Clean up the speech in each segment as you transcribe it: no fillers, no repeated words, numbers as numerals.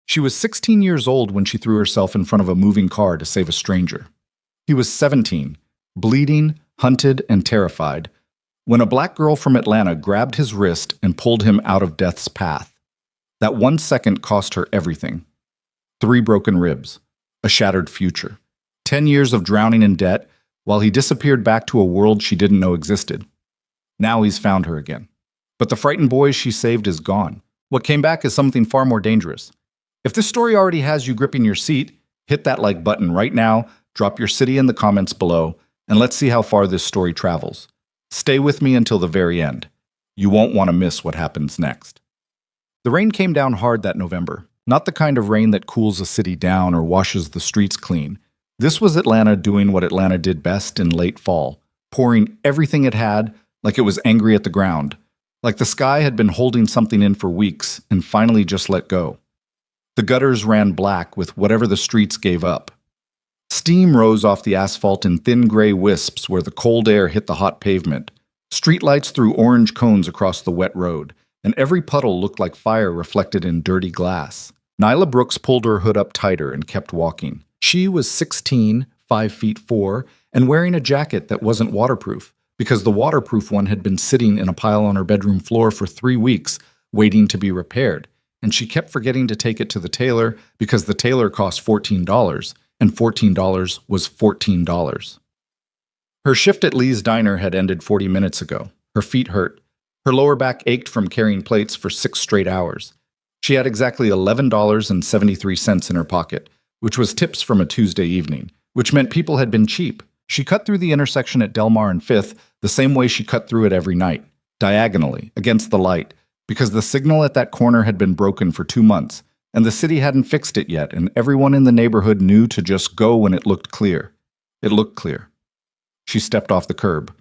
She was 16 years old when she threw herself in front of a moving car to save a stranger. He was 17, bleeding, hunted, and terrified, when a black girl from Atlanta grabbed his wrist and pulled him out of death's path. That 1 second cost her everything. 3 broken ribs, a shattered future, 10 years of drowning in debt, while he disappeared back to a world she didn't know existed. Now he's found her again. But the frightened boy she saved is gone. What came back is something far more dangerous. If this story already has you gripping your seat, hit that like button right now, drop your city in the comments below, and let's see how far this story travels. Stay with me until the very end. You won't want to miss what happens next. The rain came down hard that November. Not the kind of rain that cools a city down or washes the streets clean. This was Atlanta doing what Atlanta did best in late fall, pouring everything it had like it was angry at the ground, like the sky had been holding something in for weeks and finally just let go. The gutters ran black with whatever the streets gave up. Steam rose off the asphalt in thin gray wisps where the cold air hit the hot pavement. Streetlights threw orange cones across the wet road, and every puddle looked like fire reflected in dirty glass. Nyla Brooks pulled her hood up tighter and kept walking. She was 16, 5'4", and wearing a jacket that wasn't waterproof, because the waterproof one had been sitting in a pile on her bedroom floor for 3 weeks, waiting to be repaired, and she kept forgetting to take it to the tailor because the tailor cost $14, and $14 was $14. Her shift at Lee's Diner had ended 40 minutes ago. Her feet hurt. Her lower back ached from carrying plates for 6 straight hours. She had exactly $11.73 in her pocket, which was tips from a Tuesday evening, which meant people had been cheap. She cut through the intersection at Delmar and 5th the same way she cut through it every night, diagonally, against the light, because the signal at that corner had been broken for 2 months, and the city hadn't fixed it yet, and everyone in the neighborhood knew to just go when it looked clear. It looked clear. She stepped off the curb.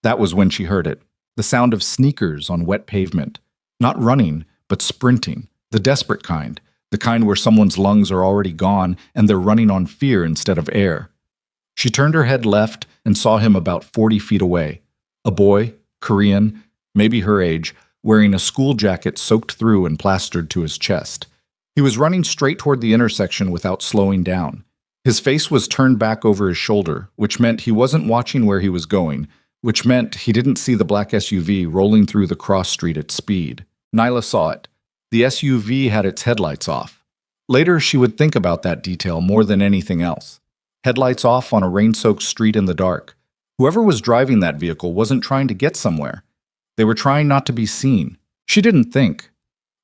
That was when she heard it, the sound of sneakers on wet pavement, not running, but sprinting, the desperate kind, the kind where someone's lungs are already gone and they're running on fear instead of air. She turned her head left and saw him about 40 feet away, a boy, Korean, maybe her age, wearing a school jacket soaked through and plastered to his chest. He was running straight toward the intersection without slowing down. His face was turned back over his shoulder, which meant he wasn't watching where he was going, which meant he didn't see the black SUV rolling through the cross street at speed. Nyla saw it. The SUV had its headlights off. Later, she would think about that detail more than anything else. Headlights off on a rain-soaked street in the dark. Whoever was driving that vehicle wasn't trying to get somewhere. They were trying not to be seen. She didn't think.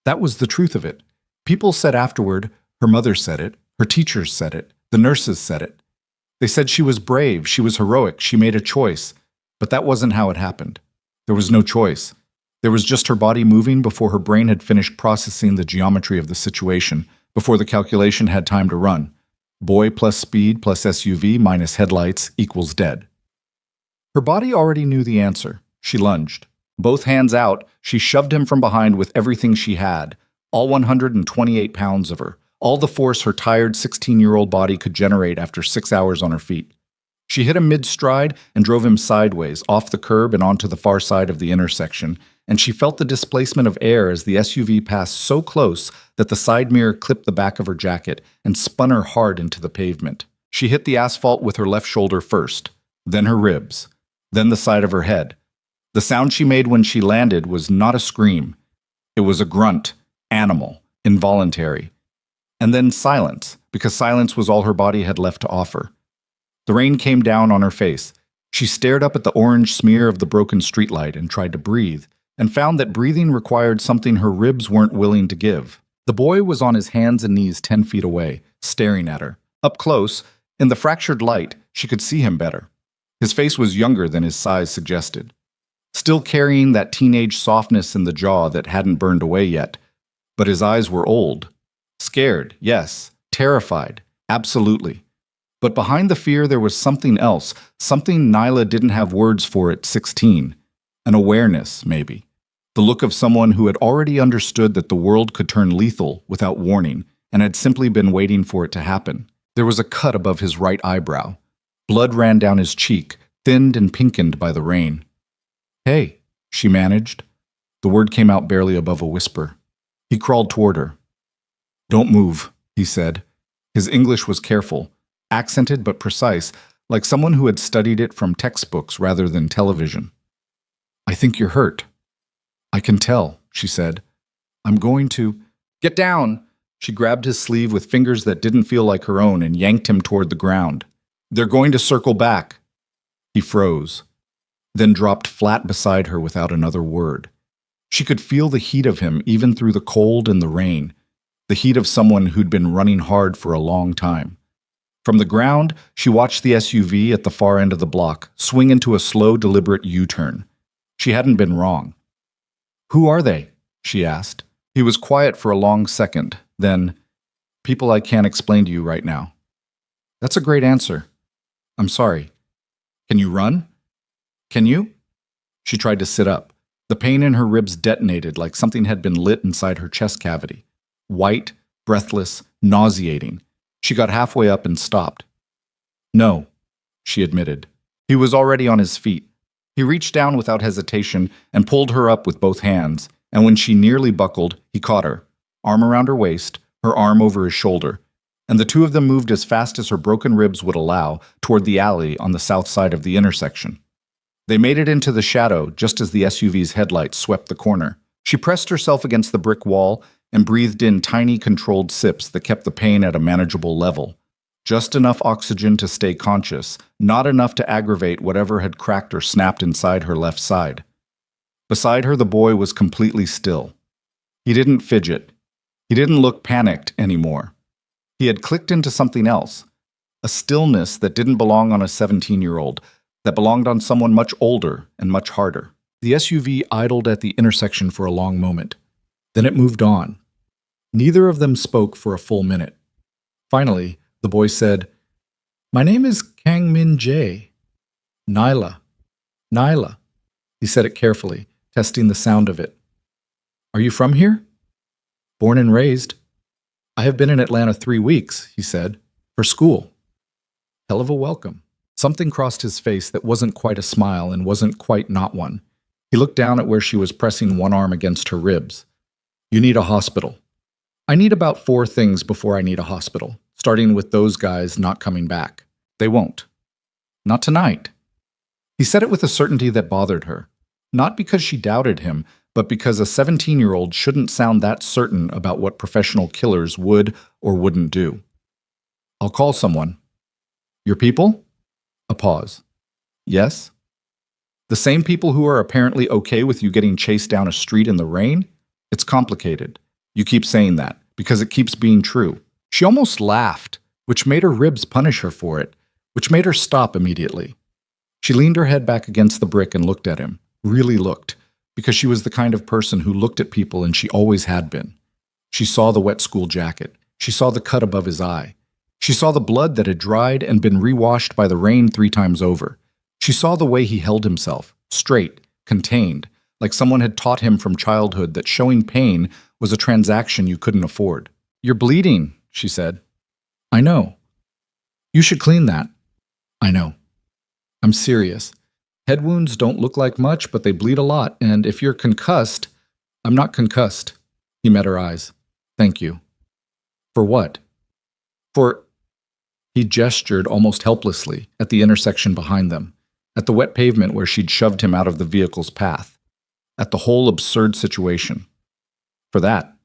That was the truth of it. People said afterward, her mother said it, her teachers said it, the nurses said it. They said she was brave, she was heroic, she made a choice. But that wasn't how it happened. There was no choice. There was just her body moving before her brain had finished processing the geometry of the situation, before the calculation had time to run. Boy plus speed plus SUV minus headlights equals dead. Her body already knew the answer. She lunged. Both hands out, she shoved him from behind with everything she had, all 128 pounds of her, all the force her tired 16-year-old body could generate after 6 hours on her feet. She hit him mid-stride and drove him sideways, off the curb and onto the far side of the intersection, and she felt the displacement of air as the SUV passed so close that the side mirror clipped the back of her jacket and spun her hard into the pavement. She hit the asphalt with her left shoulder first, then her ribs, then the side of her head. The sound she made when she landed was not a scream. It was a grunt, animal, involuntary. And then silence, because silence was all her body had left to offer. The rain came down on her face. She stared up at the orange smear of the broken streetlight and tried to breathe, and found that breathing required something her ribs weren't willing to give. The boy was on his hands and knees 10 feet away, staring at her. Up close, in the fractured light, she could see him better. His face was younger than his size suggested, still carrying that teenage softness in the jaw that hadn't burned away yet. But his eyes were old. Scared, yes. Terrified, absolutely. But behind the fear there was something else, something Nyla didn't have words for at 16. An awareness, maybe. The look of someone who had already understood that the world could turn lethal without warning and had simply been waiting for it to happen. There was a cut above his right eyebrow. Blood ran down his cheek, thinned and pinkened by the rain. "Hey," she managed. The word came out barely above a whisper. He crawled toward her. Don't move, he said. His English was careful, accented but precise, like someone who had studied it from textbooks rather than television. I think you're hurt. I can tell, she said. I'm going to... Get down! She grabbed his sleeve with fingers that didn't feel like her own and yanked him toward the ground. They're going to circle back. He froze, then dropped flat beside her without another word. She could feel the heat of him even through the cold and the rain, the heat of someone who'd been running hard for a long time. From the ground, she watched the SUV at the far end of the block swing into a slow, deliberate U-turn. She hadn't been wrong. Who are they? She asked. He was quiet for a long second, then, people I can't explain to you right now. That's a great answer. I'm sorry. Can you run? Can you? She tried to sit up. The pain in her ribs detonated like something had been lit inside her chest cavity. White, breathless, nauseating. She got halfway up and stopped. No, she admitted. He was already on his feet. He reached down without hesitation and pulled her up with both hands, and when she nearly buckled, he caught her, arm around her waist, her arm over his shoulder, and the two of them moved as fast as her broken ribs would allow toward the alley on the south side of the intersection. They made it into the shadow just as the SUV's headlights swept the corner. She pressed herself against the brick wall and breathed in tiny, controlled sips that kept the pain at a manageable level. Just enough oxygen to stay conscious, not enough to aggravate whatever had cracked or snapped inside her left side. Beside her, the boy was completely still. He didn't fidget. He didn't look panicked anymore. He had clicked into something else, a stillness that didn't belong on a 17-year-old, that belonged on someone much older and much harder. The SUV idled at the intersection for a long moment. Then it moved on. Neither of them spoke for a full minute. Finally, the boy said, "My name is Kang Min Jae. Nyla. Nyla." He said it carefully, testing the sound of it. "Are you from here?" "Born and raised. I have been in Atlanta 3 weeks," he said, "for school." Hell of a welcome. Something crossed his face that wasn't quite a smile and wasn't quite not one. He looked down at where she was pressing one arm against her ribs. "You need a hospital." "I need about 4 things before I need a hospital, starting with those guys not coming back. They won't. Not tonight." He said it with a certainty that bothered her, not because she doubted him, but because a 17-year-old shouldn't sound that certain about what professional killers would or wouldn't do. "I'll call someone." "Your people?" A pause. "Yes?" "The same people who are apparently okay with you getting chased down a street in the rain? It's complicated. You keep saying that, because it keeps being true." She almost laughed, which made her ribs punish her for it, which made her stop immediately. She leaned her head back against the brick and looked at him, really looked, because she was the kind of person who looked at people and she always had been. She saw the wet school jacket. She saw the cut above his eye. She saw the blood that had dried and been rewashed by the rain 3 times over. She saw the way he held himself, straight, contained, like someone had taught him from childhood that showing pain was a transaction you couldn't afford. "You're bleeding," she said. "I know." "You should clean that." "I know." "I'm serious. Head wounds don't look like much, but they bleed a lot, and if you're concussed..." "I'm not concussed." He met her eyes. "Thank you." "For what?" "For..." He gestured almost helplessly at the intersection behind them, at the wet pavement where she'd shoved him out of the vehicle's path, at the whole absurd situation. "For that."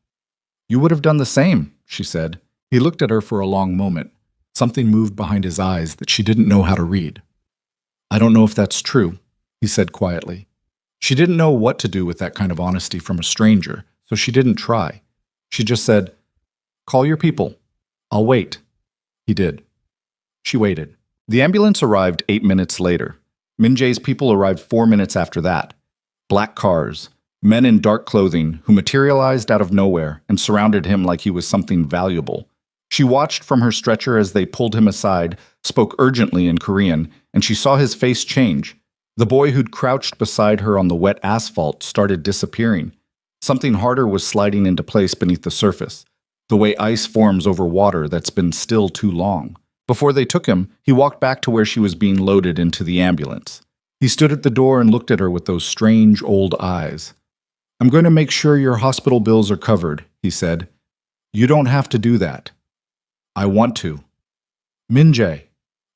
"You would have done the same," she said. He looked at her for a long moment. Something moved behind his eyes that she didn't know how to read. "I don't know if that's true," he said quietly. She didn't know what to do with that kind of honesty from a stranger, so she didn't try. She just said, "Call your people. I'll wait." He did. She waited. The ambulance arrived 8 minutes later. Min Jae's people arrived 4 minutes after that. Black cars, men in dark clothing who materialized out of nowhere and surrounded him like he was something valuable. She watched from her stretcher as they pulled him aside, spoke urgently in Korean, and she saw his face change. The boy who'd crouched beside her on the wet asphalt started disappearing. Something harder was sliding into place beneath the surface, the way ice forms over water that's been still too long. Before they took him, he walked back to where she was being loaded into the ambulance. He stood at the door and looked at her with those strange old eyes. "I'm going to make sure your hospital bills are covered," he said. You don't have to do that. I want to. Minjae.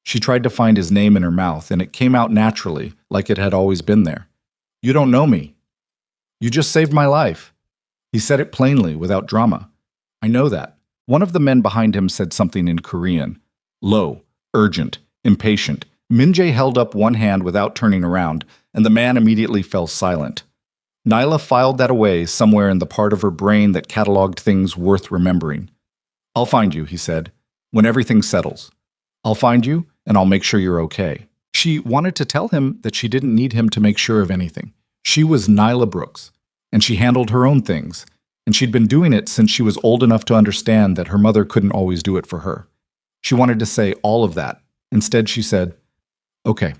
She tried to find his name in her mouth, and it came out naturally, like it had always been there. You don't know me. You just saved my life. He said it plainly, without drama. I know that. One of the men behind him said something in Korean. Low, urgent, impatient. Minjae held up one hand without turning around, and the man immediately fell silent. Nyla filed that away somewhere in the part of her brain that cataloged things worth remembering. I'll find you, he said, when everything settles. I'll find you, and I'll make sure you're okay. She wanted to tell him that she didn't need him to make sure of anything. She was Nyla Brooks, and she handled her own things, and she'd been doing it since she was old enough to understand that her mother couldn't always do it for her. She wanted to say all of that. Instead, she said, okay.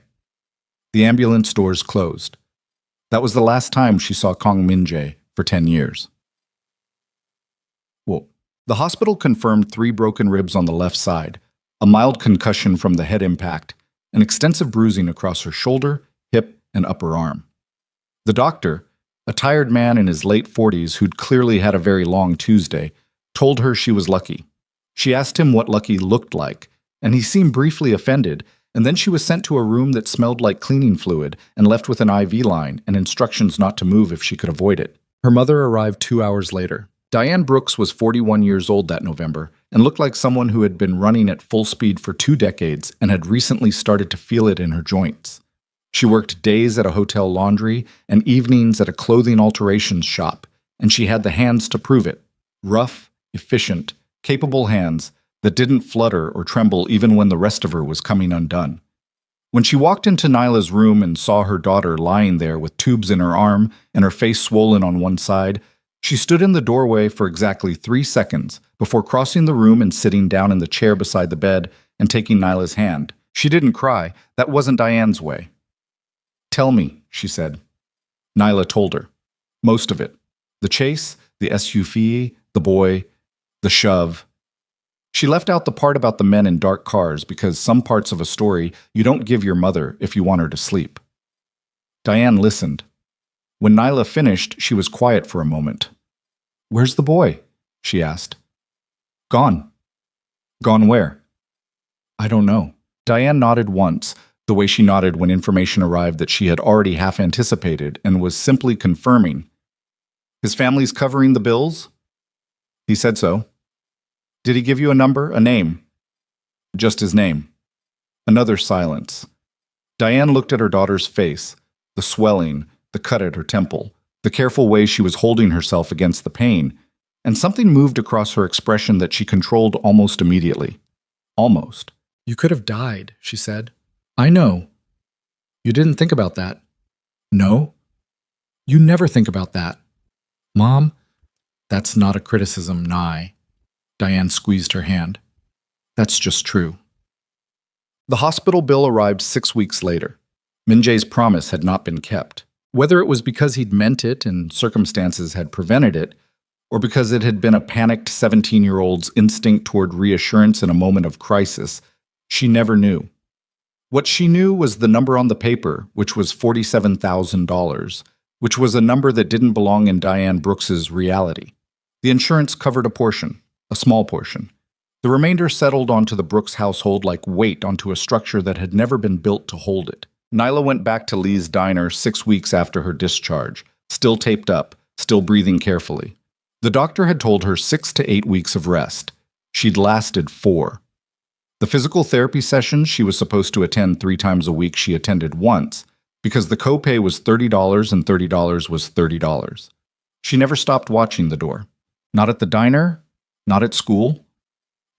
The ambulance doors closed. That was the last time she saw Kong Minjae for 10 years. Well, the hospital confirmed 3 broken ribs on the left side, a mild concussion from the head impact, and extensive bruising across her shoulder, hip, and upper arm. The doctor, a tired man in his late 40s who'd clearly had a very long Tuesday, told her she was lucky. She asked him what lucky looked like, and he seemed briefly offended, and then she was sent to a room that smelled like cleaning fluid and left with an IV line and instructions not to move if she could avoid it. Her mother arrived 2 hours later. Diane Brooks was 41 years old that November and looked like someone who had been running at full speed for 2 decades and had recently started to feel it in her joints. She worked days at a hotel laundry and evenings at a clothing alterations shop, and she had the hands to prove it. Rough, efficient, capable hands that didn't flutter or tremble even when the rest of her was coming undone. When she walked into Nyla's room and saw her daughter lying there with tubes in her arm and her face swollen on one side, she stood in the doorway for exactly 3 seconds before crossing the room and sitting down in the chair beside the bed and taking Nyla's hand. She didn't cry. That wasn't Diane's way. Tell me, she said. Nyla told her. Most of it. The chase, the SUV, the boy, the shove. She left out the part about the men in dark cars because some parts of a story you don't give your mother if you want her to sleep. Diane listened. When Nyla finished, she was quiet for a moment. Where's the boy? She asked. Gone. Gone where? I don't know. Diane nodded once, the way she nodded when information arrived that she had already half anticipated and was simply confirming. His family's covering the bills? He said so. Did he give you a number, a name? Just his name. Another silence. Diane looked at her daughter's face, the swelling, the cut at her temple, the careful way she was holding herself against the pain, and something moved across her expression that she controlled almost immediately. Almost. You could have died, she said. I know. You didn't think about that. No? You never think about that. Mom, that's not a criticism, Nye. Diane squeezed her hand. That's just true. The hospital bill arrived 6 weeks later. Minjae's promise had not been kept. Whether it was because he'd meant it and circumstances had prevented it, or because it had been a panicked 17-year-old's instinct toward reassurance in a moment of crisis, she never knew. What she knew was the number on the paper, which was $47,000, which was a number that didn't belong in Diane Brooks's reality. The insurance covered a portion, a small portion. The remainder settled onto the Brooks household like weight onto a structure that had never been built to hold it. Nyla went back to Lee's diner 6 weeks after her discharge, still taped up, still breathing carefully. The doctor had told her 6 to 8 weeks of rest. She'd lasted 4. The physical therapy sessions she was supposed to attend 3 times a week she attended once, because the copay was $30 and $30 was $30. She never stopped watching the door. Not at the diner, not at school,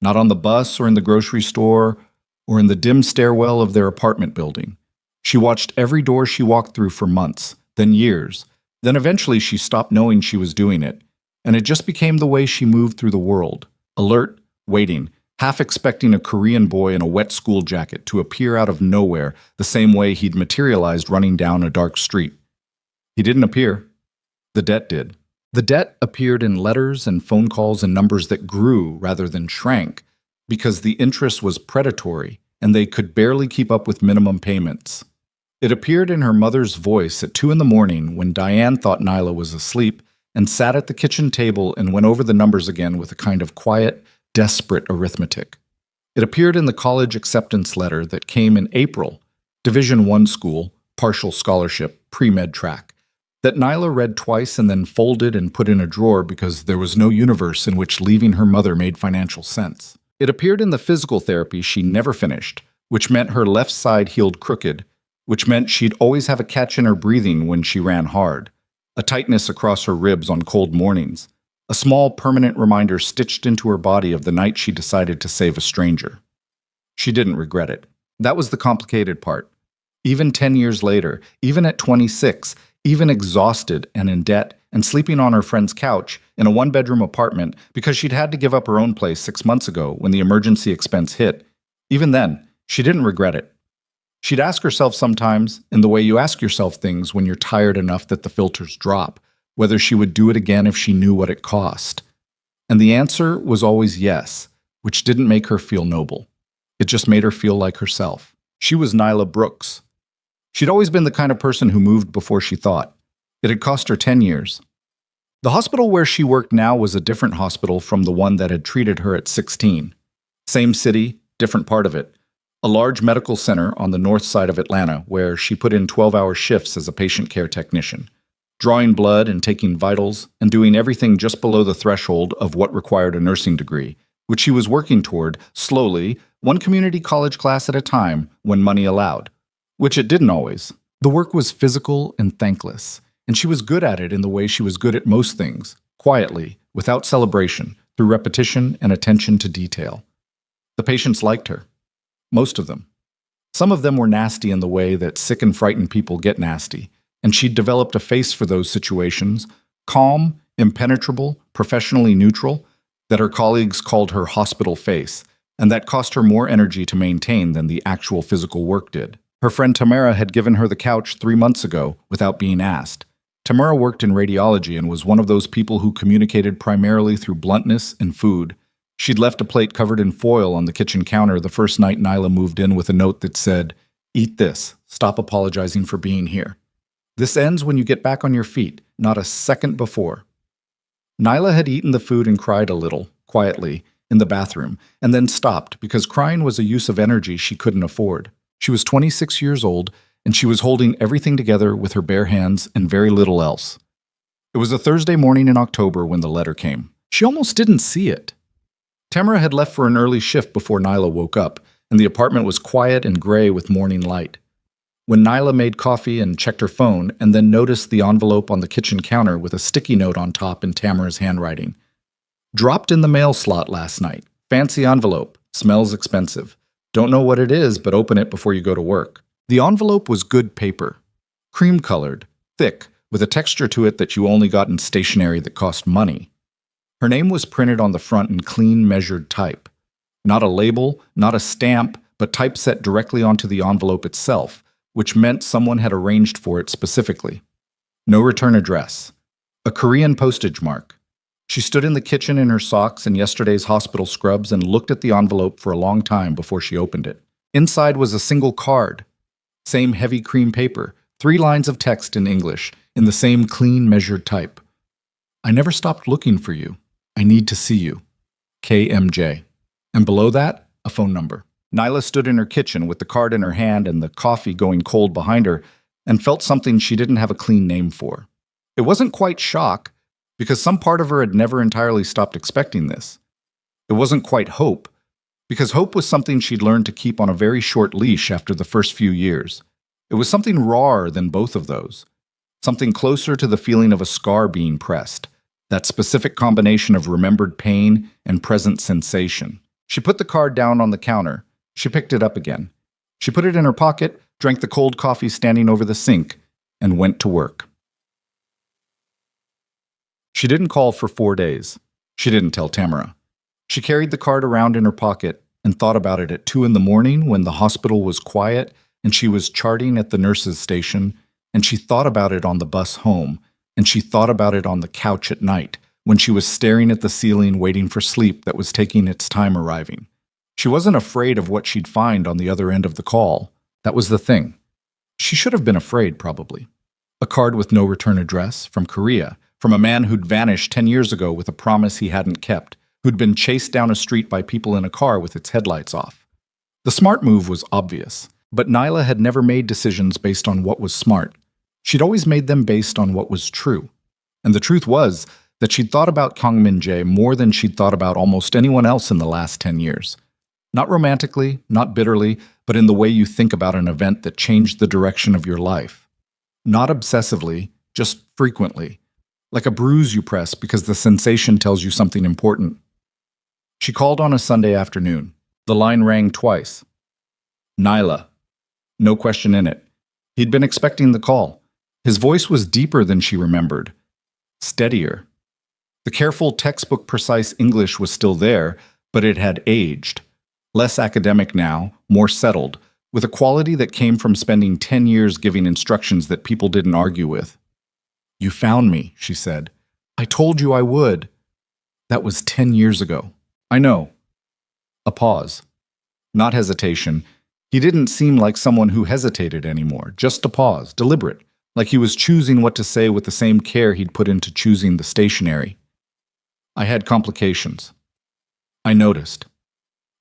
not on the bus or in the grocery store, or in the dim stairwell of their apartment building. She watched every door she walked through for months, then years. Then eventually she stopped knowing she was doing it, and it just became the way she moved through the world, alert, waiting, half expecting a Korean boy in a wet school jacket to appear out of nowhere the same way he'd materialized running down a dark street. He didn't appear. The debt did. The debt appeared in letters and phone calls and numbers that grew rather than shrank, because the interest was predatory and they could barely keep up with minimum payments. It appeared in her mother's voice at 2 in the morning when Diane thought Nyla was asleep and sat at the kitchen table and went over the numbers again with a kind of quiet, desperate arithmetic. It appeared in the college acceptance letter that came in April, Division I school, partial scholarship, pre-med track, that Nyla read twice and then folded and put in a drawer because there was no universe in which leaving her mother made financial sense. It appeared in the physical therapy she never finished, which meant her left side healed crooked, which meant she'd always have a catch in her breathing when she ran hard, a tightness across her ribs on cold mornings, a small permanent reminder stitched into her body of the night she decided to save a stranger. She didn't regret it. That was the complicated part. Even 10 years later, even at 26, even exhausted and in debt and sleeping on her friend's couch in a one-bedroom apartment because she'd had to give up her own place 6 months ago when the emergency expense hit, even then, she didn't regret it. She'd ask herself sometimes, in the way you ask yourself things when you're tired enough that the filters drop, whether she would do it again if she knew what it cost. And the answer was always yes, which didn't make her feel noble. It just made her feel like herself. She was Nyla Brooks. She'd always been the kind of person who moved before she thought. It had cost her 10 years. The hospital where she worked now was a different hospital from the one that had treated her at 16. Same city, different part of it. A large medical center on the north side of Atlanta where she put in 12-hour shifts as a patient care technician, drawing blood and taking vitals and doing everything just below the threshold of what required a nursing degree, which she was working toward, slowly, one community college class at a time when money allowed. Which it didn't always. The work was physical and thankless, and she was good at it in the way she was good at most things, quietly, without celebration, through repetition and attention to detail. The patients liked her. Most of them. Some of them were nasty in the way that sick and frightened people get nasty, and she'd developed a face for those situations, calm, impenetrable, professionally neutral, that her colleagues called her hospital face, and that cost her more energy to maintain than the actual physical work did. Her friend Tamara had given her the couch 3 months ago without being asked. Tamara worked in radiology and was one of those people who communicated primarily through bluntness and food. She'd left a plate covered in foil on the kitchen counter the first night Nyla moved in with a note that said, "Eat this. Stop apologizing for being here. This ends when you get back on your feet, not a second before." Nyla had eaten the food and cried a little, quietly, in the bathroom, and then stopped because crying was a use of energy she couldn't afford. She was 26 years old, and she was holding everything together with her bare hands and very little else. It was a Thursday morning in October when the letter came. She almost didn't see it. Tamara had left for an early shift before Nyla woke up, and the apartment was quiet and gray with morning light. When Nyla made coffee and checked her phone and then noticed the envelope on the kitchen counter with a sticky note on top in Tamara's handwriting. "Dropped in the mail slot last night. Fancy envelope. Smells expensive. Don't know what it is, but open it before you go to work." The envelope was good paper. Cream-colored, thick, with a texture to it that you only got in stationery that cost money. Her name was printed on the front in clean, measured type. Not a label, not a stamp, but typeset directly onto the envelope itself, which meant someone had arranged for it specifically. No return address. A Korean postage mark. She stood in the kitchen in her socks and yesterday's hospital scrubs and looked at the envelope for a long time before she opened it. Inside was a single card. Same heavy cream paper, 3 lines of text in English, in the same clean, measured type. "I never stopped looking for you. I need to see you. KMJ." And below that, a phone number. Nyla stood in her kitchen with the card in her hand and the coffee going cold behind her and felt something she didn't have a clean name for. It wasn't quite shock, because some part of her had never entirely stopped expecting this. It wasn't quite hope, because hope was something she'd learned to keep on a very short leash after the first few years. It was something rawer than both of those, something closer to the feeling of a scar being pressed, that specific combination of remembered pain and present sensation. She put the card down on the counter. She picked it up again. She put it in her pocket, drank the cold coffee standing over the sink, and went to work. She didn't call for 4 days. She didn't tell Tamara. She carried the card around in her pocket and thought about it at 2 in the morning when the hospital was quiet and she was charting at the nurse's station, and she thought about it on the bus home, and she thought about it on the couch at night when she was staring at the ceiling waiting for sleep that was taking its time arriving. She wasn't afraid of what she'd find on the other end of the call. That was the thing. She should have been afraid, probably. A card with no return address, from Korea, from a man who'd vanished 10 years ago with a promise he hadn't kept, who'd been chased down a street by people in a car with its headlights off. The smart move was obvious, but Nyla had never made decisions based on what was smart. She'd always made them based on what was true. And the truth was that she'd thought about Kang Min-jae more than she'd thought about almost anyone else in the last 10 years. Not romantically, not bitterly, but in the way you think about an event that changed the direction of your life. Not obsessively, just frequently. Like a bruise you press because the sensation tells you something important. She called on a Sunday afternoon. The line rang twice. Nyla. No question in it. He'd been expecting the call. His voice was deeper than she remembered. Steadier. The careful, textbook-precise English was still there, but it had aged. Less academic now, more settled, with a quality that came from spending 10 years giving instructions that people didn't argue with. You found me, she said. I told you I would. That was 10 years ago. I know. A pause. Not hesitation. He didn't seem like someone who hesitated anymore, just a pause, deliberate, like he was choosing what to say with the same care he'd put into choosing the stationery. I had complications. I noticed.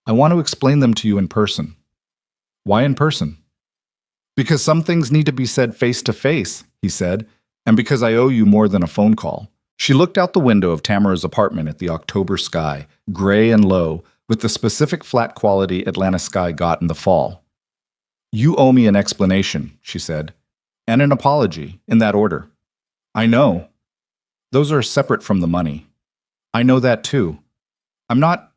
I want to explain them to you in person. Why in person? Because some things need to be said face to face, he said, and because I owe you more than a phone call. She looked out the window of Tamara's apartment at the October sky, gray and low, with the specific flat quality Atlanta sky got in the fall. You owe me an explanation, she said, and an apology, in that order. I know. Those are separate from the money. I know that too. I'm not...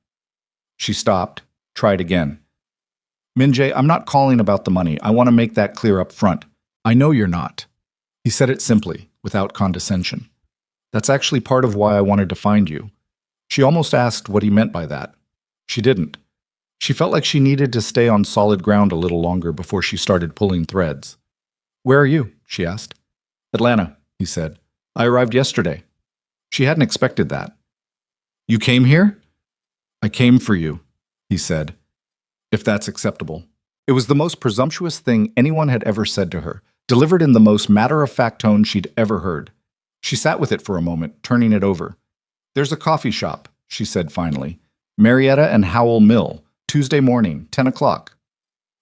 She stopped, tried again. Min-jae, I'm not calling about the money. I want to make that clear up front. I know you're not. He said it simply, without condescension. That's actually part of why I wanted to find you. She almost asked what he meant by that. She didn't. She felt like she needed to stay on solid ground a little longer before she started pulling threads. Where are you? She asked. Atlanta, he said. I arrived yesterday. She hadn't expected that. You came here? I came for you, he said. If that's acceptable. It was the most presumptuous thing anyone had ever said to her, delivered in the most matter-of-fact tone she'd ever heard. She sat with it for a moment, turning it over. There's a coffee shop, she said finally. Marietta and Howell Mill, Tuesday morning, 10 o'clock.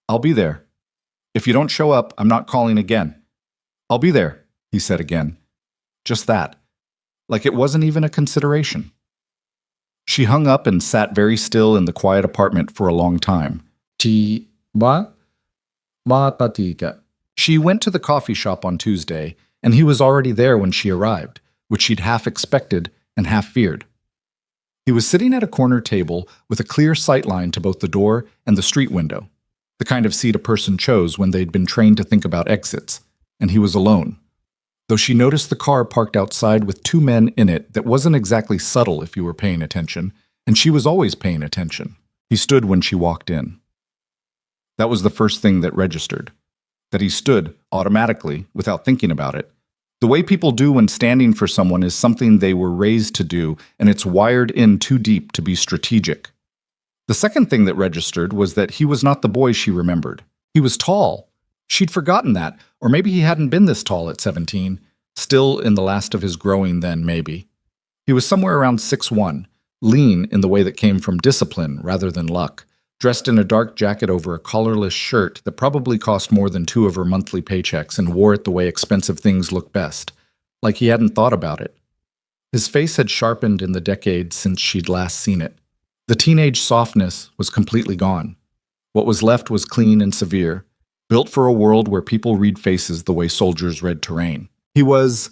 I'll be there. If you don't show up, I'm not calling again. I'll be there, he said again. Just that. Like it wasn't even a consideration. She hung up and sat very still in the quiet apartment for a long time. She went to the coffee shop on Tuesday, and he was already there when she arrived, which she'd half expected and half feared. He was sitting at a corner table with a clear sightline to both the door and the street window, the kind of seat a person chose when they'd been trained to think about exits, and he was alone. Though she noticed the car parked outside with two men in it that wasn't exactly subtle if you were paying attention, and she was always paying attention. He stood when she walked in. That was the first thing that registered. That he stood, automatically, without thinking about it. The way people do when standing for someone is something they were raised to do, and it's wired in too deep to be strategic. The second thing that registered was that he was not the boy she remembered. He was tall. She'd forgotten that, or maybe he hadn't been this tall at 17, still in the last of his growing then, maybe. He was somewhere around 6'1", lean in the way that came from discipline rather than luck, dressed in a dark jacket over a collarless shirt that probably cost more than 2 of her monthly paychecks and wore it the way expensive things look best, like he hadn't thought about it. His face had sharpened in the decades since she'd last seen it. The teenage softness was completely gone. What was left was clean and severe, built for a world where people read faces the way soldiers read terrain. He was...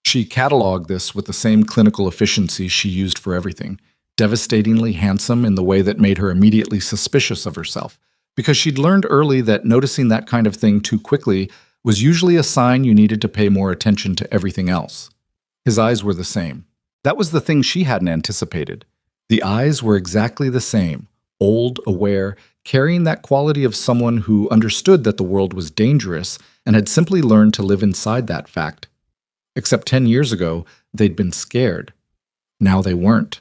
She cataloged this with the same clinical efficiency she used for everything, devastatingly handsome in the way that made her immediately suspicious of herself, because she'd learned early that noticing that kind of thing too quickly was usually a sign you needed to pay more attention to everything else. His eyes were the same. That was the thing she hadn't anticipated. The eyes were exactly the same, old, aware, carrying that quality of someone who understood that the world was dangerous and had simply learned to live inside that fact. Except 10 years ago, they'd been scared. Now they weren't.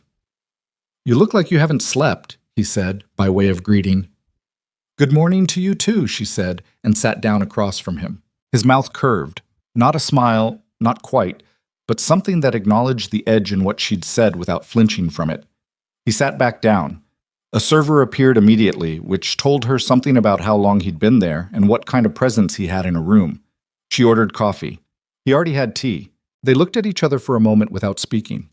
You look like you haven't slept, he said, by way of greeting. Good morning to you too, she said, and sat down across from him. His mouth curved. Not a smile, not quite, but something that acknowledged the edge in what she'd said without flinching from it. He sat back down. A server appeared immediately, which told her something about how long he'd been there and what kind of presence he had in a room. She ordered coffee. He already had tea. They looked at each other for a moment without speaking.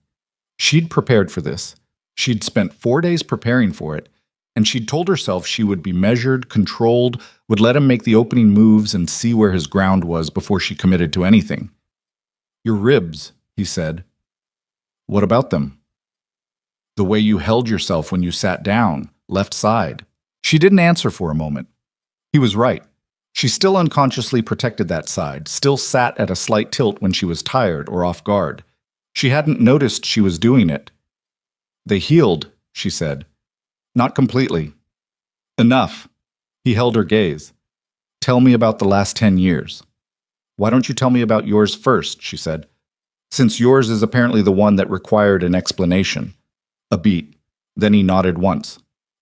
She'd prepared for this. She'd spent 4 days preparing for it, and she'd told herself she would be measured, controlled, would let him make the opening moves and see where his ground was before she committed to anything. "Your ribs," he said. "What about them?" "The way you held yourself when you sat down, left side." She didn't answer for a moment. He was right. She still unconsciously protected that side, still sat at a slight tilt when she was tired or off guard. She hadn't noticed she was doing it. "They healed," she said. "Not completely." "Enough." He held her gaze. "Tell me about the last 10 years. "Why don't you tell me about yours first?" she said. "Since yours is apparently the one that required an explanation." A beat. Then he nodded once.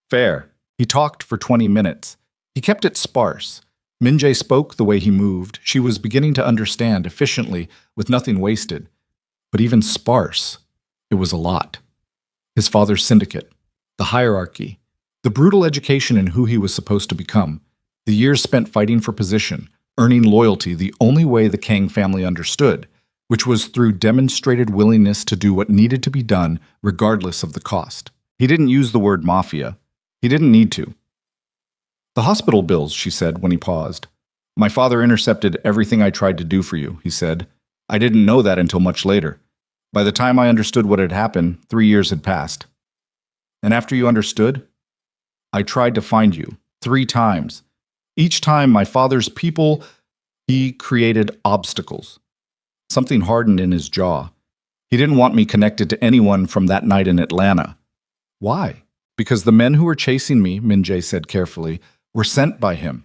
"Fair." He talked for 20 minutes. He kept it sparse. Min-jae spoke the way he moved. She was beginning to understand efficiently, with nothing wasted. But even sparse, it was a lot. His father's syndicate, the hierarchy, the brutal education in who he was supposed to become, the years spent fighting for position, earning loyalty the only way the Kang family understood, which was through demonstrated willingness to do what needed to be done regardless of the cost. He didn't use the word mafia. He didn't need to. "The hospital bills," she said when he paused. "My father intercepted everything I tried to do for you," he said. "I didn't know that until much later. By the time I understood what had happened, 3 years had passed." "And after you understood?" "I tried to find you 3 times. Each time my father's people, he created obstacles." Something hardened in his jaw. "He didn't want me connected to anyone from that night in Atlanta." "Why?" "Because the men who were chasing me," Min-jae said carefully, "were sent by him."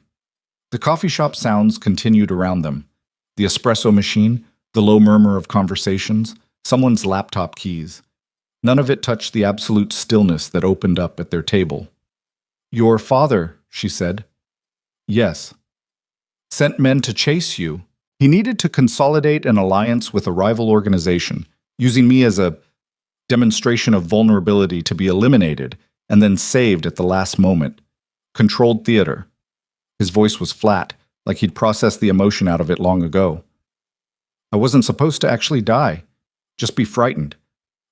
The coffee shop sounds continued around them. The espresso machine, the low murmur of conversations, someone's laptop keys. None of it touched the absolute stillness that opened up at their table. "Your father," she said. "Yes." "Sent men to chase you. He needed to consolidate an alliance with a rival organization, using me as a demonstration of vulnerability to be eliminated and then saved at the last moment. Controlled theater." His voice was flat, like he'd processed the emotion out of it long ago. "I wasn't supposed to actually die, just be frightened.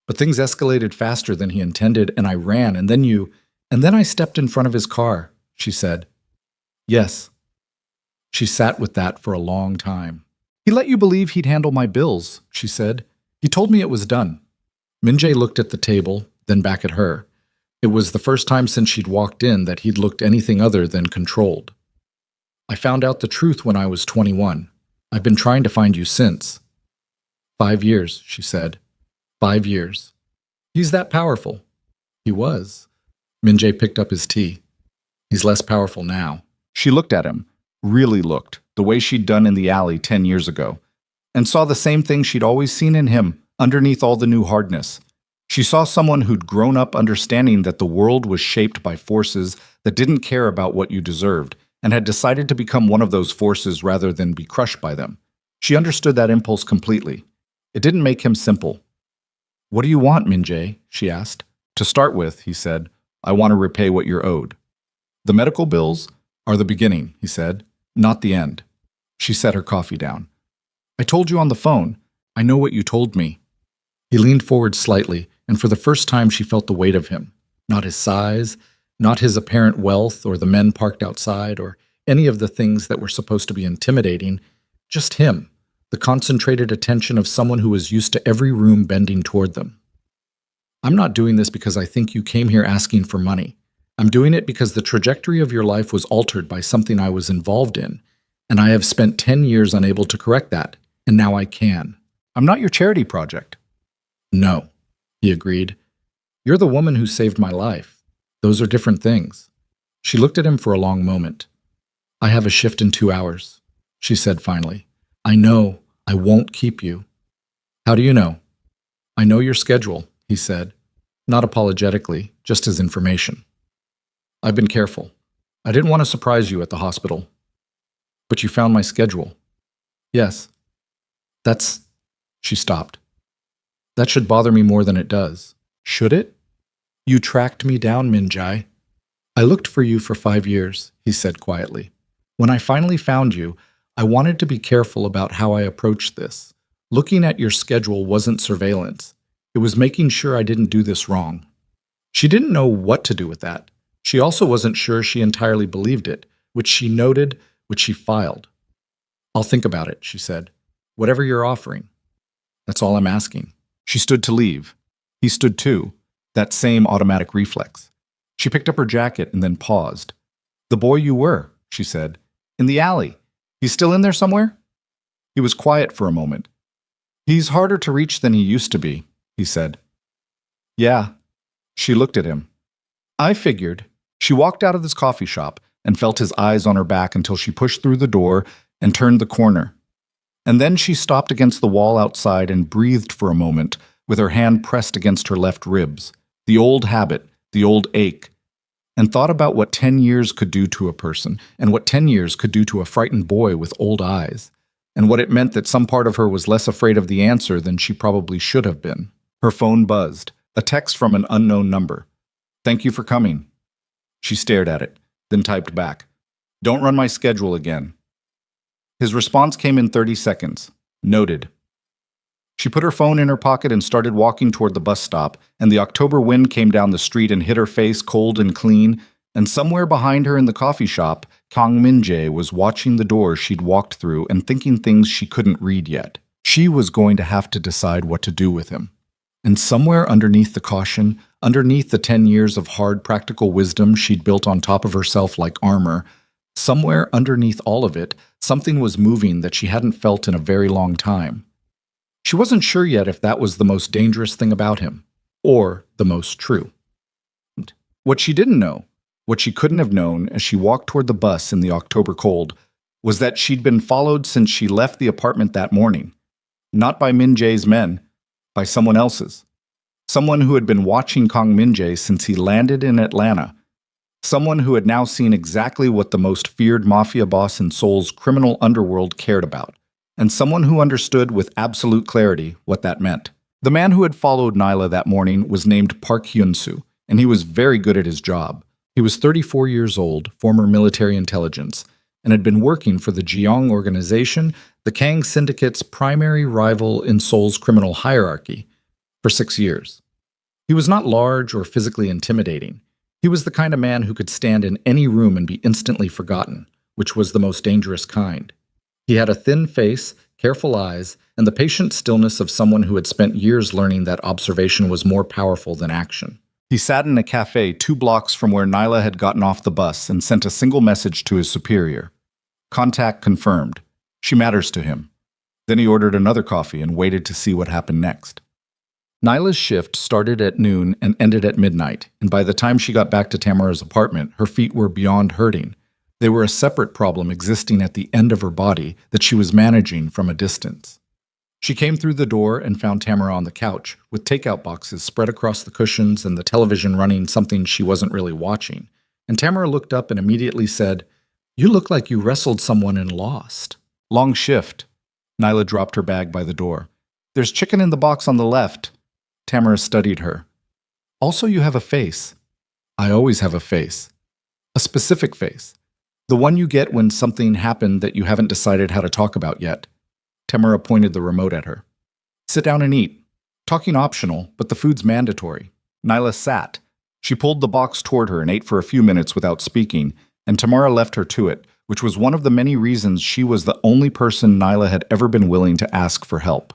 But things escalated faster than he intended, and I ran, and then I stepped in front of his car," she said. "Yes." She sat with that for a long time. "He let you believe he'd handle my bills," she said. "He told me it was done." Min-jae looked at the table, then back at her. It was the first time since she'd walked in that he'd looked anything other than controlled. "I found out the truth when I was 21. I've been trying to find you since." 5 years, she said. 5 years. "He's that powerful." "He was." Min-jae picked up his tea. "He's less powerful now." She looked at him, really looked, the way she'd done in the alley 10 years ago, and saw the same thing she'd always seen in him, underneath all the new hardness. She saw someone who'd grown up understanding that the world was shaped by forces that didn't care about what you deserved, and had decided to become one of those forces rather than be crushed by them. She understood that impulse completely. It didn't make him simple. "What do you want, Min-jae?" she asked. "To start with," he said, "I want to repay what you're owed." "The medical bills are the beginning," he said, "not the end." She set her coffee down. "I told you on the phone. I know what you told me." He leaned forward slightly, and for the first time she felt the weight of him. Not his size, not his apparent wealth or the men parked outside or any of the things that were supposed to be intimidating. Just him, the concentrated attention of someone who was used to every room bending toward them. "I'm not doing this because I think you came here asking for money. I'm doing it because the trajectory of your life was altered by something I was involved in, and I have spent 10 years unable to correct that, and now I can. I'm not your charity project." "No," he agreed. "You're the woman who saved my life. Those are different things." She looked at him for a long moment. "I have a shift in 2 hours," she said finally. "I know I won't keep you." "How do you know?" "I know your schedule," he said, not apologetically, just as information. "I've been careful. I didn't want to surprise you at the hospital." "But you found my schedule." "Yes." That's..." She stopped. That should bother me more than it does. Should it? You tracked me down, Minjai. I looked for you for 5 years, he said quietly. When I finally found you, I wanted to be careful about how I approached this. Looking at your schedule wasn't surveillance. It was making sure I didn't do this wrong. She didn't know what to do with that. She also wasn't sure she entirely believed it, which she noted, which she filed. I'll think about it, she said. Whatever you're offering. That's all I'm asking. She stood to leave. He stood too, that same automatic reflex. She picked up her jacket and then paused. The boy you were, she said. In the alley. He's still in there somewhere? He was quiet for a moment. He's harder to reach than he used to be, he said. Yeah. She looked at him. I figured. She walked out of this coffee shop and felt his eyes on her back until she pushed through the door and turned the corner. And then she stopped against the wall outside and breathed for a moment with her hand pressed against her left ribs, the old habit, the old ache, and thought about what 10 years could do to a person and what 10 years could do to a frightened boy with old eyes, and what it meant that some part of her was less afraid of the answer than she probably should have been. Her phone buzzed, a text from an unknown number. Thank you for coming. She stared at it, then typed back, Don't run my schedule again. His response came in 30 seconds. Noted. She put her phone in her pocket and started walking toward the bus stop, and the October wind came down the street and hit her face cold and clean, and somewhere behind her in the coffee shop, Kang Min-jae was watching the door she'd walked through and thinking things she couldn't read yet. She was going to have to decide what to do with him. And somewhere underneath the caution, underneath the 10 years of hard practical wisdom she'd built on top of herself like armor, somewhere underneath all of it, something was moving that she hadn't felt in a very long time. She wasn't sure yet if that was the most dangerous thing about him, or the most true. What she didn't know, what she couldn't have known as she walked toward the bus in the October cold, was that she'd been followed since she left the apartment that morning. Not by Min-jae's men, by someone else's. Someone who had been watching Kang Min-jae since he landed in Atlanta. Someone who had now seen exactly what the most feared mafia boss in Seoul's criminal underworld cared about. And someone who understood with absolute clarity what that meant. The man who had followed Nyla that morning was named Park Hyun-soo, and he was very good at his job. He was 34 years old, former military intelligence, and had been working for the Jeong organization, the Kang Syndicate's primary rival in Seoul's criminal hierarchy, for 6 years. He was not large or physically intimidating. He was the kind of man who could stand in any room and be instantly forgotten, which was the most dangerous kind. He had a thin face, careful eyes, and the patient stillness of someone who had spent years learning that observation was more powerful than action. He sat in a cafe 2 blocks from where Nyla had gotten off the bus and sent a single message to his superior. Contact confirmed. She matters to him. Then he ordered another coffee and waited to see what happened next. Nyla's shift started at noon and ended at midnight, and by the time she got back to Tamara's apartment, her feet were beyond hurting. They were a separate problem existing at the end of her body that she was managing from a distance. She came through the door and found Tamara on the couch, with takeout boxes spread across the cushions and the television running something she wasn't really watching. And Tamara looked up and immediately said, You look like you wrestled someone and lost. Long shift. Nyla dropped her bag by the door. There's chicken in the box on the left. Tamara studied her. Also, you have a face. I always have a face. A specific face. The one you get when something happened that you haven't decided how to talk about yet. Tamara pointed the remote at her. Sit down and eat. Talking optional, but the food's mandatory. Nyla sat. She pulled the box toward her and ate for a few minutes without speaking, and Tamara left her to it, which was one of the many reasons she was the only person Nyla had ever been willing to ask for help.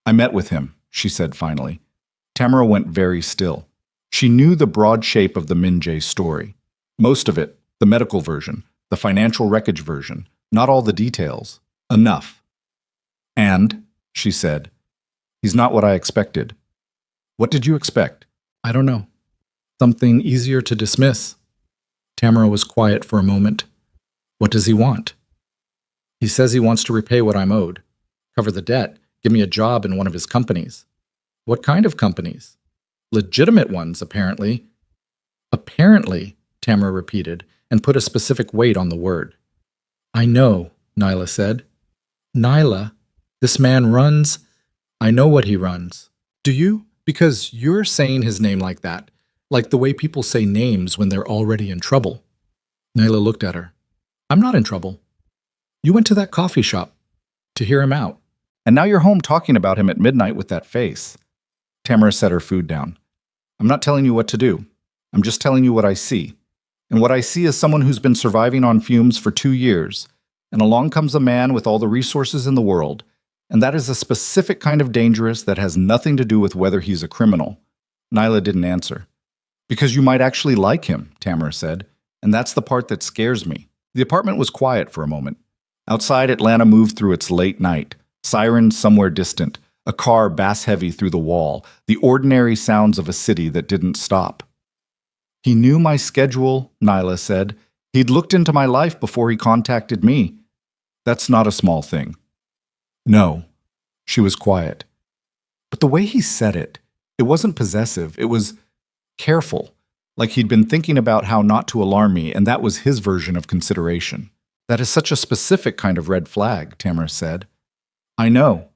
I met with him, she said finally. Tamara went very still. She knew the broad shape of the Min-jae story. Most of it. The medical version, the financial wreckage version, not all the details. Enough. And, she said, he's not what I expected. What did you expect? I don't know. Something easier to dismiss. Tamara was quiet for a moment. What does he want? He says he wants to repay what I'm owed, cover the debt, give me a job in one of his companies. What kind of companies? Legitimate ones, apparently. Apparently, Tamara repeated, and put a specific weight on the word. I know, Nyla said. Nyla, this man runs. I know what he runs. Do you? Because you're saying his name like that, like the way people say names when they're already in trouble. Nyla looked at her. I'm not in trouble. You went to that coffee shop to hear him out. And now you're home talking about him at midnight with that face. Tamara set her food down. I'm not telling you what to do. I'm just telling you what I see. And what I see is someone who's been surviving on fumes for 2 years. And along comes a man with all the resources in the world. And that is a specific kind of dangerous that has nothing to do with whether he's a criminal. Nyla didn't answer. Because you might actually like him, Tamara said. And that's the part that scares me. The apartment was quiet for a moment. Outside, Atlanta moved through its late night. Sirens somewhere distant. A car bass-heavy through the wall. The ordinary sounds of a city that didn't stop. He knew my schedule, Nyla said. He'd looked into my life before he contacted me. That's not a small thing. No. She was quiet. But the way he said it, it wasn't possessive. It was careful, like he'd been thinking about how not to alarm me, and that was his version of consideration. That is such a specific kind of red flag, Tamara said. I know.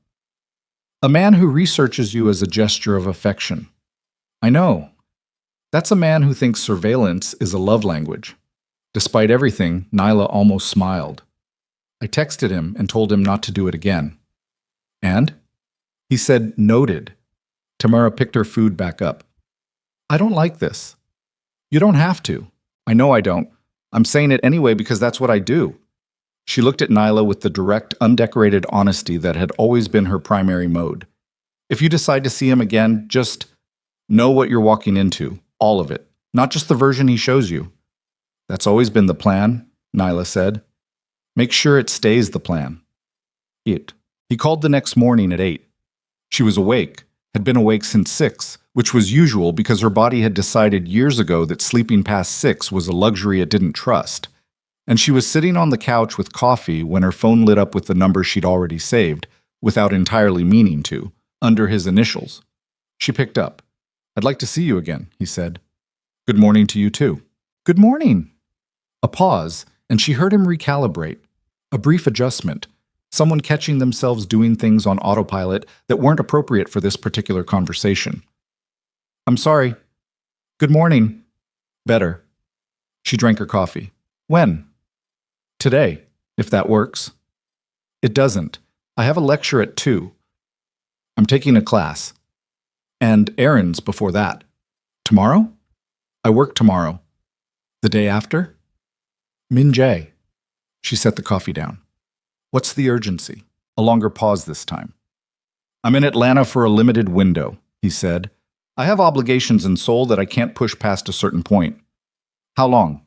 A man who researches you as a gesture of affection. I know. That's a man who thinks surveillance is a love language. Despite everything, Nyla almost smiled. I texted him and told him not to do it again. And? He said, noted. Tamara picked her food back up. I don't like this. You don't have to. I know I don't. I'm saying it anyway because that's what I do. She looked at Nyla with the direct, undecorated honesty that had always been her primary mode. If you decide to see him again, just know what you're walking into, all of it, not just the version he shows you. That's always been the plan, Nyla said. Make sure it stays the plan. He called the next morning at 8. She was awake, had been awake since 6, which was usual because her body had decided years ago that sleeping past 6 was a luxury it didn't trust. And she was sitting on the couch with coffee when her phone lit up with the number she'd already saved, without entirely meaning to, under his initials. She picked up. I'd like to see you again, he said. Good morning to you too. Good morning. A pause, and she heard him recalibrate. A brief adjustment. Someone catching themselves doing things on autopilot that weren't appropriate for this particular conversation. I'm sorry. Good morning. Better. She drank her coffee. When? Today, if that works. It doesn't. I have a lecture at 2. I'm taking a class. And errands before that. Tomorrow? I work tomorrow. The day after? Min Jae. She set the coffee down. What's the urgency? A longer pause this time. I'm in Atlanta for a limited window, he said. I have obligations in Seoul that I can't push past a certain point. How long?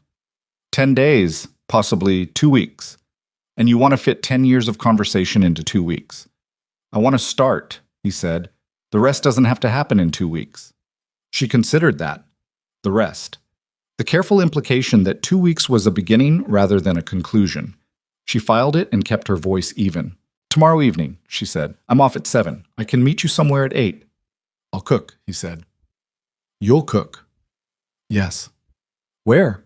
10 days, possibly 2 weeks. And you want to fit 10 years of conversation into 2 weeks. I want to start, he said. The rest doesn't have to happen in 2 weeks. She considered that. The rest. The careful implication that 2 weeks was a beginning rather than a conclusion. She filed it and kept her voice even. Tomorrow evening, she said. I'm off at 7. I can meet you somewhere at 8. I'll cook, he said. You'll cook? Yes. Where?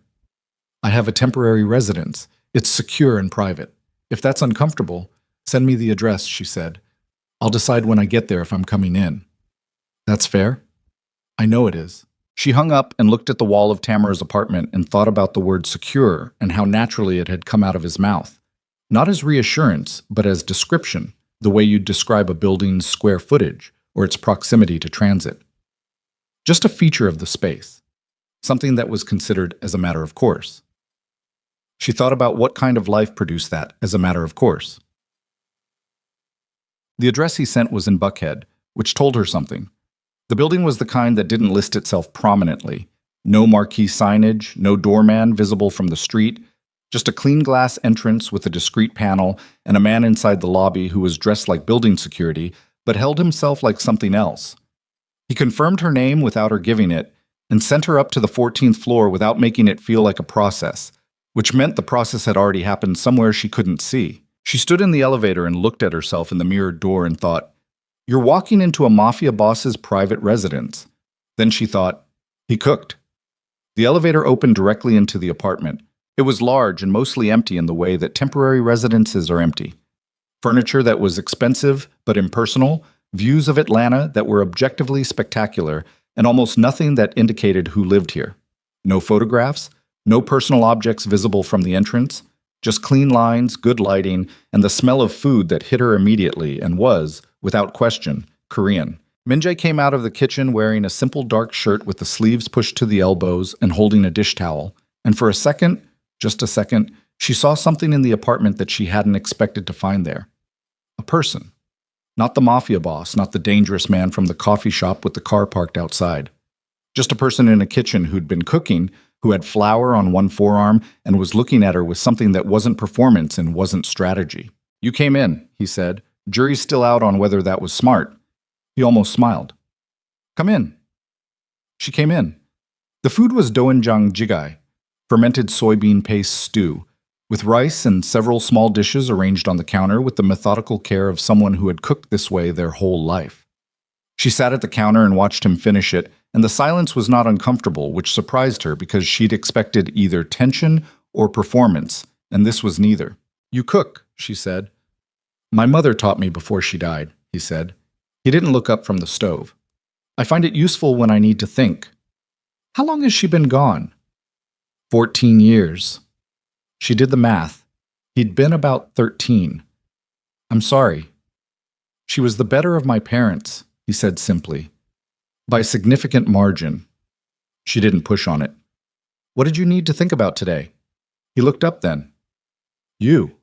I have a temporary residence. It's secure and private. If that's uncomfortable, send me the address, she said. I'll decide when I get there if I'm coming in. That's fair? I know it is. She hung up and looked at the wall of Tamara's apartment and thought about the word secure and how naturally it had come out of his mouth. Not as reassurance, but as description, the way you'd describe a building's square footage or its proximity to transit. Just a feature of the space, something that was considered as a matter of course. She thought about what kind of life produced that as a matter of course. The address he sent was in Buckhead, which told her something. The building was the kind that didn't list itself prominently. No marquee signage, no doorman visible from the street, just a clean glass entrance with a discreet panel and a man inside the lobby who was dressed like building security, but held himself like something else. He confirmed her name without her giving it, and sent her up to the 14th floor without making it feel like a process, which meant the process had already happened somewhere she couldn't see. She stood in the elevator and looked at herself in the mirrored door and thought, you're walking into a mafia boss's private residence. Then she thought, he cooked. The elevator opened directly into the apartment. It was large and mostly empty in the way that temporary residences are empty. Furniture that was expensive but impersonal, Views of Atlanta that were objectively spectacular, and almost nothing that indicated who lived here. No photographs, no personal objects visible from the entrance, just clean lines, good lighting, and the smell of food that hit her immediately and was, without question, Korean. Min-jae came out of the kitchen wearing a simple dark shirt with the sleeves pushed to the elbows and holding a dish towel, and for a second, just a second, she saw something in the apartment that she hadn't expected to find there. A person. Not the mafia boss, not the dangerous man from the coffee shop with the car parked outside. Just a person in a kitchen who'd been cooking, who had flour on one forearm and was looking at her with something that wasn't performance and wasn't strategy. "You came in," he said. "Jury's still out on whether that was smart." He almost smiled. "Come in." She came in. The food was doenjang jjigae, fermented soybean paste stew, with rice and several small dishes arranged on the counter with the methodical care of someone who had cooked this way their whole life. She sat at the counter and watched him finish it, and the silence was not uncomfortable, which surprised her because she'd expected either tension or performance, and this was neither. "You cook," she said. "My mother taught me before she died," he said. He didn't look up from the stove. "I find it useful when I need to think." "How long has she been gone?" 14 years. She did the math. He'd been about 13. "I'm sorry." "She was the better of my parents," he said simply. "By a significant margin." She didn't push on it. "What did you need to think about today?" He looked up then. "You."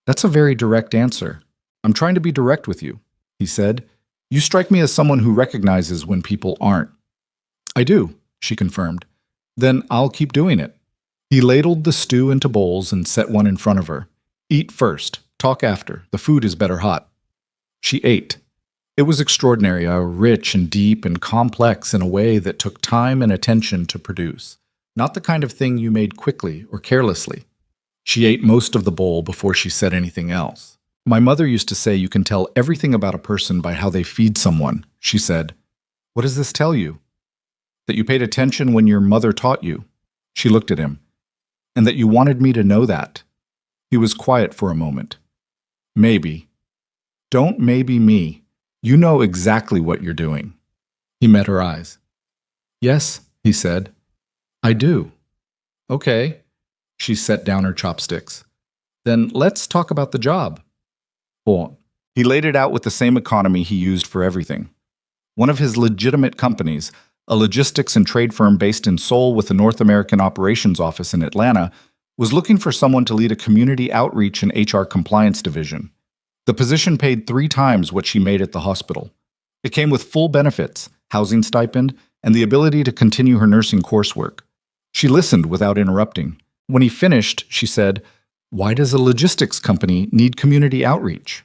"That's a very direct answer. I'm trying to be direct with you," he said. "You strike me as someone who recognizes when people aren't." "I do," she confirmed. "Then I'll keep doing it." He ladled the stew into bowls and set one in front of her. "Eat first. Talk after. The food is better hot." She ate. It was extraordinary, rich and deep and complex in a way that took time and attention to produce. Not the kind of thing you made quickly or carelessly. She ate most of the bowl before she said anything else. "My mother used to say you can tell everything about a person by how they feed someone," she said. "What does this tell you?" "That you paid attention when your mother taught you." She looked at him. "And that you wanted me to know that." He was quiet for a moment. "Maybe." "Don't maybe me. You know exactly what you're doing." He met her eyes. "Yes," he said. "I do." "Okay." She set down her chopsticks. "Then let's talk about the job." Well, he laid it out with the same economy he used for everything. One of his legitimate companies, a logistics and trade firm based in Seoul with a North American operations office in Atlanta, was looking for someone to lead a community outreach and HR compliance division. The position paid 3 times what she made at the hospital. It came with full benefits, housing stipend, and the ability to continue her nursing coursework. She listened without interrupting. When he finished, she said, "Why does a logistics company need community outreach?"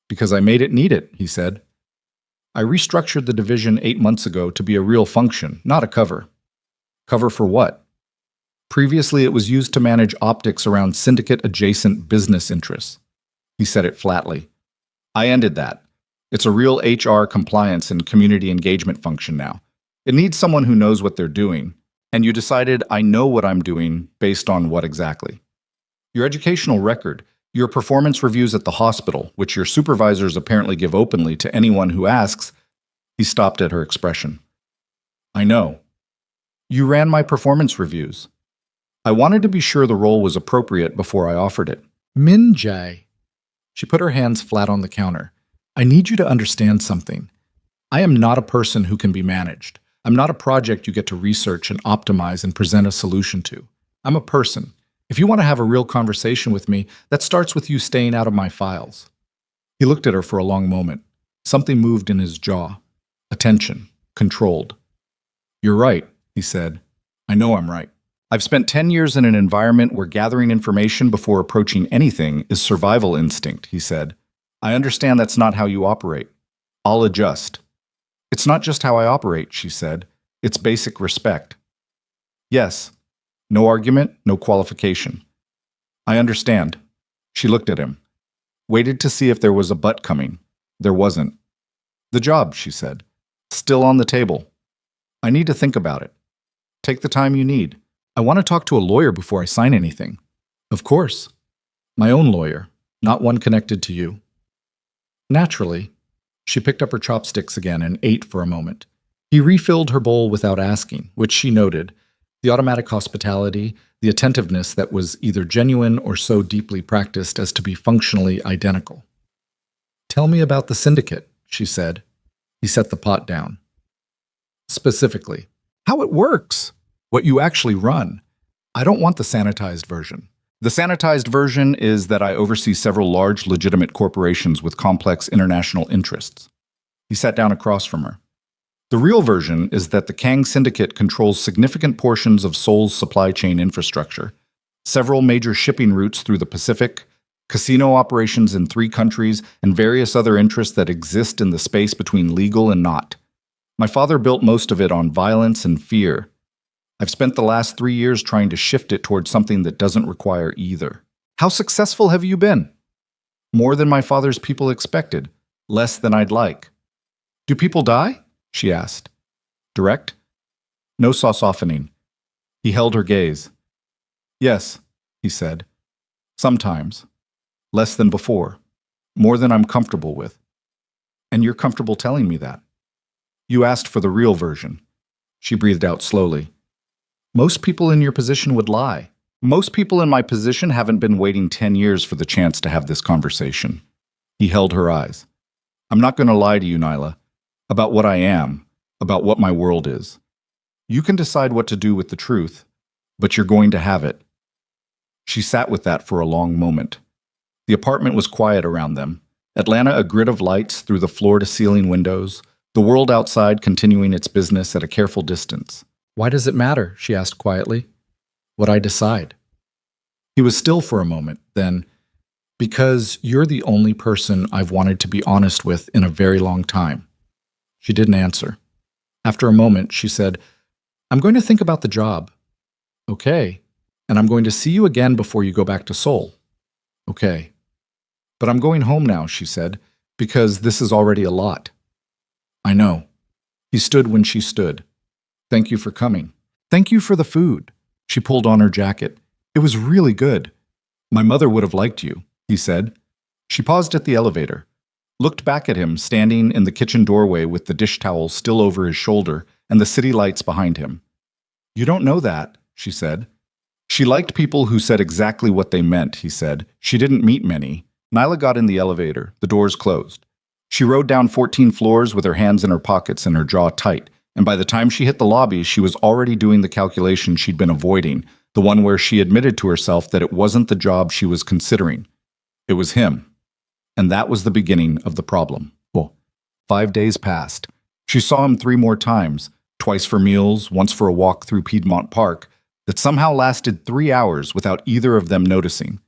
"Because I made it need it," he said. "I restructured the division 8 months ago to be a real function, not a cover." "Cover for what?" "Previously, it was used to manage optics around syndicate-adjacent business interests." He said it flatly. "I ended that. It's a real HR compliance and community engagement function now. It needs someone who knows what they're doing. And you decided I know what I'm doing based on what exactly? Your educational record, your performance reviews at the hospital, which your supervisors apparently give openly to anyone who asks." He stopped at her expression. "I know. You ran my performance reviews. I wanted to be sure the role was appropriate before I offered it." "Min-jae." She put her hands flat on the counter. "I need you to understand something. I am not a person who can be managed. I'm not a project you get to research and optimize and present a solution to. I'm a person. If you want to have a real conversation with me, that starts with you staying out of my files." He looked at her for a long moment. Something moved in his jaw. Attention. Controlled. "You're right," he said. "I know I'm right. I've spent 10 years in an environment where gathering information before approaching anything is survival instinct," he said. "I understand that's not how you operate. I'll adjust." "It's not just how I operate," she said. "It's basic respect." "Yes." No argument, no qualification. "I understand." She looked at him. Waited to see if there was a but coming. There wasn't. "The job," she said. "Still on the table. I need to think about it. Take the time you need. I want to talk to a lawyer before I sign anything." "Of course." "My own lawyer, not one connected to you." "Naturally." She picked up her chopsticks again and ate for a moment. He refilled her bowl without asking, which she noted. The automatic hospitality, the attentiveness that was either genuine or so deeply practiced as to be functionally identical. "Tell me about the syndicate," she said. He set the pot down. "Specifically, how it works, what you actually run. I don't want the sanitized version. The sanitized version is that I oversee several large, legitimate corporations with complex international interests." He sat down across from her. "The real version is that the Kang Syndicate controls significant portions of Seoul's supply chain infrastructure, several major shipping routes through the Pacific, casino operations in 3 countries, and various other interests that exist in the space between legal and not. My father built most of it on violence and fear. I've spent the last 3 years trying to shift it towards something that doesn't require either." "How successful have you been?" "More than my father's people expected, less than I'd like." "Do people die?" she asked. "Direct?" No softening. He held her gaze. "Yes," he said. "Sometimes. Less than before. More than I'm comfortable with." "And you're comfortable telling me that?" "You asked for the real version." She breathed out slowly. "Most people in your position would lie. Most people in my position haven't been waiting 10 years for the chance to have this conversation." He held her eyes. "I'm not going to lie to you, Nyla, about what I am, about what my world is. You can decide what to do with the truth, but you're going to have it." She sat with that for a long moment. The apartment was quiet around them. Atlanta a grid of lights through the floor-to-ceiling windows, the world outside continuing its business at a careful distance. "Why does it matter?" she asked quietly. "What I decide." He was still for a moment, then, "Because you're the only person I've wanted to be honest with in a very long time." She didn't answer. After a moment, she said, "I'm going to think about the job." "Okay. And I'm going to see you again before you go back to Seoul." "Okay. But I'm going home now," she said, "because this is already a lot." "I know." He stood when she stood. "Thank you for coming. Thank you for the food." She pulled on her jacket. "It was really good." "My mother would have liked you," he said. She paused at the elevator, looked back at him standing in the kitchen doorway with the dish towel still over his shoulder and the city lights behind him. "You don't know that," she said. She liked people who said exactly what they meant, he said. She didn't meet many. Nyla got in the elevator. The doors closed. She rode down 14 floors with her hands in her pockets and her jaw tight, and by the time she hit the lobby, she was already doing the calculation she'd been avoiding, the one where she admitted to herself that it wasn't the job she was considering. It was him. And that was the beginning of the problem. Well, 5 days passed. She saw him 3 more times, twice for meals, once for a walk through Piedmont Park, that somehow lasted 3 hours without either of them noticing.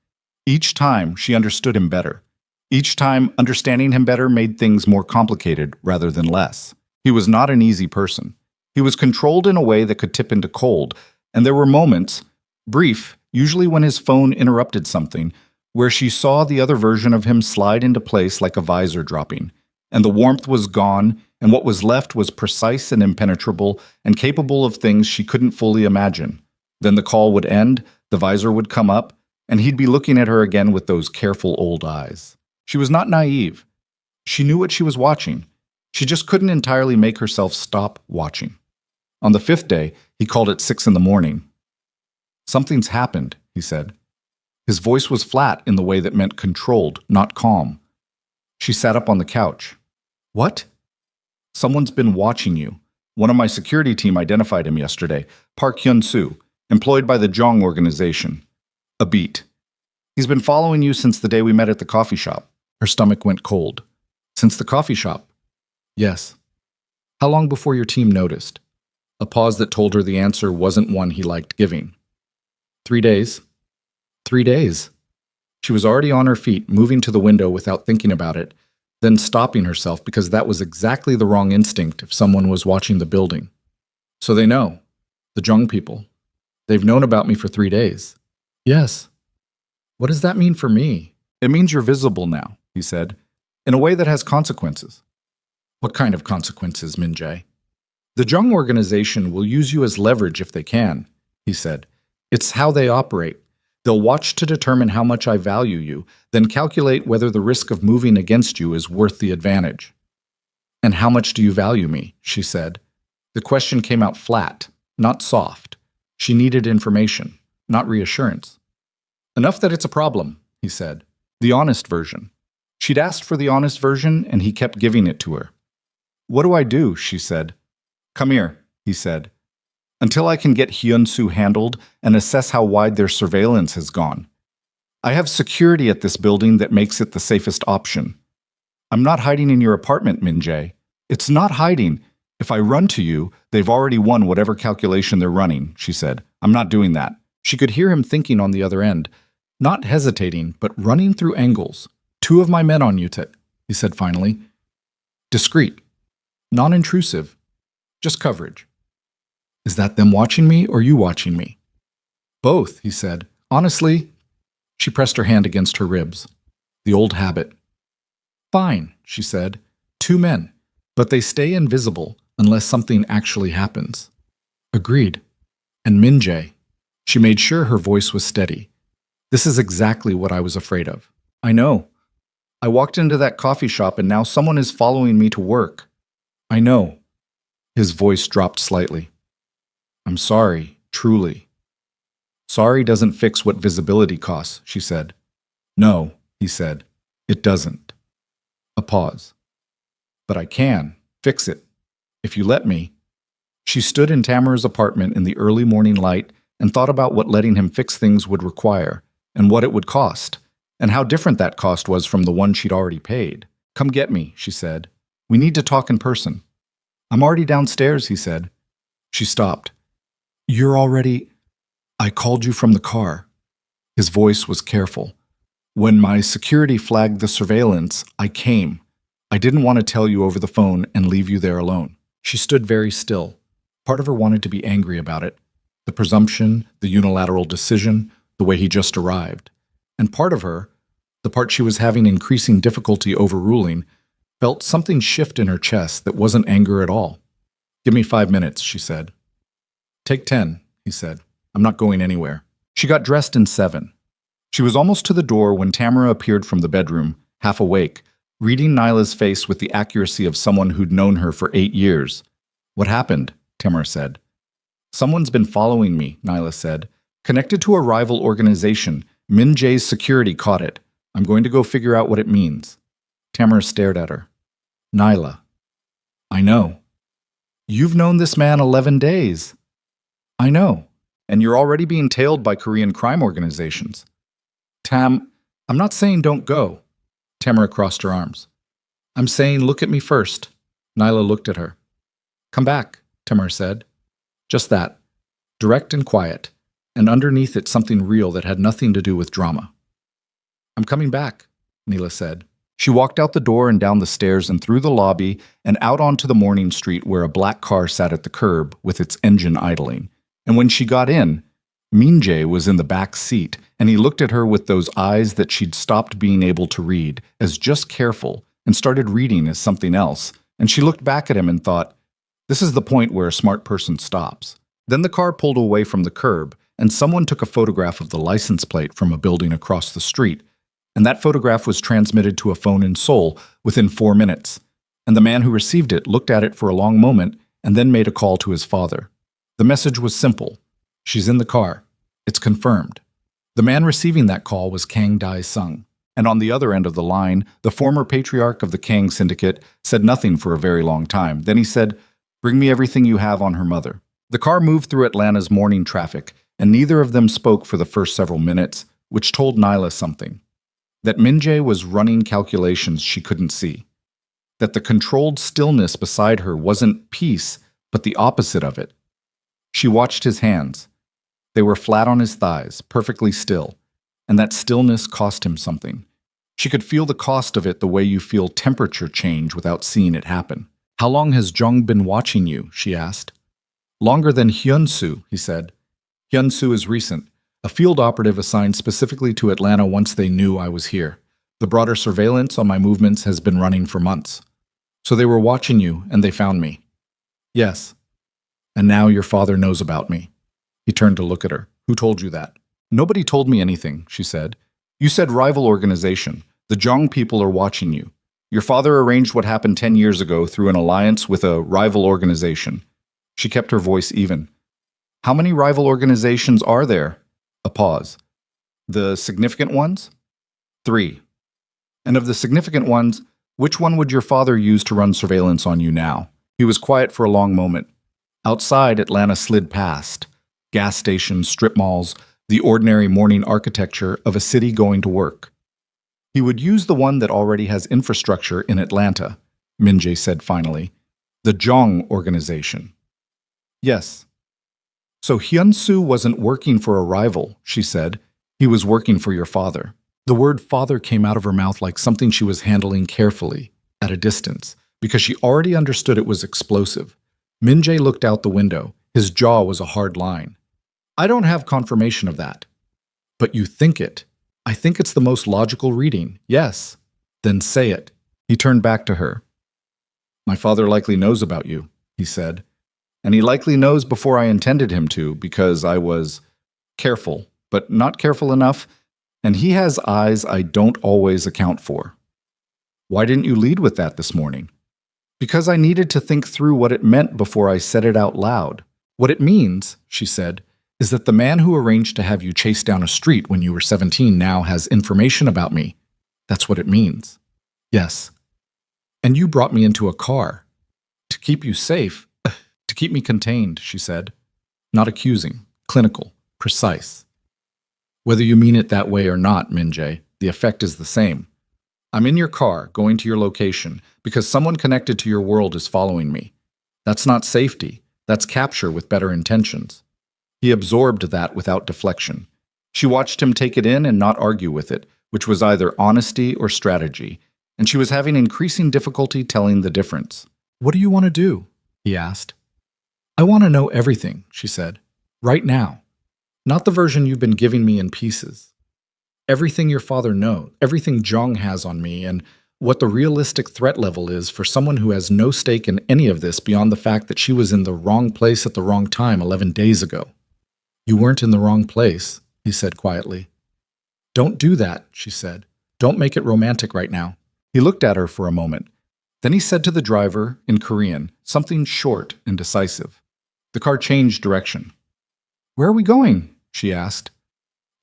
Each time, she understood him better. Each time, understanding him better made things more complicated rather than less. He was not an easy person. He was controlled in a way that could tip into cold, and there were moments, brief, usually when his phone interrupted something, where she saw the other version of him slide into place like a visor dropping, and the warmth was gone, and what was left was precise and impenetrable and capable of things she couldn't fully imagine. Then the call would end, the visor would come up, and he'd be looking at her again with those careful old eyes. She was not naive. She knew what she was watching. She just couldn't entirely make herself stop watching. On the 5th day, he called at 6 in the morning. "Something's happened," he said. His voice was flat in the way that meant controlled, not calm. She sat up on the couch. "What?" "Someone's been watching you. One of my security team identified him yesterday. Park Hyun-soo, employed by the Jong organization. A beat. He's been following you since the day we met at the coffee shop." Her stomach went cold. "Since the coffee shop?" "Yes." "How long before your team noticed?" A pause that told her the answer wasn't one he liked giving. 3 days. 3 days. She was already on her feet, moving to the window without thinking about it, then stopping herself because that was exactly the wrong instinct if someone was watching the building. "So they know. The Jung people. They've known about me for 3 days." "Yes." "What does that mean for me?" "It means you're visible now," he said, "in a way that has consequences." "What kind of consequences, Min-jae?" "The Jung organization will use you as leverage if they can," he said. "It's how they operate. They'll watch to determine how much I value you, then calculate whether the risk of moving against you is worth the advantage." And how much do you value me? She said. The question came out flat, not soft. She needed information, not reassurance. Enough that it's a problem, he said. The honest version. She'd asked for the honest version, and he kept giving it to her. What do I do? She said. Come here, he said. Until I can get Hyun-soo handled and assess how wide their surveillance has gone. I have security at this building that makes it the safest option. I'm not hiding in your apartment, Min-jae. It's not hiding. If I run to you, they've already won whatever calculation they're running, she said. I'm not doing that. She could hear him thinking on the other end, not hesitating, but running through angles. 2 of my men on you, he said finally. Discreet. Non-intrusive. Just coverage. Is that them watching me or you watching me? Both, he said. Honestly, she pressed her hand against her ribs. The old habit. Fine, she said. 2 men. But they stay invisible unless something actually happens. Agreed. And Min-jae. She made sure her voice was steady. This is exactly what I was afraid of. I know. I walked into that coffee shop and now someone is following me to work. I know. His voice dropped slightly. I'm sorry, truly. Sorry doesn't fix what visibility costs, she said. No, he said. It doesn't. A pause. But I can fix it, if you let me. She stood in Tamara's apartment in the early morning light and thought about what letting him fix things would require, and what it would cost, and how different that cost was from the one she'd already paid. Come get me, she said. We need to talk in person. I'm already downstairs, he said. She stopped. You're already... I called you from the car. His voice was careful. When my security flagged the surveillance, I came. I didn't want to tell you over the phone and leave you there alone. She stood very still. Part of her wanted to be angry about it. The presumption, the unilateral decision, the way he just arrived. And part of her, the part she was having increasing difficulty overruling, felt something shift in her chest that wasn't anger at all. Give me 5 minutes, she said. Take 10, he said. I'm not going anywhere. She got dressed in 7. She was almost to the door when Tamara appeared from the bedroom, half awake, reading Nyla's face with the accuracy of someone who'd known her for 8 years. What happened? Tamara said. Someone's been following me, Nyla said. Connected to a rival organization. Min-jae's security caught it. I'm going to go figure out what it means. Tamara stared at her. Nyla. I know. You've known this man 11 days. I know. And you're already being tailed by Korean crime organizations. I'm not saying don't go. Tamara crossed her arms. I'm saying look at me first. Nyla looked at her. Come back, Tamara said. Just that. Direct and quiet. And underneath it something real that had nothing to do with drama. I'm coming back, Nyla said. She walked out the door and down the stairs and through the lobby and out onto the morning street where a black car sat at the curb with its engine idling. And when she got in, Min-jae was in the back seat, and he looked at her with those eyes that she'd stopped being able to read as just careful and started reading as something else. And she looked back at him and thought, this is the point where a smart person stops. Then the car pulled away from the curb, and someone took a photograph of the license plate from a building across the street. And that photograph was transmitted to a phone in Seoul within 4 minutes. And the man who received it looked at it for a long moment and then made a call to his father. The message was simple. She's in the car. It's confirmed. The man receiving that call was Kang Dae-sung. And on the other end of the line, the former patriarch of the Kang syndicate said nothing for a very long time. Then he said, bring me everything you have on her mother. The car moved through Atlanta's morning traffic, and neither of them spoke for the first several minutes, which told Nyla something. That Min-jae was running calculations she couldn't see. That the controlled stillness beside her wasn't peace, but the opposite of it. She watched his hands. They were flat on his thighs, perfectly still, and that stillness cost him something. She could feel the cost of it the way you feel temperature change without seeing it happen. How long has Jung been watching you? She asked. Longer than Hyun-soo, he said. Hyun-soo is recent, a field operative assigned specifically to Atlanta once they knew I was here. The broader surveillance on my movements has been running for months. So they were watching you, and they found me. Yes. And now your father knows about me. He turned to look at her. Who told you that? Nobody told me anything, she said. You said rival organization. The Jong people are watching you. Your father arranged what happened 10 years ago through an alliance with a rival organization. She kept her voice even. How many rival organizations are there? A pause. The significant ones? 3. And of the significant ones, which one would your father use to run surveillance on you now? He was quiet for a long moment. Outside, Atlanta slid past. Gas stations, strip malls, the ordinary morning architecture of a city going to work. He would use the one that already has infrastructure in Atlanta, Min-jae said finally. The Jong organization. Yes. So Hyun-soo wasn't working for a rival, she said. He was working for your father. The word father came out of her mouth like something she was handling carefully, at a distance, because she already understood it was explosive. Min-jae looked out the window. His jaw was a hard line. I don't have confirmation of that. But you think it. I think it's the most logical reading, yes. Then say it. He turned back to her. My father likely knows about you, he said. And he likely knows before I intended him to, because I was careful, but not careful enough, and he has eyes I don't always account for. Why didn't you lead with that this morning? Because I needed to think through what it meant before I said it out loud. What it means, she said, is that the man who arranged to have you chased down a street when you were 17 now has information about me. That's what it means. Yes. And you brought me into a car. To keep you safe, to keep me contained, she said. Not accusing, clinical, precise. Whether you mean it that way or not, Min-jae, the effect is the same. I'm in your car, going to your location, because someone connected to your world is following me. That's not safety. That's capture with better intentions. He absorbed that without deflection. She watched him take it in and not argue with it, which was either honesty or strategy, and she was having increasing difficulty telling the difference. What do you want to do? He asked. I want to know everything, she said. Right now. Not the version you've been giving me in pieces. Everything your father knows, everything Jong has on me, and what the realistic threat level is for someone who has no stake in any of this beyond the fact that she was in the wrong place at the wrong time 11 days ago. You weren't in the wrong place, he said quietly. Don't do that, she said. Don't make it romantic right now. He looked at her for a moment. Then he said to the driver, in Korean, something short and decisive. The car changed direction. Where are we going? She asked.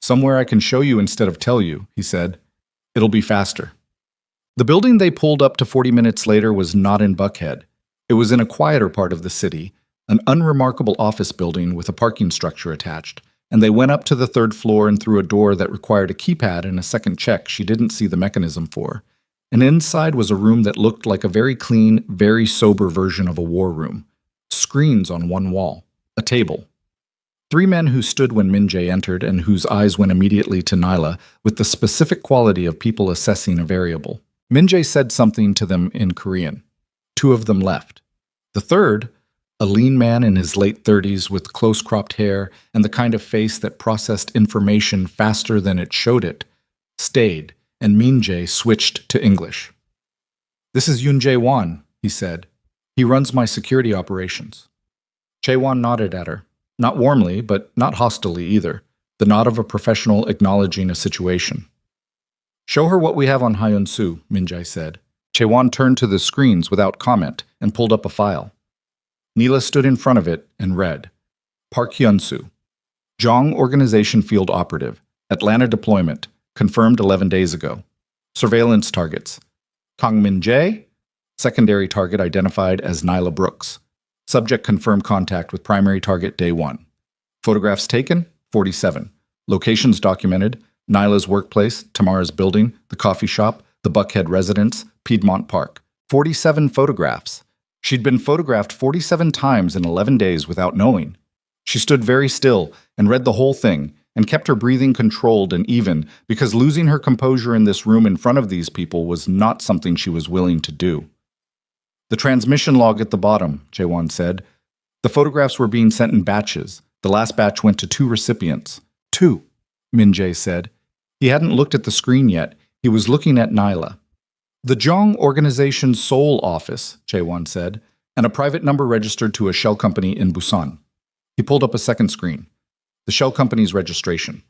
Somewhere I can show you instead of tell you, he said. It'll be faster. The building they pulled up to 40 minutes later was not in Buckhead. It was in a quieter part of the city, an unremarkable office building with a parking structure attached, and they went up to the 3rd floor and through a door that required a keypad and a second check she didn't see the mechanism for. And inside was a room that looked like a very clean, very sober version of a war room. Screens on one wall. A table. 3 men who stood when Min-jae entered and whose eyes went immediately to Nyla with the specific quality of people assessing a variable. Min-jae said something to them in Korean. 2 of them left. The third, a lean man in his late 30s with close-cropped hair and the kind of face that processed information faster than it showed it, stayed, and Min-jae switched to English. This is Yoon Jae-won, he said. He runs my security operations. Jae-won nodded at her. Not warmly, but not hostilely either. The nod of a professional acknowledging a situation. Show her what we have on Hyun-soo, Min-jae said. Jae-won turned to the screens without comment and pulled up a file. Neela stood in front of it and read. Park Hyun-soo. Jong Organization Field Operative. Atlanta deployment. Confirmed 11 days ago. Surveillance targets. Kang Min-jae. Secondary target identified as Nyla Brooks. Subject confirmed contact with primary target day 1. Photographs taken, 47. Locations documented, Nyla's workplace, Tamara's building, the coffee shop, the Buckhead residence, Piedmont Park. 47 photographs. She'd been photographed 47 times in 11 days without knowing. She stood very still and read the whole thing and kept her breathing controlled and even because losing her composure in this room in front of these people was not something she was willing to do. The transmission log at the bottom, Jae-won said. The photographs were being sent in batches. The last batch went to 2 recipients. 2, Min-jae said. He hadn't looked at the screen yet. He was looking at Nyla. The Jong Organization's Seoul office, Jae-won said, and a private number registered to a shell company in Busan. He pulled up a second screen. The shell company's registration.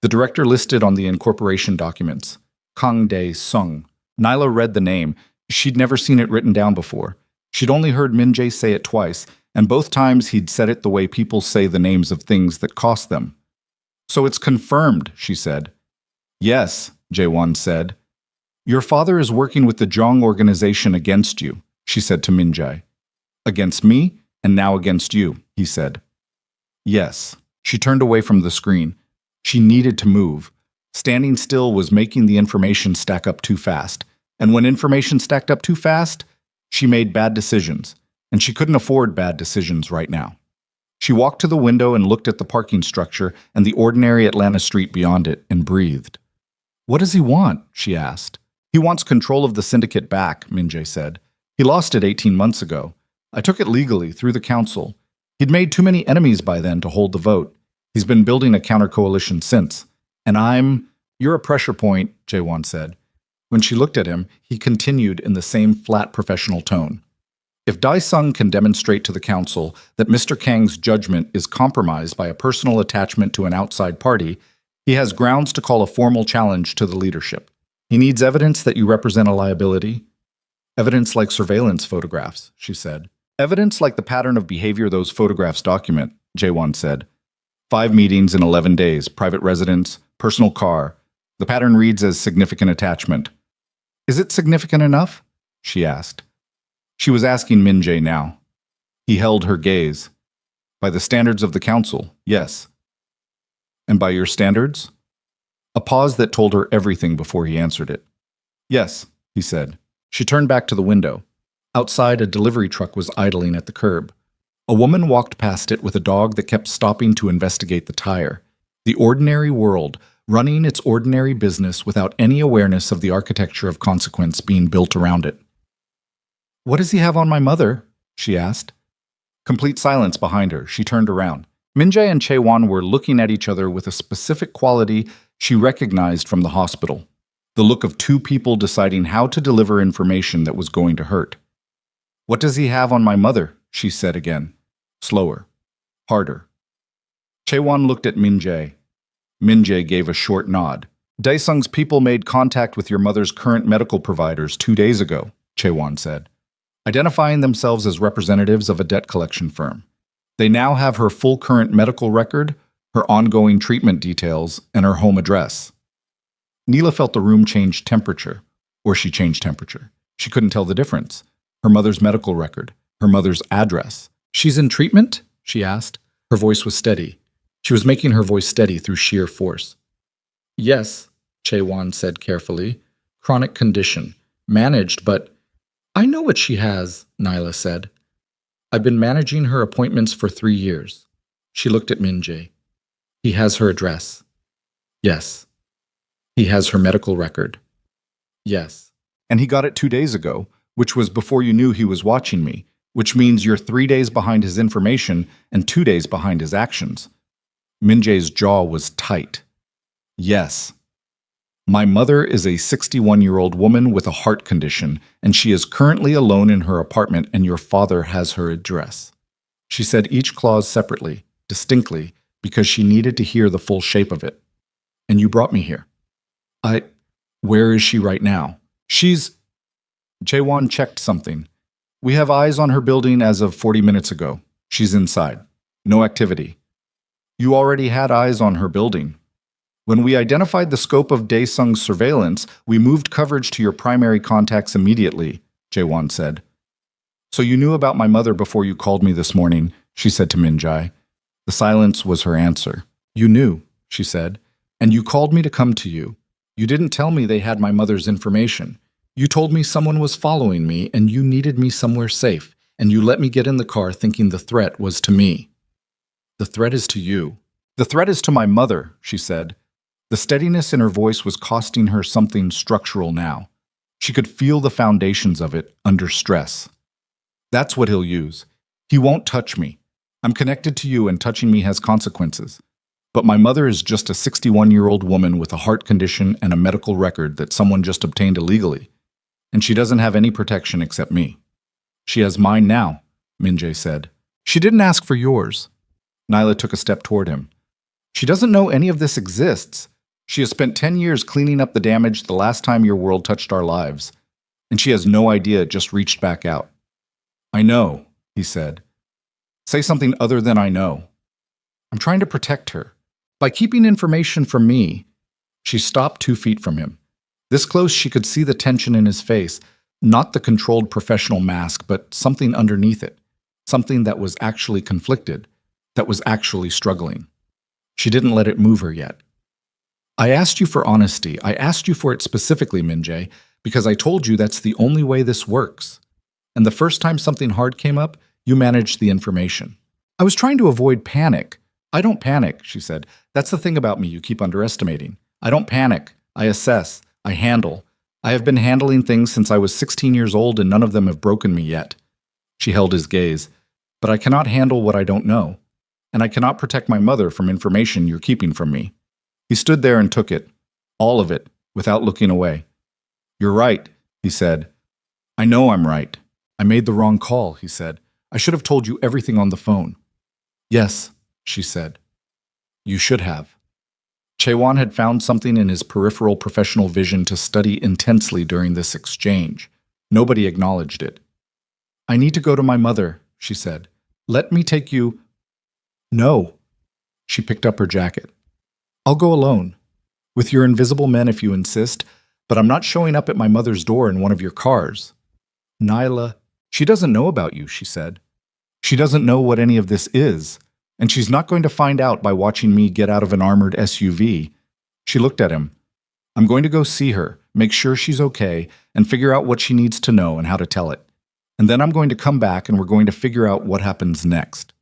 The director listed on the incorporation documents. Kang Dae-sung. Nyla read the name. She'd never seen it written down before. She'd only heard Min Jae say it twice, and both times he'd said it the way people say the names of things that cost them. So it's confirmed, she said. Yes, Jae-won said. Your father is working with the Jong organization against you, she said to Min Jae. Against me, and now against you, he said. Yes. She turned away from the screen. She needed to move. Standing still was making the information stack up too fast. And when information stacked up too fast, she made bad decisions. And she couldn't afford bad decisions right now. She walked to the window and looked at the parking structure and the ordinary Atlanta street beyond it and breathed. What does he want? She asked. He wants control of the syndicate back, Min Jae said. He lost it 18 months ago. I took it legally through the council. He'd made too many enemies by then to hold the vote. He's been building a counter-coalition since. And you're a pressure point, Jae-won said. When she looked at him, he continued in the same flat professional tone. If Dae-sung can demonstrate to the council that Mr. Kang's judgment is compromised by a personal attachment to an outside party, he has grounds to call a formal challenge to the leadership. He needs evidence that you represent a liability. Evidence like surveillance photographs, she said. Evidence like the pattern of behavior those photographs document, Jae-won said. 5 meetings in 11 days, private residence, personal car. The pattern reads as significant attachment. Is it significant enough? She asked. She was asking Min Jae now. He held her gaze. By the standards of the council, yes. And by your standards? A pause that told her everything before he answered it. Yes, he said. She turned back to the window. Outside, a delivery truck was idling at the curb. A woman walked past it with a dog that kept stopping to investigate the tire. The ordinary world, running its ordinary business without any awareness of the architecture of consequence being built around it. What does he have on my mother? She asked. Complete silence behind her. She turned around. Min Jae and Chae-won were looking at each other with a specific quality she recognized from the hospital. The look of two people deciding how to deliver information that was going to hurt. What does he have on my mother? She said again. Slower. Harder. Chae-won looked at Min Jae. Min Jae gave a short nod. Dae-sung's people made contact with your mother's current medical providers 2 days ago, Chae-won said, identifying themselves as representatives of a debt collection firm. They now have her full current medical record, her ongoing treatment details, and her home address. Neela felt the room change temperature, or she changed temperature. She couldn't tell the difference. Her mother's medical record, her mother's address. She's in treatment? She asked. Her voice was steady. She was making her voice steady through sheer force. Yes, Chae-won said carefully. Chronic condition. Managed, but... I know what she has, Nyla said. I've been managing her appointments for 3 years. She looked at Min Jae. He has her address. Yes. He has her medical record. Yes. And he got it 2 days ago, which was before you knew he was watching me, which means you're 3 days behind his information and 2 days behind his actions. Min Jae's jaw was tight. Yes. My mother is a 61-year-old woman with a heart condition, and she is currently alone in her apartment, and your father has her address. She said each clause separately, distinctly, because she needed to hear the full shape of it. And you brought me here. Where is she right now? She's... Jae-won checked something. We have eyes on her building as of 40 minutes ago. She's inside. No activity. You already had eyes on her building. When we identified the scope of Dae-sung's surveillance, we moved coverage to your primary contacts immediately, Jae-won said. So you knew about my mother before you called me this morning, she said to Min Jae. The silence was her answer. You knew, she said, and you called me to come to you. You didn't tell me they had my mother's information. You told me someone was following me and you needed me somewhere safe, and you let me get in the car thinking the threat was to me. The threat is to you. The threat is to my mother, she said. The steadiness in her voice was costing her something structural now. She could feel the foundations of it under stress. That's what he'll use. He won't touch me. I'm connected to you and touching me has consequences. But my mother is just a 61-year-old woman with a heart condition and a medical record that someone just obtained illegally. And she doesn't have any protection except me. She has mine now, Min Jae said. She didn't ask for yours. Nyla took a step toward him. She doesn't know any of this exists. She has spent 10 years cleaning up the damage the last time your world touched our lives. and she has no idea it just reached back out. I know, he said. Say something other than I know. I'm trying to protect her. By keeping information from me. She stopped 2 feet from him. This close, she could see the tension in his face, not the controlled professional mask, but something underneath it, something that was actually conflicted, that was actually struggling. She didn't let it move her yet. I asked you for honesty. I asked you for it specifically, Min-jae, because I told you that's the only way this works. And the first time something hard came up, you managed the information. I was trying to avoid panic. I don't panic, she said. That's the thing about me you keep underestimating. I don't panic. I assess. I handle. I have been handling things since I was 16 years old and none of them have broken me yet. She held his gaze. But I cannot handle what I don't know. And I cannot protect my mother from information you're keeping from me. He stood there and took it. All of it, without looking away. You're right, he said. I know I'm right. I made the wrong call, he said. I should have told you everything on the phone. Yes, she said. You should have. Chaewon had found something in his peripheral professional vision to study intensely during this exchange. Nobody acknowledged it. I need to go to my mother, she said. Let me take you. No. She picked up her jacket. I'll go alone. With your invisible men if you insist, but I'm not showing up at my mother's door in one of your cars. Nyla, she doesn't know about you, she said. She doesn't know what any of this is, and she's not going to find out by watching me get out of an armored SUV. She looked at him. I'm going to go see her, make sure she's okay, and figure out what she needs to know and how to tell it. And then I'm going to come back and we're going to figure out what happens next.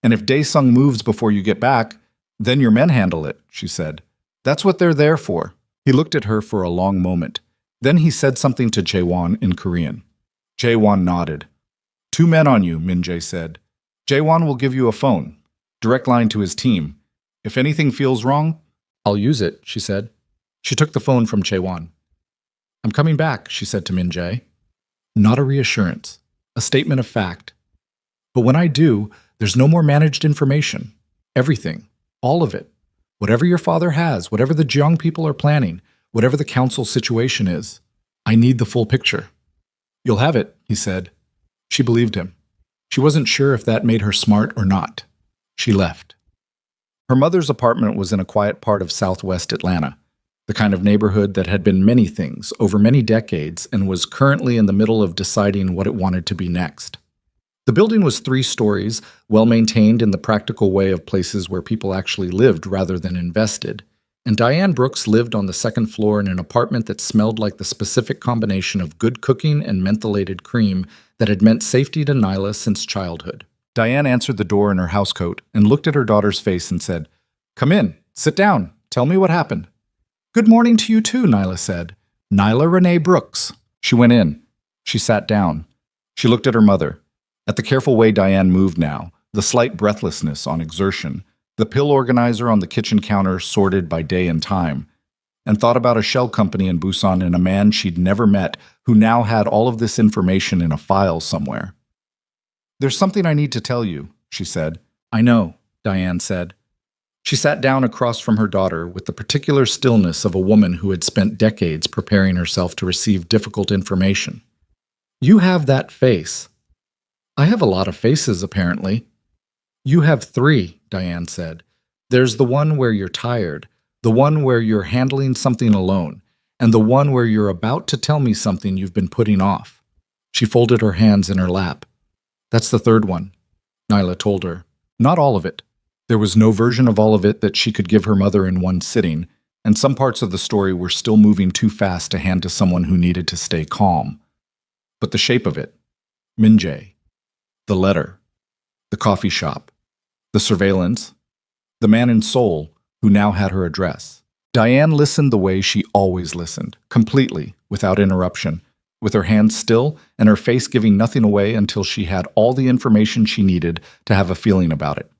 And if Daesung moves before you get back, then your men handle it, she said. That's what they're there for. He looked at her for a long moment. Then he said something to Jaewon in Korean. Jaewon nodded. 2 men on you, Min-jae said. Jaewon will give you a phone, direct line to his team. If anything feels wrong, I'll use it, she said. She took the phone from Chaewon. I'm coming back, she said to Min-jae. Not a reassurance, a statement of fact. But when I do, there's no more managed information. Everything, all of it. Whatever your father has, whatever the Jeong people are planning, whatever the council situation is, I need the full picture. You'll have it, he said. She believed him. She wasn't sure if that made her smart or not. She left. Her mother's apartment was in a quiet part of southwest Atlanta, the kind of neighborhood that had been many things over many decades and was currently in the middle of deciding what it wanted to be next. The building was 3 stories, well-maintained in the practical way of places where people actually lived rather than invested, and Diane Brooks lived on the 2nd floor in an apartment that smelled like the specific combination of good cooking and mentholated cream that had meant safety to Nyla since childhood. Diane answered the door in her housecoat and looked at her daughter's face and said, Come in, sit down, tell me what happened. Good morning to you too, Nyla said. Nyla Renee Brooks. She went in. She sat down. She looked at her mother. At the careful way Diane moved now, the slight breathlessness on exertion, the pill organizer on the kitchen counter sorted by day and time, and thought about a shell company in Busan and a man she'd never met who now had all of this information in a file somewhere. There's something I need to tell you, she said. I know, Diane said. She sat down across from her daughter with the particular stillness of a woman who had spent decades preparing herself to receive difficult information. You have that face. I have a lot of faces, apparently. You have 3, Diane said. There's the one where you're tired, the one where you're handling something alone, and the one where you're about to tell me something you've been putting off. She folded her hands in her lap. That's the 3rd one, Nyla told her. Not all of it. There was no version of all of it that she could give her mother in one sitting, and some parts of the story were still moving too fast to hand to someone who needed to stay calm. But the shape of it, Min-jae, the letter, the coffee shop, the surveillance, the man in Seoul who now had her address. Diane listened the way she always listened, completely, without interruption, with her hands still and her face giving nothing away until she had all the information she needed to have a feeling about it.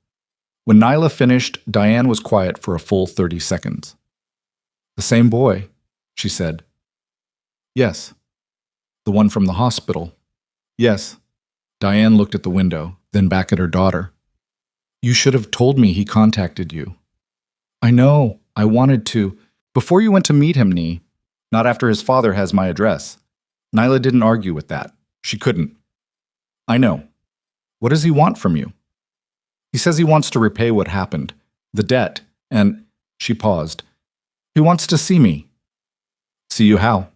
When Nyla finished, Diane was quiet for a full 30 seconds. The same boy, she said. Yes. The one from the hospital. Yes. Diane looked at the window, then back at her daughter. You should have told me he contacted you. I know. I wanted to. Before you went to meet him, Nee. Not after his father has my address. Nyla didn't argue with that. She couldn't. I know. What does he want from you? He says he wants to repay what happened, the debt, and she paused. He wants to see me. See you how?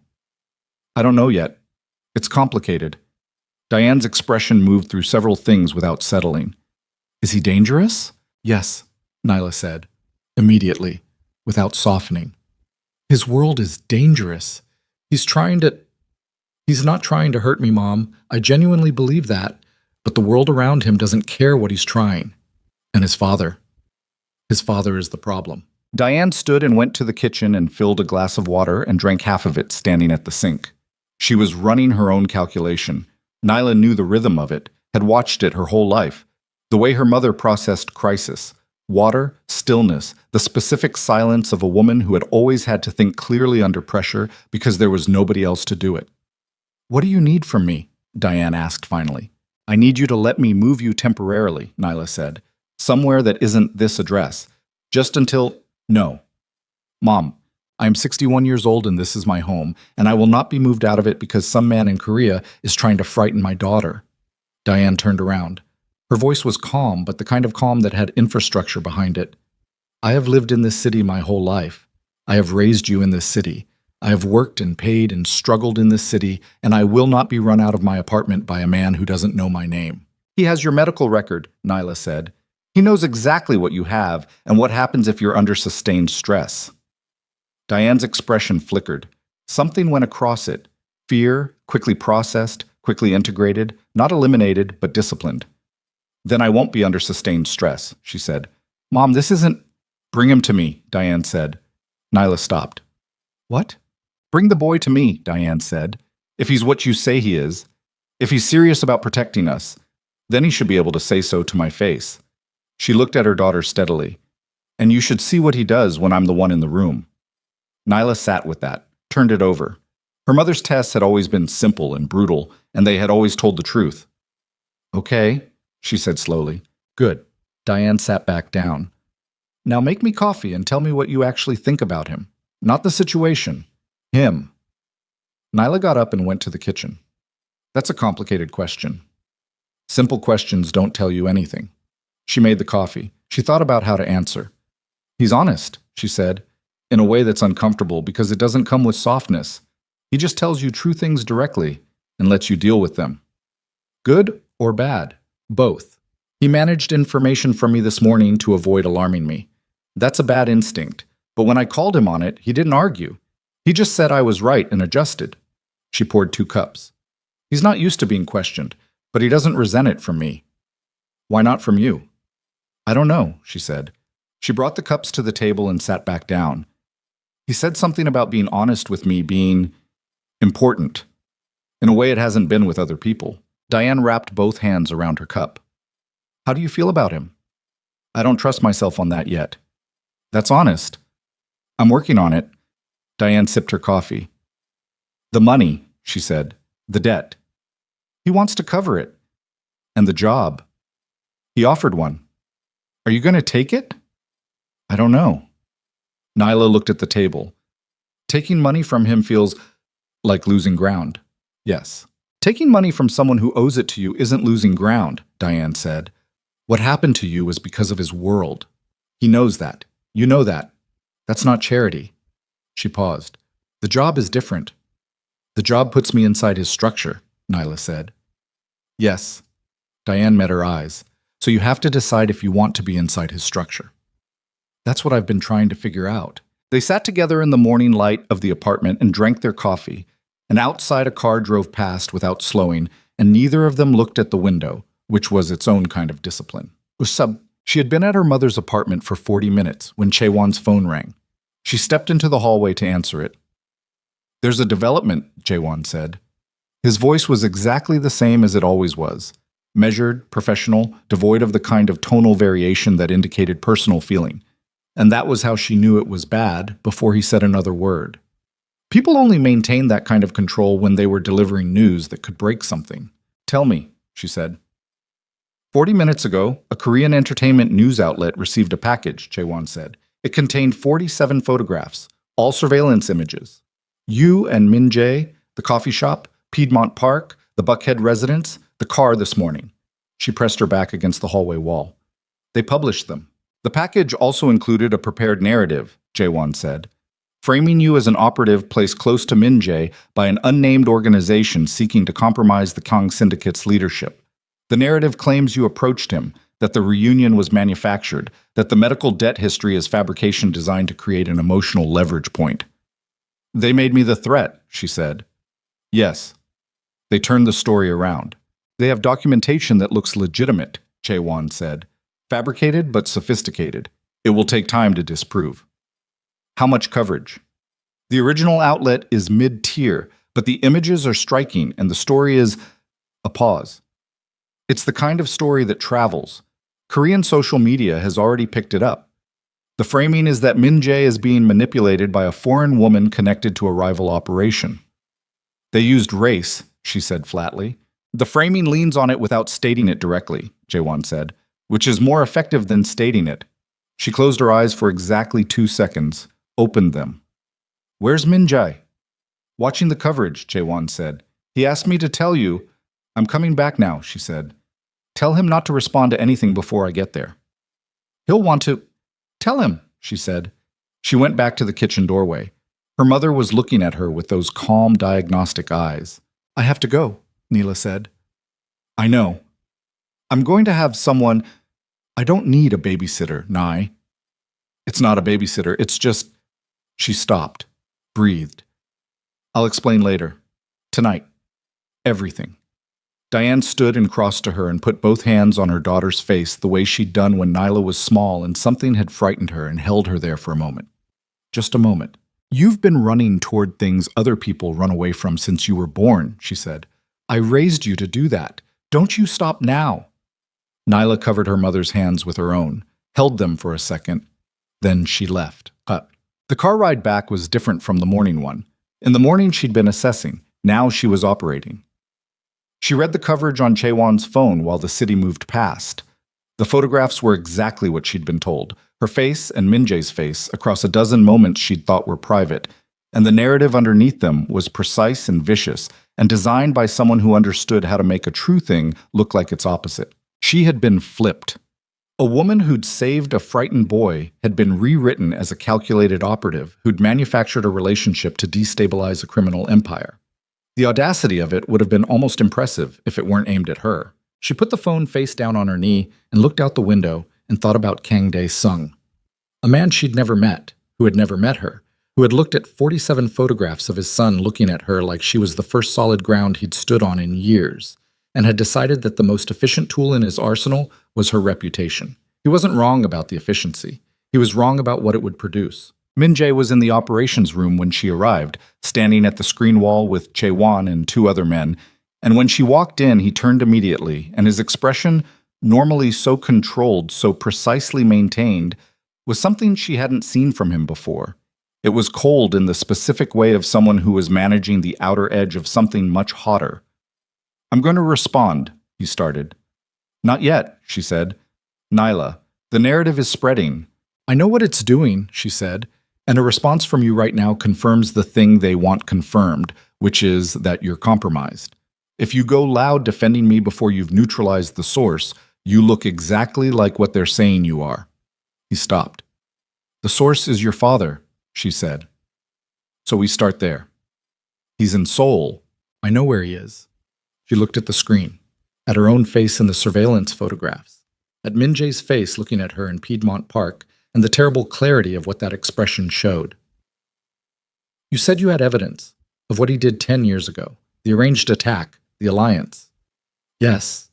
I don't know yet. It's complicated. Diane's expression moved through several things without settling. Is he dangerous? Yes, Nyla said, immediately, without softening. His world is dangerous. He's not trying to hurt me, Mom. I genuinely believe that. But the world around him doesn't care what he's trying. And his father is the problem. Diane stood and went to the kitchen and filled a glass of water and drank half of it standing at the sink. She was running her own calculation. Nyla knew the rhythm of it, had watched it her whole life. The way her mother processed crisis. Water, stillness, the specific silence of a woman who had always had to think clearly under pressure because there was nobody else to do it. What do you need from me? Diane asked finally. I need you to let me move you temporarily, Nyla said. Somewhere that isn't this address. Just until… No. Mom, I am 61 years old and this is my home, and I will not be moved out of it because some man in Korea is trying to frighten my daughter. Diane turned around. Her voice was calm, but the kind of calm that had infrastructure behind it. I have lived in this city my whole life. I have raised you in this city. I have worked and paid and struggled in this city, and I will not be run out of my apartment by a man who doesn't know my name. He has your medical record, Nyla said. He knows exactly what you have and what happens if you're under sustained stress. Diane's expression flickered. Something went across it. Fear, quickly processed, quickly integrated, not eliminated, but disciplined. Then I won't be under sustained stress, she said. Mom, this isn't… Bring him to me, Diane said. Nyla stopped. What? Bring the boy to me, Diane said. If he's what you say he is, if he's serious about protecting us, then he should be able to say so to my face. She looked at her daughter steadily. And you should see what he does when I'm the one in the room. Nyla sat with that, turned it over. Her mother's tests had always been simple and brutal, and they had always told the truth. Okay, she said slowly. Good. Diane sat back down. Now make me coffee and tell me what you actually think about him. Not the situation. Him. Nyla got up and went to the kitchen. That's a complicated question. Simple questions don't tell you anything. She made the coffee. She thought about how to answer. He's honest, she said, in a way that's uncomfortable because it doesn't come with softness. He just tells you true things directly and lets you deal with them. Good or bad? Both. He managed information from me this morning to avoid alarming me. That's a bad instinct, but when I called him on it, he didn't argue. He just said I was right and adjusted. She poured 2 cups. He's not used to being questioned, but he doesn't resent it from me. Why not from you? I don't know, she said. She brought the cups to the table and sat back down. He said something about being honest with me being important, in a way it hasn't been with other people. Diane wrapped both hands around her cup. How do you feel about him? I don't trust myself on that yet. That's honest. I'm working on it. Diane sipped her coffee. The money, she said. The debt. He wants to cover it. And the job. He offered one. Are you going to take it? I don't know. Nyla looked at the table. Taking money from him feels like losing ground. Yes. Taking money from someone who owes it to you isn't losing ground, Diane said. What happened to you was because of his world. He knows that. You know that. That's not charity. She paused. The job is different. The job puts me inside his structure, Nyla said. Yes. Diane met her eyes. So you have to decide if you want to be inside his structure. That's what I've been trying to figure out. They sat together in the morning light of the apartment and drank their coffee, and outside a car drove past without slowing, and neither of them looked at the window, which was its own kind of discipline. She had been at her mother's apartment for 40 minutes when Chaewon's phone rang. She stepped into the hallway to answer it. There's a development, Chaewon said. His voice was exactly the same as it always was. Measured, professional, devoid of the kind of tonal variation that indicated personal feeling. And that was how she knew it was bad before he said another word. People only maintained that kind of control when they were delivering news that could break something. Tell me, she said. 40 minutes ago, a Korean entertainment news outlet received a package, Chaewon said. It contained 47 photographs, all surveillance images. You and Min Jae, the coffee shop, Piedmont Park, the Buckhead residence, the car this morning. She pressed her back against the hallway wall. They published them. The package also included a prepared narrative, Jaewon said, framing you as an operative placed close to Min Jae by an unnamed organization seeking to compromise the Kang Syndicate's leadership. The narrative claims you approached him, that the reunion was manufactured, that the medical debt history is fabrication designed to create an emotional leverage point. They made me the threat, she said. Yes. They turned the story around. They have documentation that looks legitimate, Jaewon said. Fabricated but sophisticated. It will take time to disprove. How much coverage? The original outlet is mid-tier, but the images are striking and the story is a pause. It's the kind of story that travels. Korean social media has already picked it up. The framing is that Min Jae is being manipulated by a foreign woman connected to a rival operation. They used race, she said flatly. The framing leans on it without stating it directly, Jaewon said, which is more effective than stating it. She closed her eyes for exactly 2 seconds, opened them. Where's Min Jae? Watching the coverage, Jaewon said. He asked me to tell you. I'm coming back now, she said. Tell him not to respond to anything before I get there. He'll want to. Tell him, she said. She went back to the kitchen doorway. Her mother was looking at her with those calm, diagnostic eyes. I have to go, Neela said. I know. I'm going to have someone. I don't need a babysitter, Nai. It's not a babysitter, it's just. She stopped, breathed. I'll explain later. Tonight. Everything. Diane stood and crossed to her and put both hands on her daughter's face the way she'd done when Nyla was small and something had frightened her and held her there for a moment. Just a moment. You've been running toward things other people run away from since you were born, she said. I raised you to do that. Don't you stop now. Nyla covered her mother's hands with her own, held them for a second. Then she left. The car ride back was different from the morning one. In the morning, she'd been assessing. Now she was operating. She read the coverage on Chaewon's phone while the city moved past. The photographs were exactly what she'd been told. Her face and Min Jae's face across a dozen moments she'd thought were private. And the narrative underneath them was precise and vicious and designed by someone who understood how to make a true thing look like its opposite. She had been flipped. A woman who'd saved a frightened boy had been rewritten as a calculated operative who'd manufactured a relationship to destabilize a criminal empire. The audacity of it would have been almost impressive if it weren't aimed at her. She put the phone face down on her knee and looked out the window and thought about Kang Dae-sung, a man she'd never met, who had never met her, who had looked at 47 photographs of his son looking at her like she was the first solid ground he'd stood on in years, and had decided that the most efficient tool in his arsenal was her reputation. He wasn't wrong about the efficiency. He was wrong about what it would produce. Min Jae was in the operations room when she arrived, standing at the screen wall with Chaewon and 2 other men, and when she walked in, he turned immediately, and his expression, normally so controlled, so precisely maintained, was something she hadn't seen from him before. It was cold in the specific way of someone who was managing the outer edge of something much hotter. I'm going to respond, he started. Not yet, she said. Nyla, the narrative is spreading. I know what it's doing, she said, and a response from you right now confirms the thing they want confirmed, which is that you're compromised. If you go loud defending me before you've neutralized the source, you look exactly like what they're saying you are. He stopped. The source is your father, she said. So we start there. He's in Seoul. I know where he is. She looked at the screen, at her own face in the surveillance photographs, at Min Jae's face looking at her in Piedmont Park, and the terrible clarity of what that expression showed. You said you had evidence of what he did 10 years ago, the arranged attack, the alliance. Yes.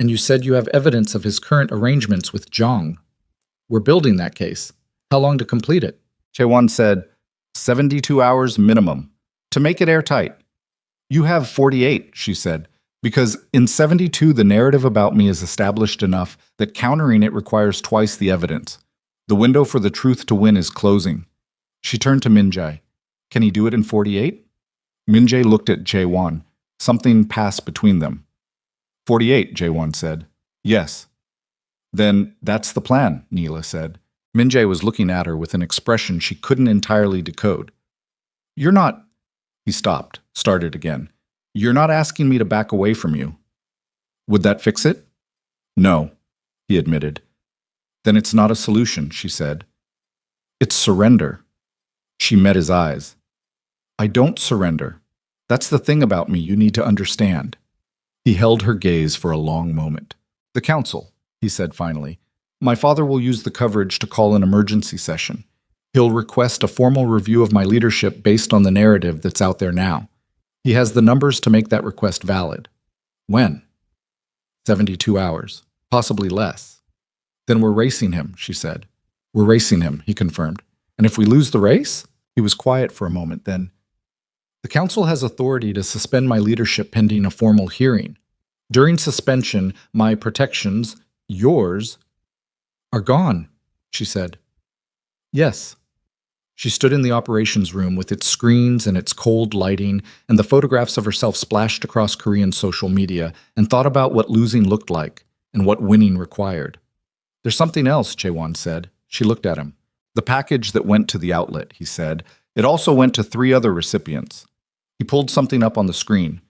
And you said you have evidence of his current arrangements with Jong. We're building that case. How long to complete it? Chaewon said, 72 hours minimum, to make it airtight. You have 48, she said, because in 72 the narrative about me is established enough that countering it requires twice the evidence. The window for the truth to win is closing. She turned to Min Jae. Can he do it in 48? Min Jae looked at Jaewon. Something passed between them. 48, Jaewon said. Yes. Then that's the plan, Neela said. Min Jae was looking at her with an expression she couldn't entirely decode. You're not... He stopped, started again. You're not asking me to back away from you. Would that fix it? No, he admitted. Then it's not a solution, she said. It's surrender. She met his eyes. I don't surrender. That's the thing about me you need to understand. He held her gaze for a long moment. The council, he said finally. My father will use the coverage to call an emergency session. He'll request a formal review of my leadership based on the narrative that's out there now. He has the numbers to make that request valid. When? 72 hours, possibly less. Then we're racing him, she said. We're racing him, he confirmed. And if we lose the race? He was quiet for a moment, then. The council has authority to suspend my leadership pending a formal hearing. During suspension, my protections, yours, are gone, she said. Yes. She stood in the operations room with its screens and its cold lighting and the photographs of herself splashed across Korean social media and thought about what losing looked like and what winning required. There's something else, Chaewon said. She looked at him. The package that went to the outlet, he said. It also went to 3 other recipients. He pulled something up on the screen.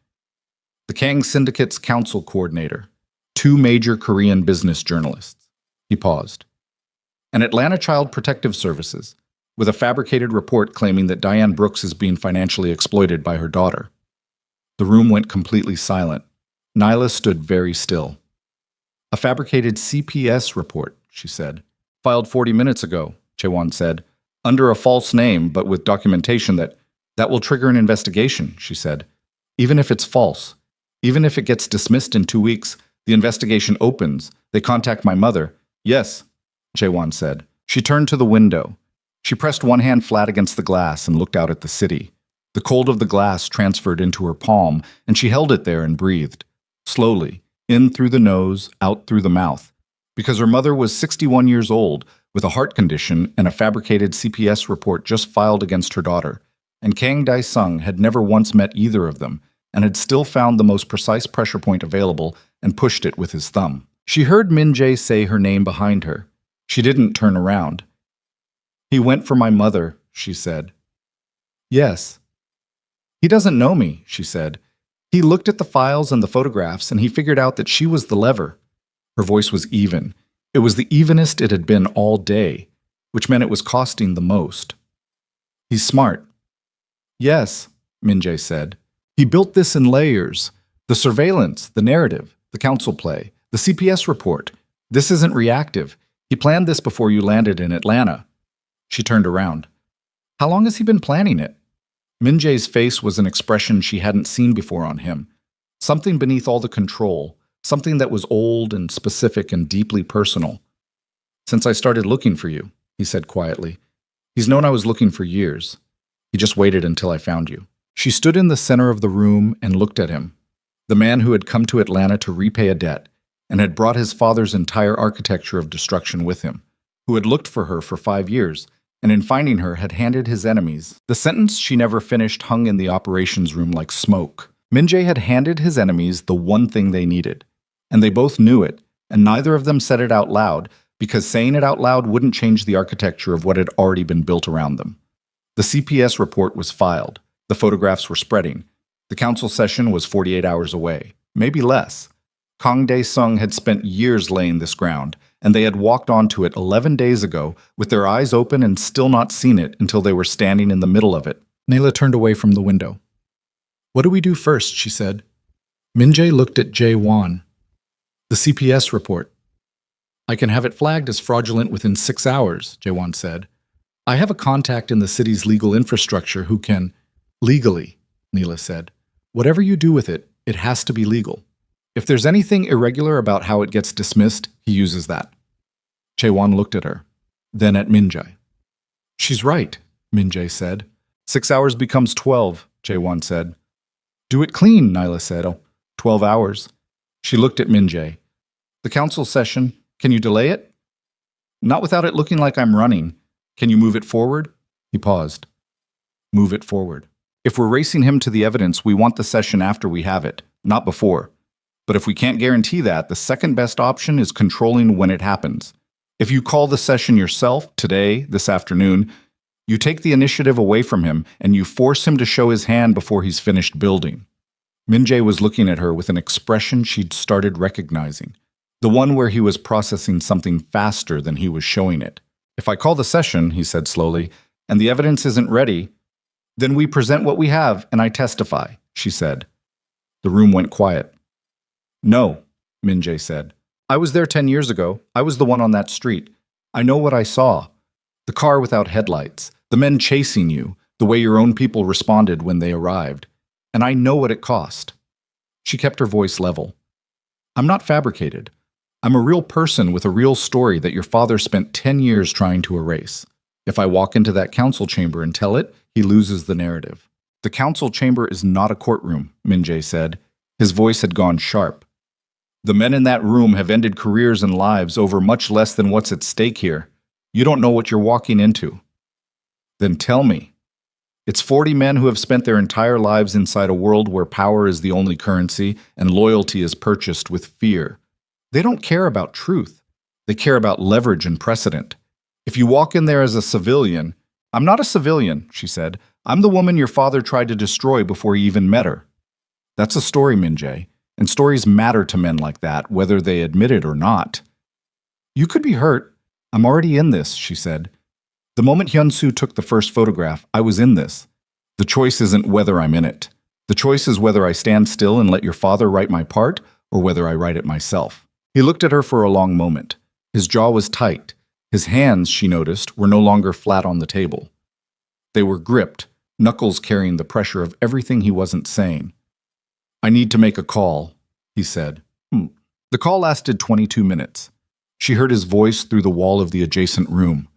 The Kang Syndicate's council coordinator, 2 major Korean business journalists. He paused. An Atlanta Child Protective Services, with a fabricated report claiming that Diane Brooks is being financially exploited by her daughter. The room went completely silent. Nyla stood very still. A fabricated CPS report, she said. Filed 40 minutes ago, Chaewon said. Under a false name, but with documentation that will trigger an investigation, she said. Even if it's false, even if it gets dismissed in 2 weeks, the investigation opens. They contact my mother. Yes, Chaewon said. She turned to the window. She pressed one hand flat against the glass and looked out at the city. The cold of the glass transferred into her palm, and she held it there and breathed. Slowly, in through the nose, out through the mouth. Because her mother was 61 years old, with a heart condition and a fabricated CPS report just filed against her daughter. And Kang Dae-sung had never once met either of them, and had still found the most precise pressure point available and pushed it with his thumb. She heard Min-jae say her name behind her. She didn't turn around. He went for my mother, she said. Yes. He doesn't know me, she said. He looked at the files and the photographs, and he figured out that she was the lever. Her voice was even. It was the evenest it had been all day, which meant it was costing the most. He's smart. Yes, Min-jae said. He built this in layers. The surveillance, the narrative, the council play, the CPS report. This isn't reactive. He planned this before you landed in Atlanta. She turned around. How long has he been planning it? Min-jae's face was an expression she hadn't seen before on him. Something beneath all the control, something that was old and specific and deeply personal. Since I started looking for you, he said quietly. He's known I was looking for years. He just waited until I found you. She stood in the center of the room and looked at him. The man who had come to Atlanta to repay a debt and had brought his father's entire architecture of destruction with him, who had looked for her for 5 years, and in finding her had handed his enemies. The sentence she never finished hung in the operations room like smoke. Min-jae had handed his enemies the one thing they needed, and they both knew it, and neither of them said it out loud, because saying it out loud wouldn't change the architecture of what had already been built around them. The CPS report was filed. The photographs were spreading. The council session was 48 hours away, maybe less. Kang Dae-sung had spent years laying this ground, and they had walked onto it 11 days ago with their eyes open and still not seen it until they were standing in the middle of it. Nayla turned away from the window. What do we do first, she said. Min-jae looked at Jae-won. The CPS report. I can have it flagged as fraudulent within 6 hours, Jae-won said. I have a contact in the city's legal infrastructure who can... Legally, Neela said. Whatever you do with it, it has to be legal. If there's anything irregular about how it gets dismissed, he uses that. Chaewon looked at her, then at Min-jae. She's right, Min-jae said. 6 hours becomes 12, Chaewon said. Do it clean, Nyla said. Oh, 12 hours. She looked at Min-jae. The council session, can you delay it? Not without it looking like I'm running. Can you move it forward? He paused. Move it forward. If we're racing him to the evidence, we want the session after we have it, not before. But if we can't guarantee that, the second best option is controlling when it happens. If you call the session yourself, today, this afternoon, you take the initiative away from him and you force him to show his hand before he's finished building. Min-jae was looking at her with an expression she'd started recognizing, the one where he was processing something faster than he was showing it. "If I call the session," he said slowly, "and the evidence isn't ready, then we present what we have and I testify," she said. The room went quiet. "No," Min-jae said. "I was there 10 years ago. I was the one on that street. I know what I saw. The car without headlights, the men chasing you, the way your own people responded when they arrived. And I know what it cost." She kept her voice level. "I'm not fabricated. I'm a real person with a real story that your father spent 10 years trying to erase. If I walk into that council chamber and tell it, he loses the narrative." "The council chamber is not a courtroom," Min-jae said. His voice had gone sharp. "The men in that room have ended careers and lives over much less than what's at stake here. You don't know what you're walking into." "Then tell me." "It's 40 men who have spent their entire lives inside a world where power is the only currency and loyalty is purchased with fear. They don't care about truth. They care about leverage and precedent. If you walk in there as a civilian—" "I'm not a civilian," she said. "I'm the woman your father tried to destroy before he even met her." "That's a story, Min-jae, and stories matter to men like that, whether they admit it or not." "You could be hurt. I'm already in this," she said. "The moment Hyun-soo took the first photograph, I was in this. The choice isn't whether I'm in it. The choice is whether I stand still and let your father write my part, or whether I write it myself." He looked at her for a long moment. His jaw was tight. His hands, she noticed, were no longer flat on the table. They were gripped, knuckles carrying the pressure of everything he wasn't saying. "I need to make a call," he said. The call lasted 22 minutes. She heard his voice through the wall of the adjacent room.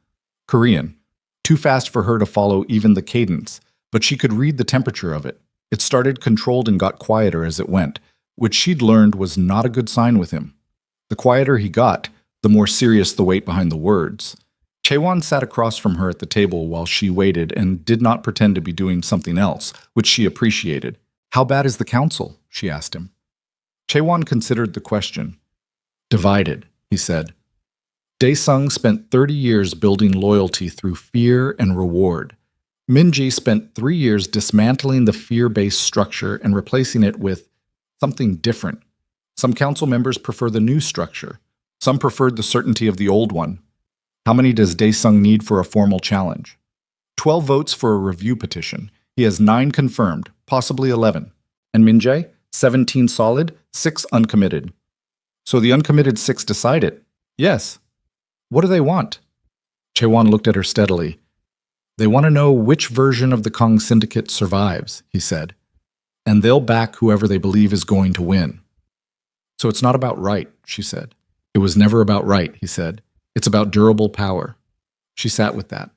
Korean. Too fast for her to follow even the cadence, but she could read the temperature of it. It started controlled and got quieter as it went, which she'd learned was not a good sign with him. The quieter he got, the more serious the weight behind the words. Chaewon sat across from her at the table while she waited and did not pretend to be doing something else, which she appreciated. "How bad is the council?" she asked him. Chaewon considered the question. "Divided," he said. Dae-sung spent 30 years building loyalty through fear and reward. Min-jae spent 3 years dismantling the fear-based structure and replacing it with something different. Some council members prefer the new structure. Some preferred the certainty of the old one. How many does Dae-sung need for a formal challenge? 12 votes for a review petition. He has 9 confirmed, possibly 11. And Min-jae? 17 solid, 6 uncommitted. So the uncommitted 6 decide it? Yes. What do they want? Chaewon looked at her steadily. "They want to know which version of the Kong Syndicate survives," he said. "And they'll back whoever they believe is going to win." "So it's not about right," she said. "It was never about right," he said. "It's about durable power." She sat with that.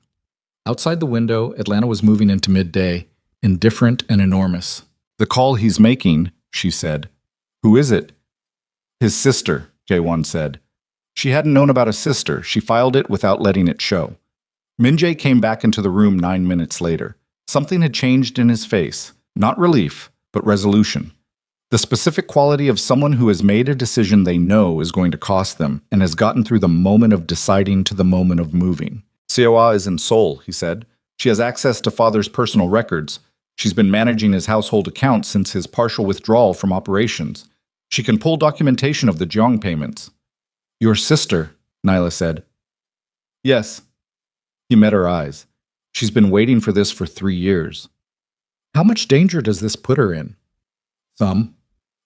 Outside the window, Atlanta was moving into midday, indifferent and enormous. "The call he's making," she said. "Who is it?" "His sister," Jae-won said. She hadn't known about a sister. She filed it without letting it show. Min-jae came back into the room 9 minutes later. Something had changed in his face. Not relief, but resolution. The specific quality of someone who has made a decision they know is going to cost them and has gotten through the moment of deciding to the moment of moving. "Seoa is in Seoul," he said. "She has access to father's personal records. She's been managing his household accounts since his partial withdrawal from operations. She can pull documentation of the Jeong payments." "Your sister," Nyla said. "Yes." He met her eyes. "She's been waiting for this for 3 years." "How much danger does this put her in?" "Some."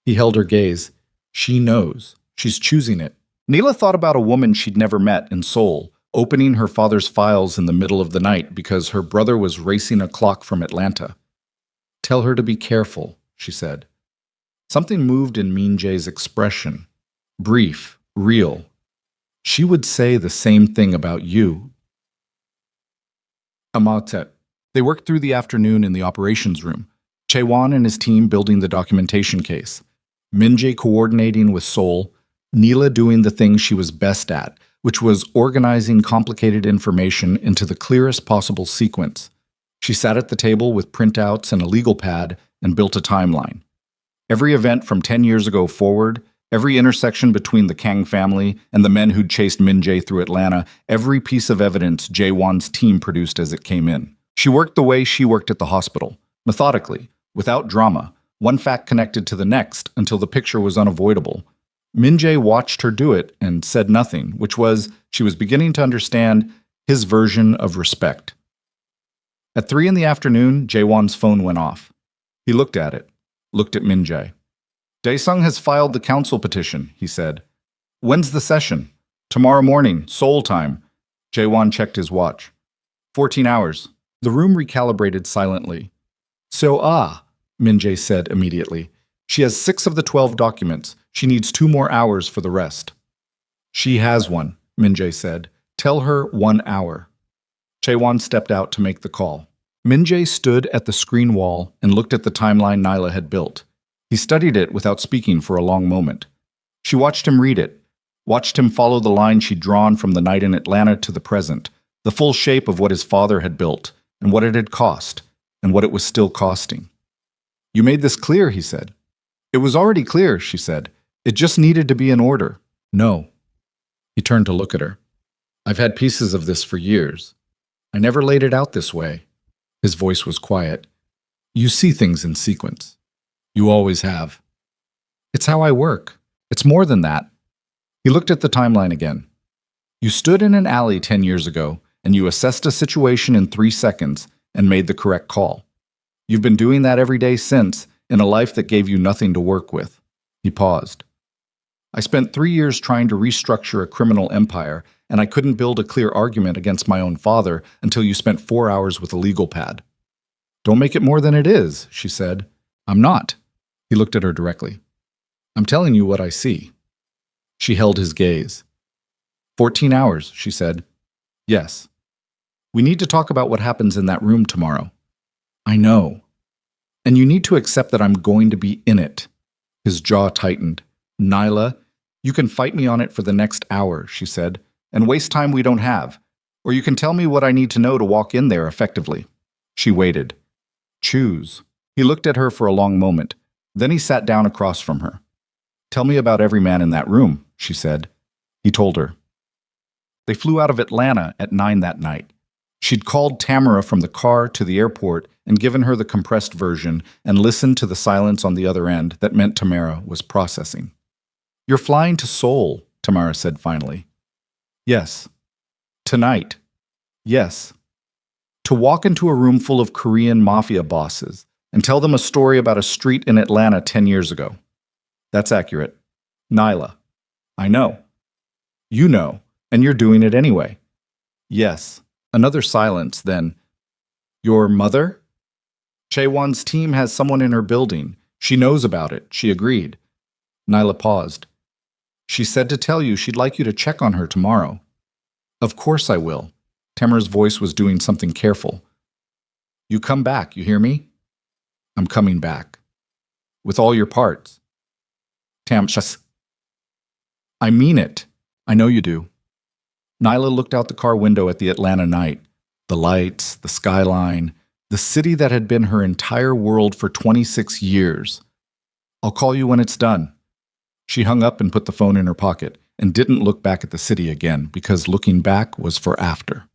He held her gaze. "She knows. She's choosing it." Neela thought about a woman she'd never met in Seoul, opening her father's files in the middle of the night because her brother was racing a clock from Atlanta. "Tell her to be careful," she said. Something moved in Min-jae's expression. Brief, real. "She would say the same thing about you." Amatet. They worked through the afternoon in the operations room. Chaewon and his team building the documentation case. Min-jae coordinating with Seoul. Neela doing the thing she was best at, which was organizing complicated information into the clearest possible sequence. She sat at the table with printouts and a legal pad and built a timeline. Every event from 10 years ago forward, every intersection between the Kang family and the men who'd chased Min-jae through Atlanta, every piece of evidence Jae-won's team produced as it came in. She worked the way she worked at the hospital, methodically, without drama, one fact connected to the next until the picture was unavoidable. Min-jae watched her do it and said nothing, which was, she was beginning to understand his version of respect. At 3 in the afternoon, Jaewon's phone went off. He looked at it, looked at Min-jae. Daesung has filed the council petition, he said. When's the session? Tomorrow morning, Seoul time. Jaewon checked his watch. 14 hours. The room recalibrated silently. So, Min-jae said immediately. She has 6 of the 12 documents. She needs 2 more hours for the rest. She has one, Min-jae said. Tell her 1 hour. Jaewon stepped out to make the call. Min-jae stood at the screen wall and looked at the timeline Nyla had built. He studied it without speaking for a long moment. She watched him read it, watched him follow the line she'd drawn from the night in Atlanta to the present, the full shape of what his father had built, and what it had cost, and what it was still costing. You made this clear, he said. It was already clear, she said. It just needed to be in order. No. He turned to look at her. I've had pieces of this for years. I never laid it out this way. His voice was quiet. You see things in sequence. You always have. It's how I work. It's more than that. He looked at the timeline again. You stood in an alley 10 years ago, and you assessed a situation in 3 seconds and made the correct call. You've been doing that every day since, in a life that gave you nothing to work with. He paused. I spent 3 years trying to restructure a criminal empire, and I couldn't build a clear argument against my own father until you spent 4 hours with a legal pad. Don't make it more than it is, she said. I'm not. He looked at her directly. I'm telling you what I see. She held his gaze. 14 hours, she said. Yes. We need to talk about what happens in that room tomorrow. I know. And you need to accept that I'm going to be in it. His jaw tightened. Nyla, you can fight me on it for the next hour, she said, and waste time we don't have. Or you can tell me what I need to know to walk in there effectively. She waited. Choose. He looked at her for a long moment. Then he sat down across from her. Tell me about every man in that room, she said. He told her. They flew out of Atlanta at 9 that night. She'd called Tamara from the car to the airport and given her the compressed version and listened to the silence on the other end that meant Tamara was processing. You're flying to Seoul, Tamara said finally. Yes. Tonight. Yes. To walk into a room full of Korean Mafia bosses and tell them a story about a street in Atlanta 10 years ago. That's accurate. Nyla. I know. You know, and you're doing it anyway. Yes. Another silence, then. Your mother? Chaewon's team has someone in her building. She knows about it, she agreed. Nyla paused. She said to tell you she'd like you to check on her tomorrow. Of course I will. Tamara's voice was doing something careful. You come back, you hear me? I'm coming back. With all your parts. I mean it. I know you do. Nyla looked out the car window at the Atlanta night. The lights, the skyline, the city that had been her entire world for 26 years. I'll call you when it's done. She hung up and put the phone in her pocket and didn't look back at the city again because looking back was for after.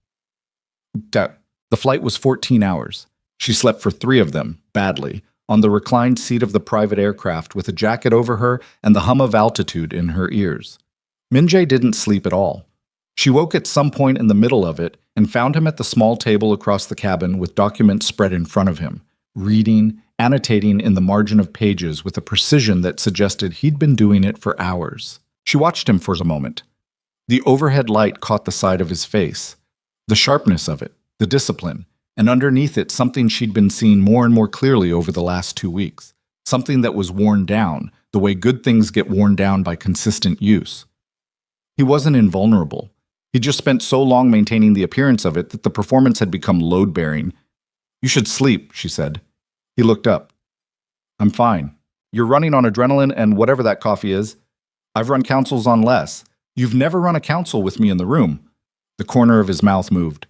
The flight was 14 hours. She slept for 3 of them, badly, on the reclined seat of the private aircraft with a jacket over her and the hum of altitude in her ears. Min-jae didn't sleep at all. She woke at some point in the middle of it and found him at the small table across the cabin with documents spread in front of him, reading, annotating in the margin of pages with a precision that suggested he'd been doing it for hours. She watched him for a moment. The overhead light caught the side of his face, the sharpness of it, the discipline, and underneath it something she'd been seeing more and more clearly over the last 2 weeks, something that was worn down, the way good things get worn down by consistent use. He wasn't invulnerable. He just spent so long maintaining the appearance of it that the performance had become load-bearing. You should sleep, she said. He looked up. I'm fine. You're running on adrenaline and whatever that coffee is. I've run councils on less. You've never run a council with me in the room. The corner of his mouth moved.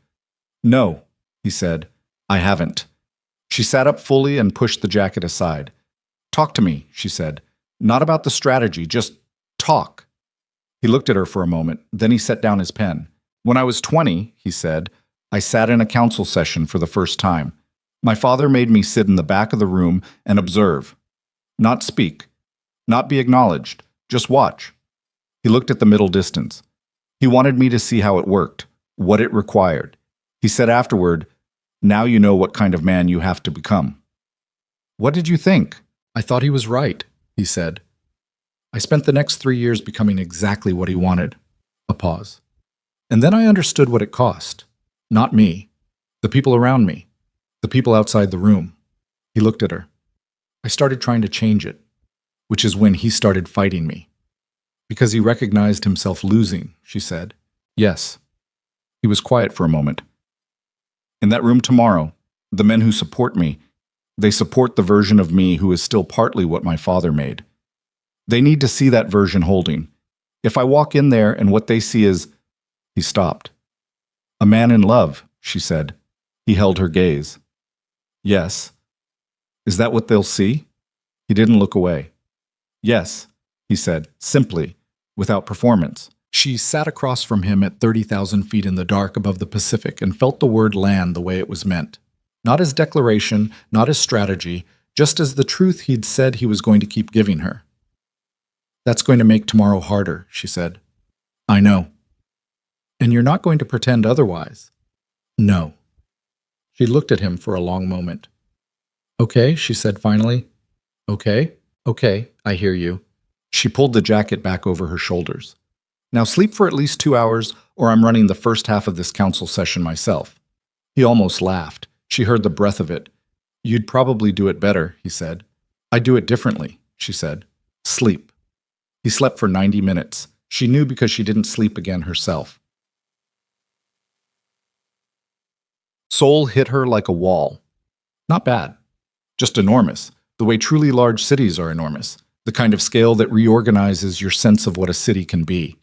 No, he said. I haven't. She sat up fully and pushed the jacket aside. Talk to me, she said. Not about the strategy, just talk. He looked at her for a moment, then he set down his pen. When I was 20, he said, I sat in a council session for the first time. My father made me sit in the back of the room and observe. Not speak. Not be acknowledged. Just watch. He looked at the middle distance. He wanted me to see how it worked, what it required. He said afterward, "Now you know what kind of man you have to become." What did you think? I thought he was right, he said. I spent the next 3 years becoming exactly what he wanted. A pause. And then I understood what it cost. Not me. The people around me. The people outside the room. He looked at her. I started trying to change it, which is when he started fighting me. Because he recognized himself losing, she said. Yes. He was quiet for a moment. In that room tomorrow, the men who support me, they support the version of me who is still partly what my father made. They need to see that version holding. If I walk in there and what they see is... He stopped. A man in love, she said. He held her gaze. Yes. Is that what they'll see? He didn't look away. Yes, he said, simply, without performance. She sat across from him at 30,000 feet in the dark above the Pacific and felt the word land the way it was meant. Not as declaration, not as strategy, just as the truth he'd said he was going to keep giving her. That's going to make tomorrow harder, she said. I know. And you're not going to pretend otherwise. No. She looked at him for a long moment. Okay, she said finally. Okay, I hear you. She pulled the jacket back over her shoulders. Now sleep for at least 2 hours, or I'm running the first half of this council session myself. He almost laughed. She heard the breath of it. You'd probably do it better, he said. I do it differently, she said. Sleep. He slept for 90 minutes. She knew because she didn't sleep again herself. Seoul hit her like a wall. Not bad. Just enormous, the way truly large cities are enormous, the kind of scale that reorganizes your sense of what a city can be.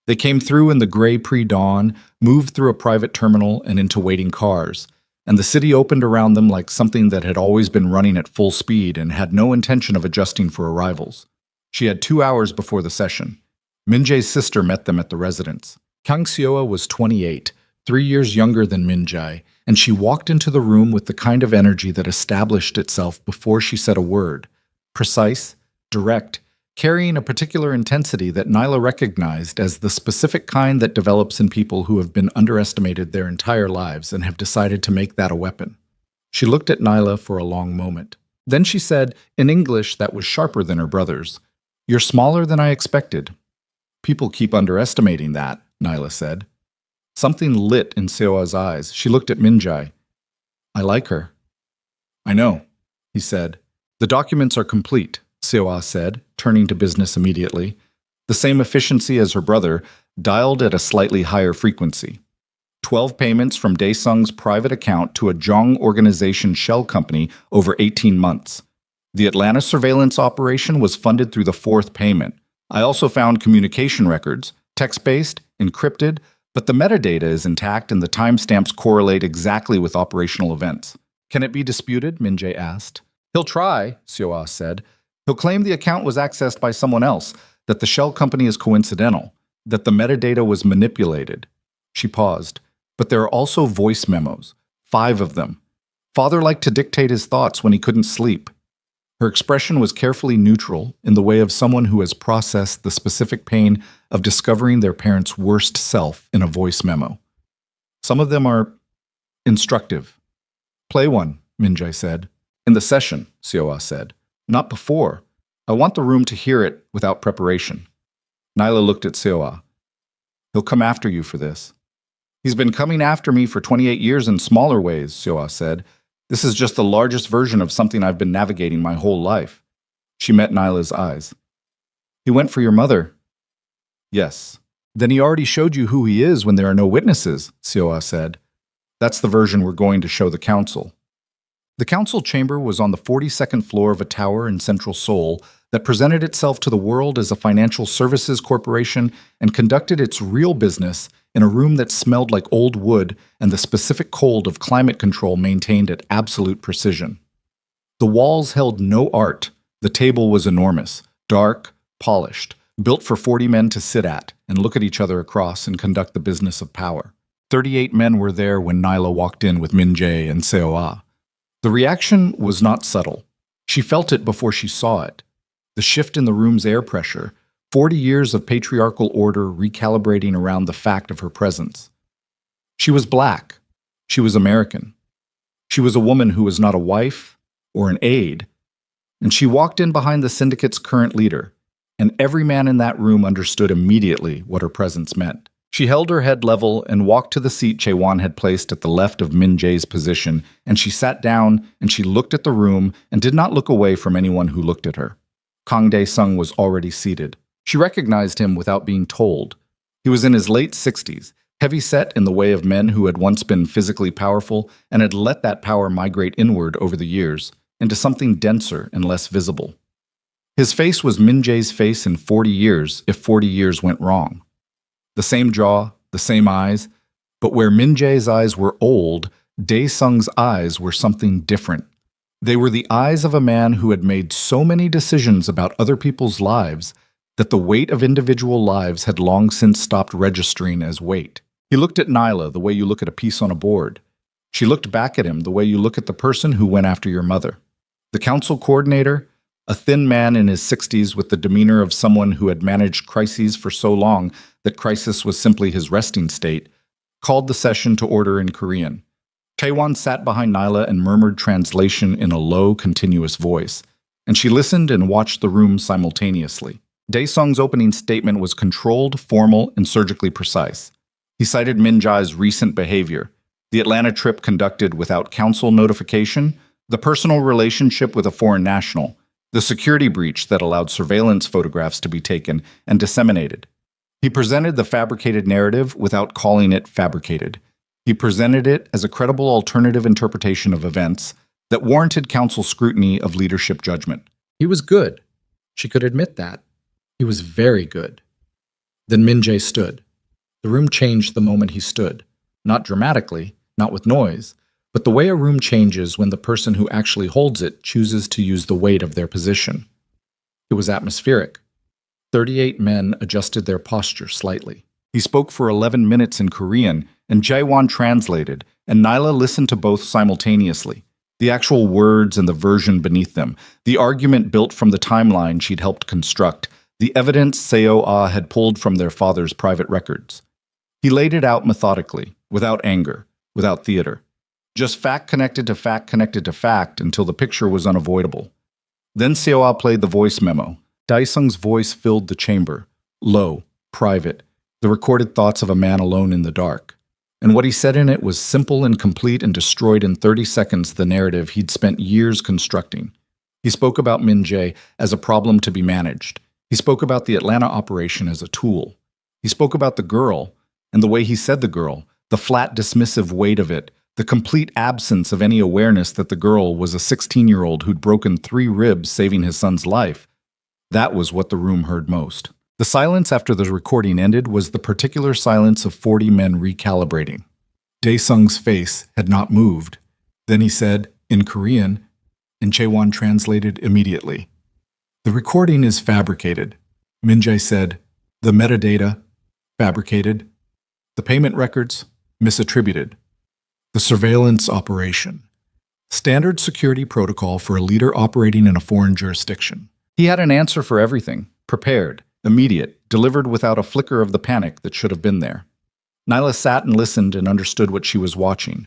They came through in the gray pre-dawn, moved through a private terminal and into waiting cars, and the city opened around them like something that had always been running at full speed and had no intention of adjusting for arrivals. She had 2 hours before the session. Min Jae's sister met them at the residence. Kang Seoa was 28, 3 years younger than Min Jae, and she walked into the room with the kind of energy that established itself before she said a word. Precise, direct, carrying a particular intensity that Nyla recognized as the specific kind that develops in people who have been underestimated their entire lives and have decided to make that a weapon. She looked at Nyla for a long moment. Then she said, in English that was sharper than her brother's, "You're smaller than I expected." People keep underestimating that, Nyla said. Something lit in Seoa's eyes. She looked at Min Jae. I like her. I know, he said. The documents are complete, Seoa said, turning to business immediately. The same efficiency as her brother, dialed at a slightly higher frequency. 12 payments from Daesung's private account to a Jong organization shell company over 18 months. The Atlanta surveillance operation was funded through the 4th payment. I also found communication records, text-based, encrypted, but the metadata is intact and the timestamps correlate exactly with operational events. Can it be disputed? Min Jae asked. He'll try, Seoa said. He'll claim the account was accessed by someone else, that the shell company is coincidental, that the metadata was manipulated. She paused. But there are also voice memos, 5 of them. Father liked to dictate his thoughts when he couldn't sleep. Her expression was carefully neutral in the way of someone who has processed the specific pain of discovering their parent's worst self in a voice memo. Some of them are instructive. Play one, Min Jae said. In the session, Seoa said. Not before. I want the room to hear it without preparation. Nyla looked at Seoa. He'll come after you for this. He's been coming after me for 28 years in smaller ways, Seoa said. This is just the largest version of something I've been navigating my whole life. She met Nyla's eyes. He went for your mother. Yes. Then he already showed you who he is when there are no witnesses, Seoa said. That's the version we're going to show the council. The council chamber was on the 42nd floor of a tower in central Seoul that presented itself to the world as a financial services corporation and conducted its real business in a room that smelled like old wood and the specific cold of climate control maintained at absolute precision. The walls held no art. The table was enormous, dark, polished, built for 40 men to sit at and look at each other across and conduct the business of power. 38 men were there when Nyla walked in with Min Jae and Seoa. The reaction was not subtle. She felt it before she saw it. The shift in the room's air pressure, 40 years of patriarchal order recalibrating around the fact of her presence. She was black. She was American. She was a woman who was not a wife or an aide. And she walked in behind the syndicate's current leader, and every man in that room understood immediately what her presence meant. She held her head level and walked to the seat Chae-won had placed at the left of Min Jae's position, and she sat down and she looked at the room and did not look away from anyone who looked at her. Kang Dae-sung was already seated. She recognized him without being told. He was in his late 60s, heavy-set in the way of men who had once been physically powerful and had let that power migrate inward over the years, into something denser and less visible. His face was Min Jae's face in 40 years if 40 years went wrong. The same jaw, the same eyes, but where Min Jae's eyes were old, Dae-sung's eyes were something different. They were the eyes of a man who had made so many decisions about other people's lives that the weight of individual lives had long since stopped registering as weight. He looked at Nyla the way you look at a piece on a board. She looked back at him the way you look at the person who went after your mother. The council coordinator, a thin man in his 60s with the demeanor of someone who had managed crises for so long that crisis was simply his resting state, called the session to order in Korean. Taewon sat behind Nyla and murmured translation in a low, continuous voice, and she listened and watched the room simultaneously. Dae-sung's opening statement was controlled, formal, and surgically precise. He cited Min Jae's recent behavior, the Atlanta trip conducted without council notification, the personal relationship with a foreign national, the security breach that allowed surveillance photographs to be taken and disseminated. He presented the fabricated narrative without calling it fabricated. He presented it as a credible alternative interpretation of events that warranted council scrutiny of leadership judgment. He was good. She could admit that. He was very good. Then Min Jae stood. The room changed the moment he stood. Not dramatically, not with noise, but the way a room changes when the person who actually holds it chooses to use the weight of their position. It was atmospheric. 38 men adjusted their posture slightly. He spoke for 11 minutes in Korean, and Jae-won translated, and Nyla listened to both simultaneously. The actual words and the version beneath them, the argument built from the timeline she'd helped construct, the evidence Seo-ah had pulled from their father's private records. He laid it out methodically, without anger, without theater. Just fact connected to fact until the picture was unavoidable. Then Seo-ah played the voice memo. Dae-sung's voice filled the chamber, low, private, the recorded thoughts of a man alone in the dark. And what he said in it was simple and complete and destroyed in 30 seconds the narrative he'd spent years constructing. He spoke about Min Jae as a problem to be managed. He spoke about the Atlanta operation as a tool. He spoke about the girl, and the way he said the girl, the flat dismissive weight of it, the complete absence of any awareness that the girl was a 16-year-old who'd broken 3 ribs saving his son's life. That was what the room heard most. The silence after the recording ended was the particular silence of 40 men recalibrating. Dae-sung's face had not moved. Then he said, in Korean, and Chae-won translated immediately. The recording is fabricated. Min Jae said, the metadata, fabricated. The payment records, misattributed. The surveillance operation. Standard security protocol for a leader operating in a foreign jurisdiction. He had an answer for everything, prepared, immediate, delivered without a flicker of the panic that should have been there. Nyla sat and listened and understood what she was watching.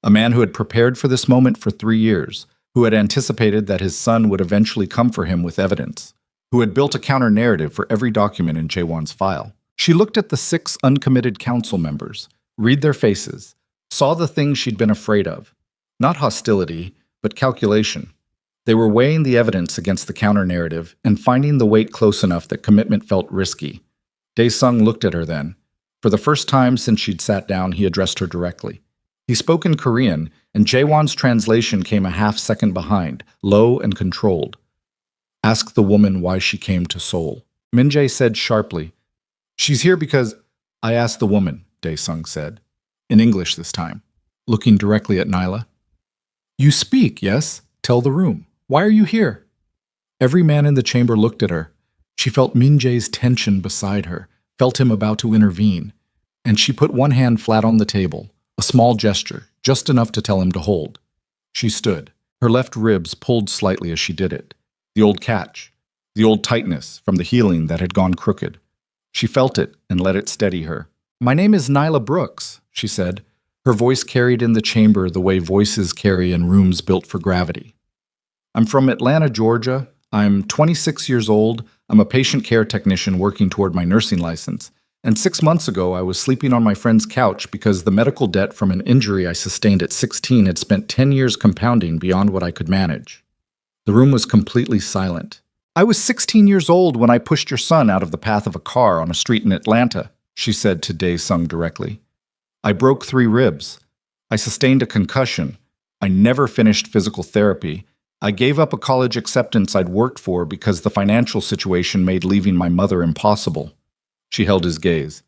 A man who had prepared for this moment for 3 years, who had anticipated that his son would eventually come for him with evidence, who had built a counter-narrative for every document in Jae-won's file. She looked at the 6 uncommitted council members, read their faces, saw the things she'd been afraid of. Not hostility, but calculation. They were weighing the evidence against the counter-narrative and finding the weight close enough that commitment felt risky. Dae-sung looked at her then. For the first time since she'd sat down, he addressed her directly. He spoke in Korean, and Jae-won's translation came a half-second behind, low and controlled. Ask the woman why she came to Seoul. Min Jae said sharply, she's here because I asked the woman, Dae-sung said. In English this time, looking directly at Nyla. You speak, yes? Tell the room. Why are you here? Every man in the chamber looked at her. She felt Min Jae's tension beside her, felt him about to intervene, and she put one hand flat on the table, a small gesture, just enough to tell him to hold. She stood. Her left ribs pulled slightly as she did it. The old catch, the old tightness from the healing that had gone crooked. She felt it and let it steady her. "My name is Nyla Brooks," she said. Her voice carried in the chamber the way voices carry in rooms built for gravity. "I'm from Atlanta, Georgia. I'm 26 years old. I'm a patient care technician working toward my nursing license. And 6 months ago, I was sleeping on my friend's couch because the medical debt from an injury I sustained at 16 had spent 10 years compounding beyond what I could manage." The room was completely silent. "I was 16 years old when I pushed your son out of the path of a car on a street in Atlanta," she said to Dae-sung directly. "I broke 3 ribs. I sustained a concussion. I never finished physical therapy. I gave up a college acceptance I'd worked for because the financial situation made leaving my mother impossible." She held his gaze.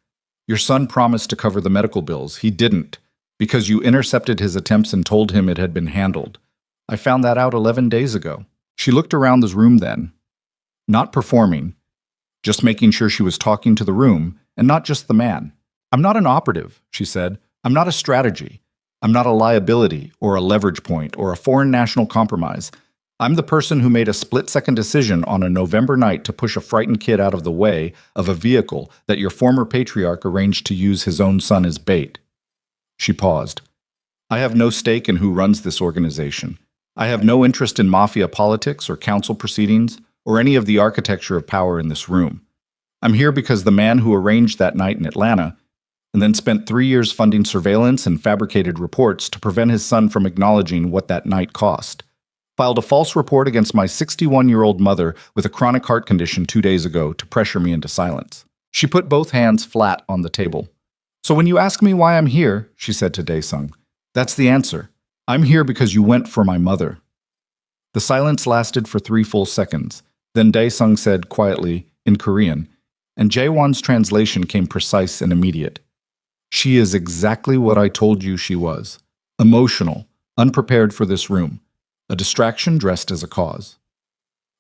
"Your son promised to cover the medical bills. He didn't, because you intercepted his attempts and told him it had been handled. I found that out 11 days ago." She looked around the room then, not performing, just making sure she was talking to the room and not just the man. "I'm not an operative," she said. "I'm not a strategy. I'm not a liability or a leverage point or a foreign national compromise. I'm the person who made a split-second decision on a November night to push a frightened kid out of the way of a vehicle that your former patriarch arranged to use his own son as bait." She paused. "I have no stake in who runs this organization. I have no interest in mafia politics or council proceedings or any of the architecture of power in this room. I'm here because the man who arranged that night in Atlanta and then spent 3 years funding surveillance and fabricated reports to prevent his son from acknowledging what that night cost, filed a false report against my 61-year-old mother with a chronic heart condition 2 days ago to pressure me into silence." She put both hands flat on the table. "So when you ask me why I'm here," she said to Dae-sung, "that's the answer. I'm here because you went for my mother." The silence lasted for 3 full seconds. Then Dae-sung said quietly, in Korean, and Jae-won's translation came precise and immediate. "She is exactly what I told you she was. Emotional, unprepared for this room. A distraction dressed as a cause.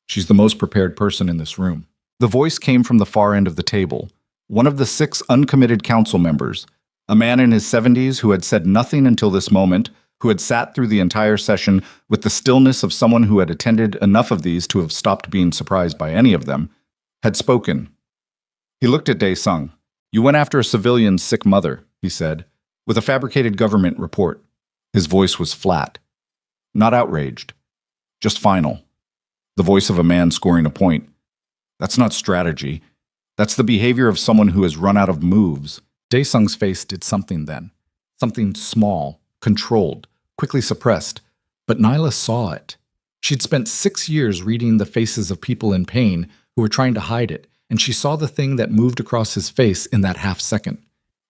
She's the most prepared person in this room." The voice came from the far end of the table, one of the 6 uncommitted council members, a man in his 70s who had said nothing until this moment, who had sat through the entire session with the stillness of someone who had attended enough of these to have stopped being surprised by any of them, had spoken. He looked at Dae-sung. "You went after a civilian's sick mother," he said, "with a fabricated government report." His voice was flat. Not outraged, just final. The voice of a man scoring a point. "That's not strategy. That's the behavior of someone who has run out of moves." Dae-sung's face did something then. Something small, controlled, quickly suppressed. But Nyla saw it. She'd spent 6 years reading the faces of people in pain who were trying to hide it, and she saw the thing that moved across his face in that half second.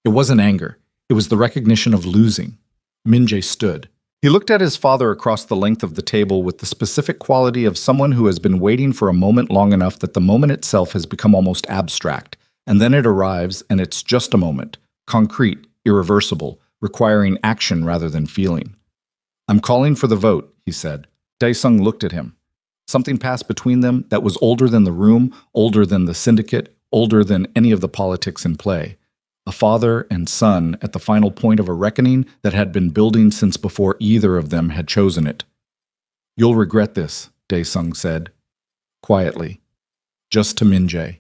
It wasn't anger. It was the recognition of losing. Min-jae stood. He looked at his father across the length of the table with the specific quality of someone who has been waiting for a moment long enough that the moment itself has become almost abstract, and then it arrives and it's just a moment, concrete, irreversible, requiring action rather than feeling. "I'm calling for the vote," he said. Dae-sung looked at him. Something passed between them that was older than the room, older than the syndicate, older than any of the politics in play. A father and son at the final point of a reckoning that had been building since before either of them had chosen it. "You'll regret this," Dae-sung said, quietly, just to Min-jae.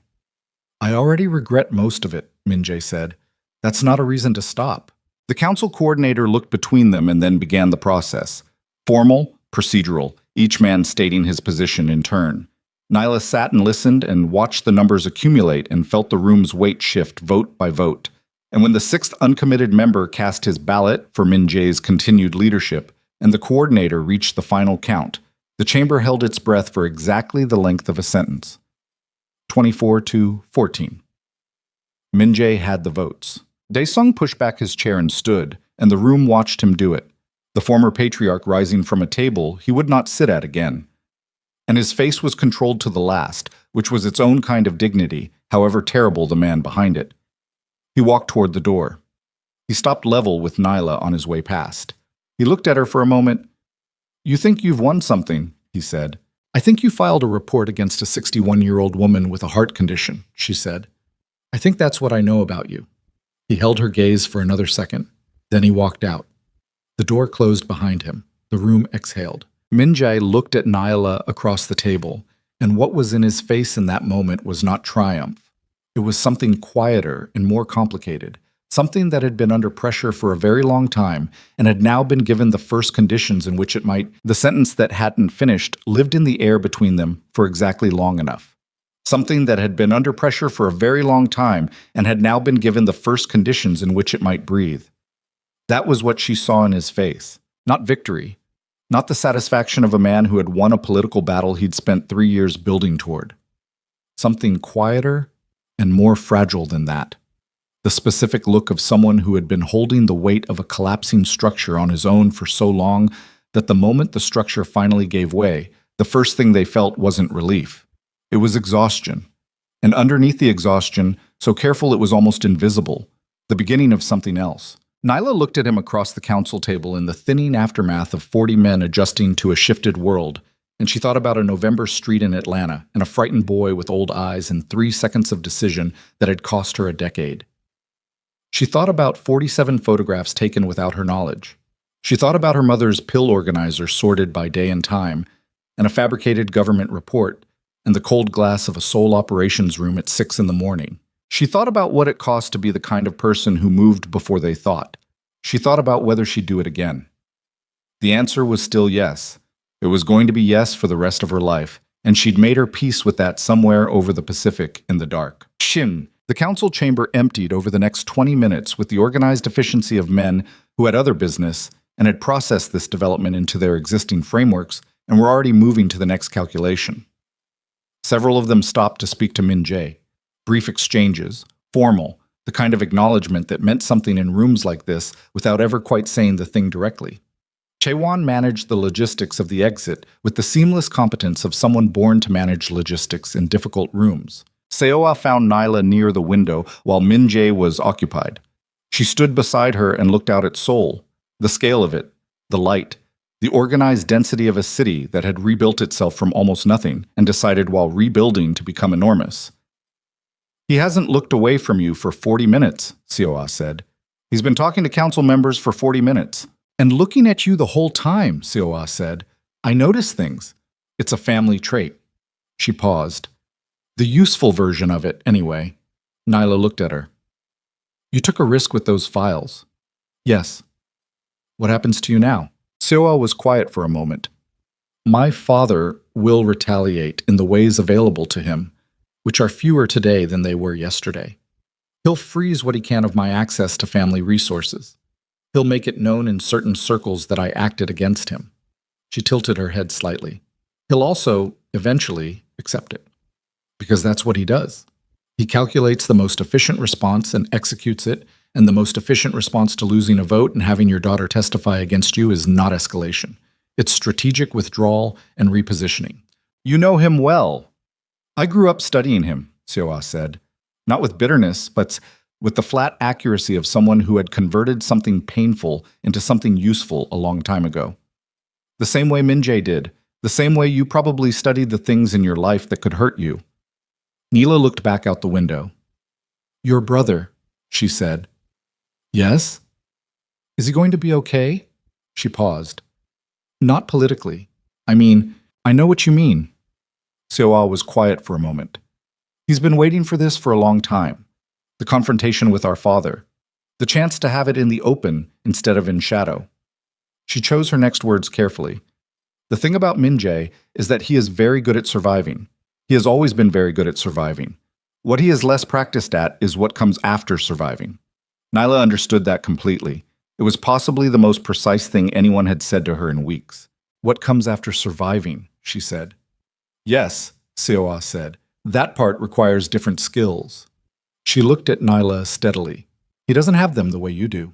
"I already regret most of it," Min-jae said. "That's not a reason to stop." The council coordinator looked between them and then began the process. Formal, procedural, each man stating his position in turn. Nyla sat and listened and watched the numbers accumulate and felt the room's weight shift vote by vote. And when the 6th uncommitted member cast his ballot for Min-jae's continued leadership, and the coordinator reached the final count, the chamber held its breath for exactly the length of a sentence. 24-14. Min-jae had the votes. Dae-sung pushed back his chair and stood, and the room watched him do it. The former patriarch rising from a table he would not sit at again. And his face was controlled to the last, which was its own kind of dignity, however terrible the man behind it. He walked toward the door. He stopped level with Nyla on his way past. He looked at her for a moment. "You think you've won something," he said. "I think you filed a report against a 61-year-old woman with a heart condition," she said. "I think that's what I know about you." He held her gaze for another second. Then he walked out. The door closed behind him. The room exhaled. Minjae looked at Nyla across the table, and what was in his face in that moment was not triumph. It was something quieter and more complicated, something that had been under pressure for a very long time and had now been given the first conditions in which it might. The sentence that hadn't finished lived in the air between them for exactly long enough. Something that had been under pressure for a very long time and had now been given the first conditions in which it might breathe. That was what she saw in his face. Not victory. Not the satisfaction of a man who had won a political battle he'd spent 3 years building toward. Something quieter and more fragile than that. The specific look of someone who had been holding the weight of a collapsing structure on his own for so long that the moment the structure finally gave way, the first thing they felt wasn't relief. It was exhaustion. And underneath the exhaustion, so careful it was almost invisible, the beginning of something else. Nyla looked at him across the council table in the thinning aftermath of 40 men adjusting to a shifted world, and she thought about a November street in Atlanta and a frightened boy with old eyes and 3 seconds of decision that had cost her a decade. She thought about 47 photographs taken without her knowledge. She thought about her mother's pill organizer sorted by day and time, and a fabricated government report, and the cold glass of a sole operations room at 6 in the morning. She thought about what it cost to be the kind of person who moved before they thought. She thought about whether she'd do it again. The answer was still yes. It was going to be yes for the rest of her life, and she'd made her peace with that somewhere over the Pacific in the dark. Shin. The council chamber emptied over the next 20 minutes with the organized efficiency of men who had other business and had processed this development into their existing frameworks and were already moving to the next calculation. Several of them stopped to speak to Minjae. Brief exchanges, formal, the kind of acknowledgement that meant something in rooms like this without ever quite saying the thing directly. Chaewon managed the logistics of the exit with the seamless competence of someone born to manage logistics in difficult rooms. Seoa found Nyla near the window while Minjae was occupied. She stood beside her and looked out at Seoul, the scale of it, the light, the organized density of a city that had rebuilt itself from almost nothing and decided while rebuilding to become enormous. "He hasn't looked away from you for 40 minutes, Seoa said. "He's been talking to council members for 40 minutes. "And looking at you the whole time," Seoa said. "I notice things. It's a family trait." She paused. The useful version of it, anyway. Nyla looked at her. "You took a risk with those files." "Yes." "What happens to you now?" Seoa was quiet for a moment. "My father will retaliate in the ways available to him, which are fewer today than they were yesterday. He'll freeze what he can of my access to family resources. He'll make it known in certain circles that I acted against him." She tilted her head slightly. "He'll also, eventually, accept it. Because that's what he does. He calculates the most efficient response and executes it, and the most efficient response to losing a vote and having your daughter testify against you is not escalation. It's strategic withdrawal and repositioning. You know him well." "I grew up studying him," Seoa said. "Not with bitterness, but with the flat accuracy of someone who had converted something painful into something useful a long time ago. The same way Minjae did, the same way you probably studied the things in your life that could hurt you." Neela looked back out the window. "Your brother," she said. "Yes?" "Is he going to be okay?" She paused. "Not politically. I mean, I know what you mean." Seoa was quiet for a moment. "He's been waiting for this for a long time. The confrontation with our father. The chance to have it in the open instead of in shadow." She chose her next words carefully. "The thing about Minjae is that he is very good at surviving. He has always been very good at surviving. What he is less practiced at is what comes after surviving." Nyla understood that completely. It was possibly the most precise thing anyone had said to her in weeks. "What comes after surviving?" she said. "Yes," Seoa said. "That part requires different skills." She looked at Nyla steadily. "He doesn't have them the way you do."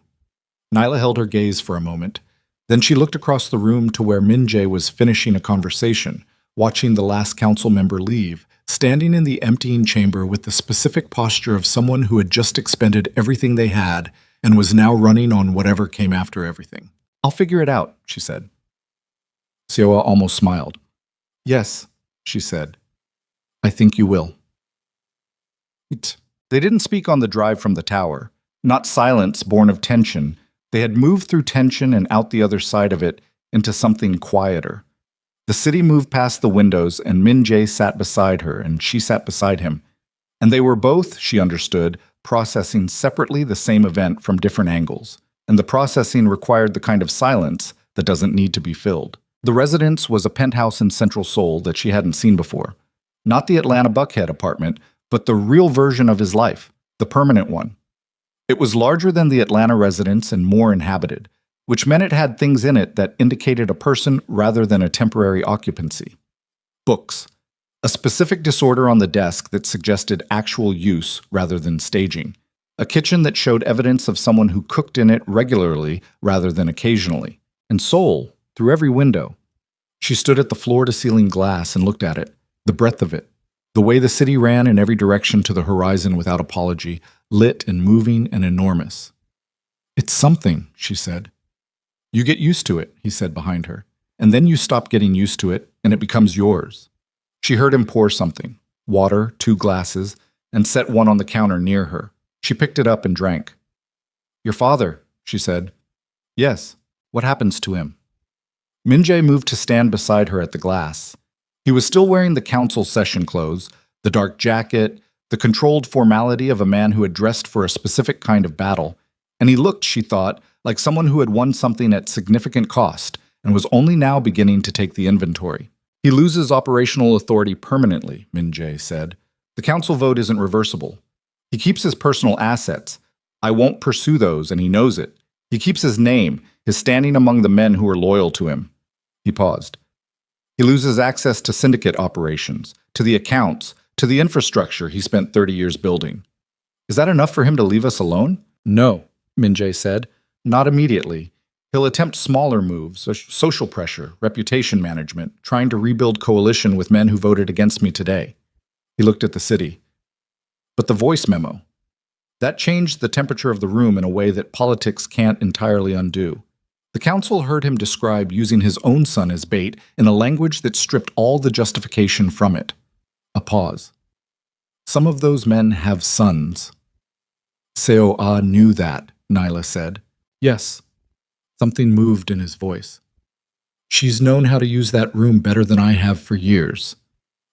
Nyla held her gaze for a moment. Then she looked across the room to where Minjae was finishing a conversation, watching the last council member leave, standing in the emptying chamber with the specific posture of someone who had just expended everything they had and was now running on whatever came after everything. "I'll figure it out," she said. Seoa almost smiled. "Yes," she said. "I think you will." They didn't speak on the drive from the tower. Not silence born of tension. They had moved through tension and out the other side of it into something quieter. The city moved past the windows, and Min Jae sat beside her, and she sat beside him. And they were both, she understood, processing separately the same event from different angles. And the processing required the kind of silence that doesn't need to be filled. The residence was a penthouse in Central Seoul that she hadn't seen before. Not the Atlanta Buckhead apartment, but the real version of his life, the permanent one. It was larger than the Atlanta residence and more inhabited, which meant it had things in it that indicated a person rather than a temporary occupancy. Books. A specific disorder on the desk that suggested actual use rather than staging. A kitchen that showed evidence of someone who cooked in it regularly rather than occasionally. And Seoul, through every window. She stood at the floor-to-ceiling glass and looked at it, the breadth of it, the way the city ran in every direction to the horizon without apology, lit and moving and enormous. "It's something," she said. "You get used to it," he said behind her, "and then you stop getting used to it, and it becomes yours." She heard him pour something, water, 2 glasses, and set one on the counter near her. She picked it up and drank. "Your father," she said. "Yes. What happens to him?" Min Jae moved to stand beside her at the glass. He was still wearing the council session clothes, the dark jacket, the controlled formality of a man who had dressed for a specific kind of battle, and he looked, she thought, like someone who had won something at significant cost and was only now beginning to take the inventory. "He loses operational authority permanently," Min Jae said. "The council vote isn't reversible. He keeps his personal assets. I won't pursue those, and he knows it. He keeps his name, his standing among the men who are loyal to him." He paused. "He loses access to syndicate operations, to the accounts, to the infrastructure he spent 30 years building. Is that enough for him to leave us alone?" "No," Min Jae said. "Not immediately. He'll attempt smaller moves, social pressure, reputation management, trying to rebuild coalition with men who voted against me today." He looked at the city. "But the voice memo. That changed the temperature of the room in a way that politics can't entirely undo. The council heard him describe using his own son as bait in a language that stripped all the justification from it." A pause. "Some of those men have sons." "Seo-ah knew that," Nyla said. "Yes." Something moved in his voice. "She's known how to use that room better than I have for years.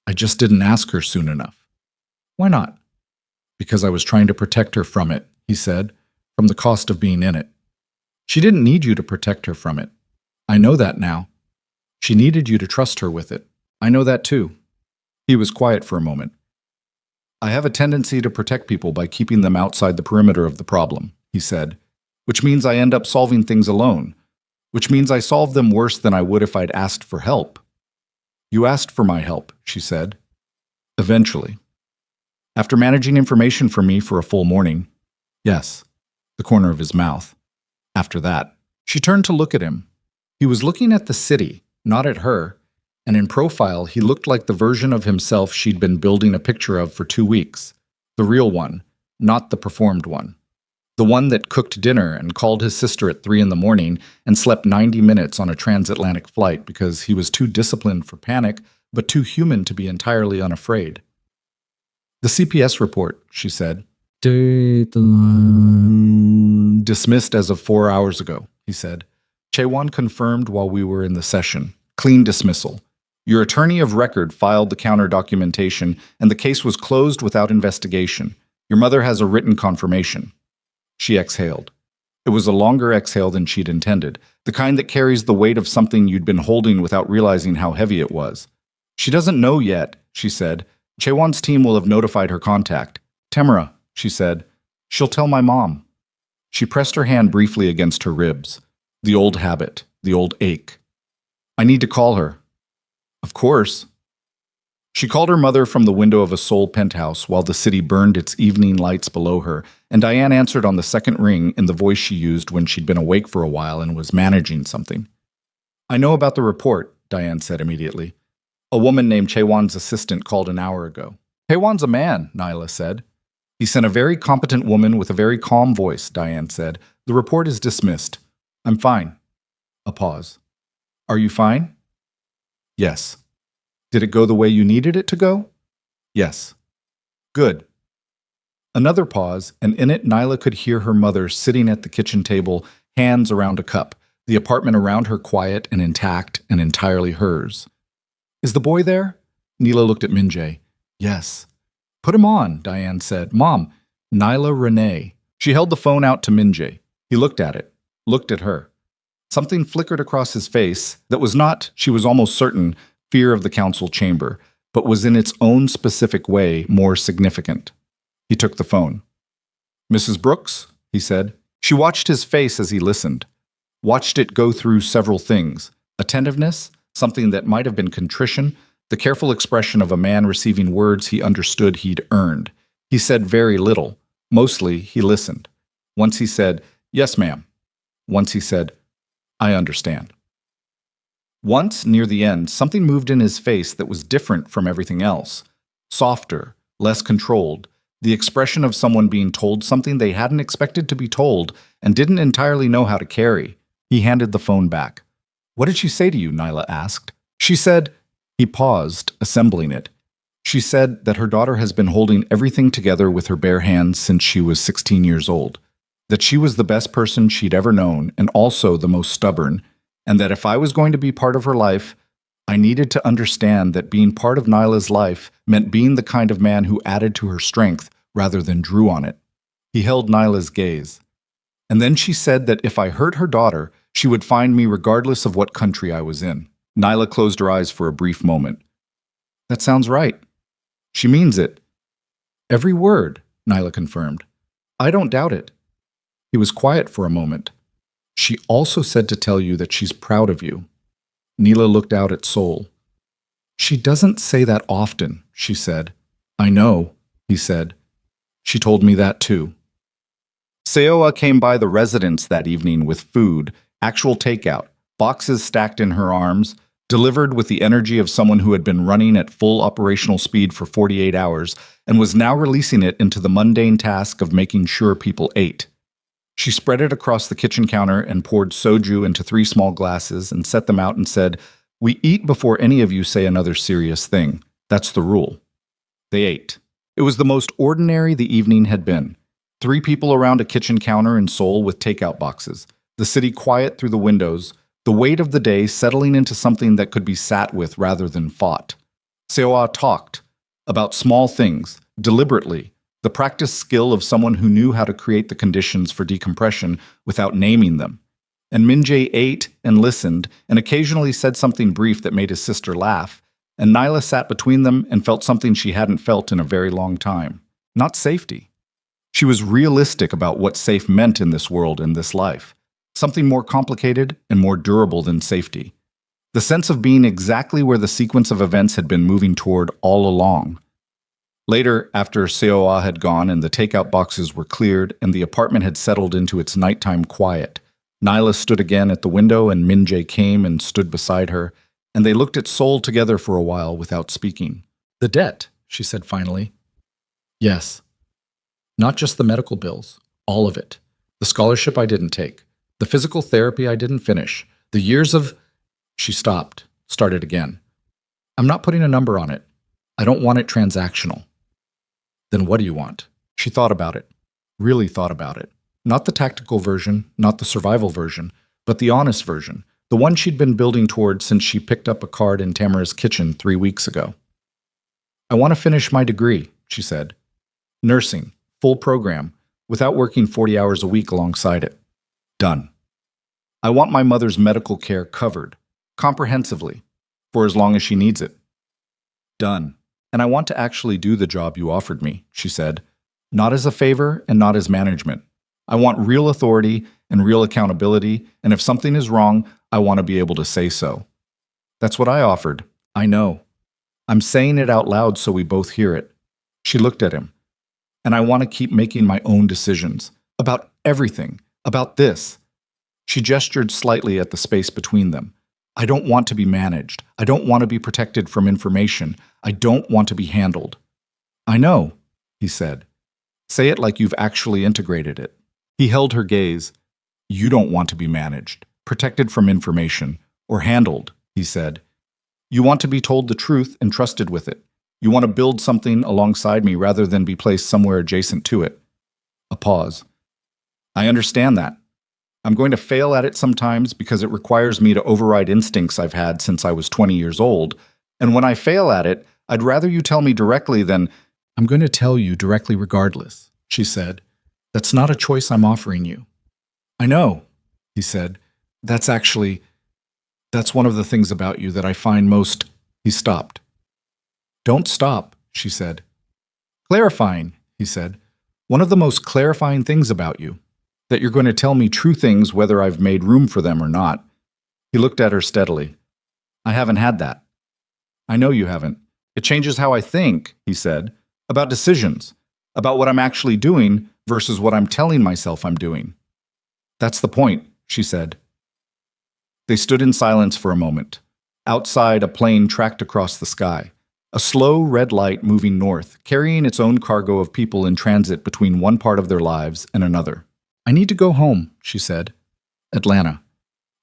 I just didn't ask her soon enough." "Why not?" "Because I was trying to protect her from it," he said, "from the cost of being in it. She didn't need you to protect her from it. I know that now. She needed you to trust her with it. I know that too." He was quiet for a moment. "I have a tendency to protect people by keeping them outside the perimeter of the problem," he said, "which means I end up solving things alone, which means I solve them worse than I would if I'd asked for help." "You asked for my help," she said. "Eventually. After managing information for me for a full morning." "Yes," the corner of his mouth. "After that." She turned to look at him. He was looking at the city, not at her, and in profile he looked like the version of himself she'd been building a picture of for 2 weeks. The real one, not the performed one. The one that cooked dinner and called his sister at 3 in the morning and slept 90 minutes on a transatlantic flight because he was too disciplined for panic, but too human to be entirely unafraid. "The CPS report," she said. "Dismissed as of 4 hours ago," he said. "Chaewon confirmed while we were in the session. Clean dismissal. Your attorney of record filed the counter documentation, and the case was closed without investigation. Your mother has a written confirmation." She exhaled. It was a longer exhale than she'd intended, the kind that carries the weight of something you'd been holding without realizing how heavy it was. "She doesn't know yet," she said. "Chaewon's team will have notified her contact. Temura," she said. "She'll tell my mom." She pressed her hand briefly against her ribs. The old habit, the old ache. "I need to call her." "Of course." She called her mother from the window of a Seoul penthouse while the city burned its evening lights below her, and Diane answered on the second ring in the voice she used when she'd been awake for a while and was managing something. "I know about the report," Diane said immediately. "A woman named Chaewon's assistant called an hour ago." "Chaewon's a man," Nyla said. "He sent a very competent woman with a very calm voice," Diane said. "The report is dismissed. I'm fine." A pause. "Are you fine?" "Yes." "Did it go the way you needed it to go?" "Yes." "Good." Another pause, and in it Nyla could hear her mother sitting at the kitchen table, hands around a cup, the apartment around her quiet and intact and entirely hers. Is the boy there? Neela looked at Minjay. Yes. Put him on, Diane said. Mom, Nyla Renee. She held the phone out to Minjay. He looked at it, looked at her. Something flickered across his face that was not, she was almost certain, fear of the council chamber, but was in its own specific way more significant. He took the phone. Mrs. Brooks, he said. She watched his face as he listened, watched it go through several things. Attentiveness, something that might have been contrition, the careful expression of a man receiving words he understood he'd earned. He said very little. Mostly, he listened. Once he said, "Yes, ma'am." Once he said, "I understand." Once, near the end, something moved in his face that was different from everything else. Softer, less controlled, the expression of someone being told something they hadn't expected to be told and didn't entirely know how to carry. He handed the phone back. "What did she say to you?" Nyla asked. "She said—" He paused, assembling it. "She said that her daughter has been holding everything together with her bare hands since she was 16 years old, that she was the best person she'd ever known and also the most stubborn, and that if I was going to be part of her life, I needed to understand that being part of Nyla's life meant being the kind of man who added to her strength rather than drew on it." He held Nyla's gaze. "And then she said that if I hurt her daughter, she would find me regardless of what country I was in." Nyla closed her eyes for a brief moment. "That sounds right. She means it." "Every word," Nyla confirmed. "I don't doubt it." He was quiet for a moment. "She also said to tell you that she's proud of you." Neela looked out at Sol. "She doesn't say that often," she said. "I know," he said. "She told me that too." Seoa came by the residence that evening with food, actual takeout, boxes stacked in her arms, delivered with the energy of someone who had been running at full operational speed for 48 hours and was now releasing it into the mundane task of making sure people ate. She spread it across the kitchen counter and poured soju into 3 small glasses and set them out and said, "We eat before any of you say another serious thing. That's the rule." They ate. It was the most ordinary the evening had been. 3 people around a kitchen counter in Seoul with takeout boxes, the city quiet through the windows, the weight of the day settling into something that could be sat with rather than fought. Seoa talked about small things, deliberately, the practiced skill of someone who knew how to create the conditions for decompression without naming them. And Minjay ate and listened and occasionally said something brief that made his sister laugh, and Nyla sat between them and felt something she hadn't felt in a very long time. Not safety. She was realistic about what safe meant in this world and this life. Something more complicated and more durable than safety. The sense of being exactly where the sequence of events had been moving toward all along. Later, after Seoa had gone and the takeout boxes were cleared and the apartment had settled into its nighttime quiet, Nyla stood again at the window and Minjay came and stood beside her, and they looked at Seoul together for a while without speaking. "The debt," she said finally. "Yes. Not just the medical bills, all of it. The scholarship I didn't take. The physical therapy I didn't finish. The years of—" She stopped, started again. "I'm not putting a number on it. I don't want it transactional." "Then what do you want?" She thought about it. Really thought about it. Not the tactical version, not the survival version, but the honest version. The one she'd been building toward since she picked up a card in Tamara's kitchen 3 weeks ago. "I want to finish my degree," she said. "Nursing, full program, without working 40 hours a week alongside it. Done. I want my mother's medical care covered, comprehensively, for as long as she needs it. Done. And I want to actually do the job you offered me," she said. "Not as a favor and not as management. I want real authority and real accountability, and if something is wrong, I want to be able to say so. That's what I offered. I know. I'm saying it out loud so we both hear it." She looked at him. "And I want to keep making my own decisions. About everything. About this." She gestured slightly at the space between them. "I don't want to be managed. I don't want to be protected from information. I don't want to be handled." "I know," he said. "Say it like you've actually integrated it." He held her gaze. "You don't want to be managed, protected from information, or handled," he said. "You want to be told the truth and trusted with it. You want to build something alongside me rather than be placed somewhere adjacent to it." A pause. "I understand that. I'm going to fail at it sometimes because it requires me to override instincts I've had since I was 20 years old, And when I fail at it, I'd rather you tell me directly than, I'm going to tell you directly regardless, she said. That's not a choice I'm offering you. I know, he said. That's one of the things about you that I find most. He stopped. Don't stop, she said. Clarifying, he said. One of the most clarifying things about you. That you're going to tell me true things whether I've made room for them or not. He looked at her steadily. I haven't had that. I know you haven't. It changes how I think, he said, about decisions, about what I'm actually doing versus what I'm telling myself I'm doing. That's the point, she said. They stood in silence for a moment. Outside, a plane tracked across the sky. A slow red light moving north, carrying its own cargo of people in transit between one part of their lives and another. I need to go home, she said. Atlanta.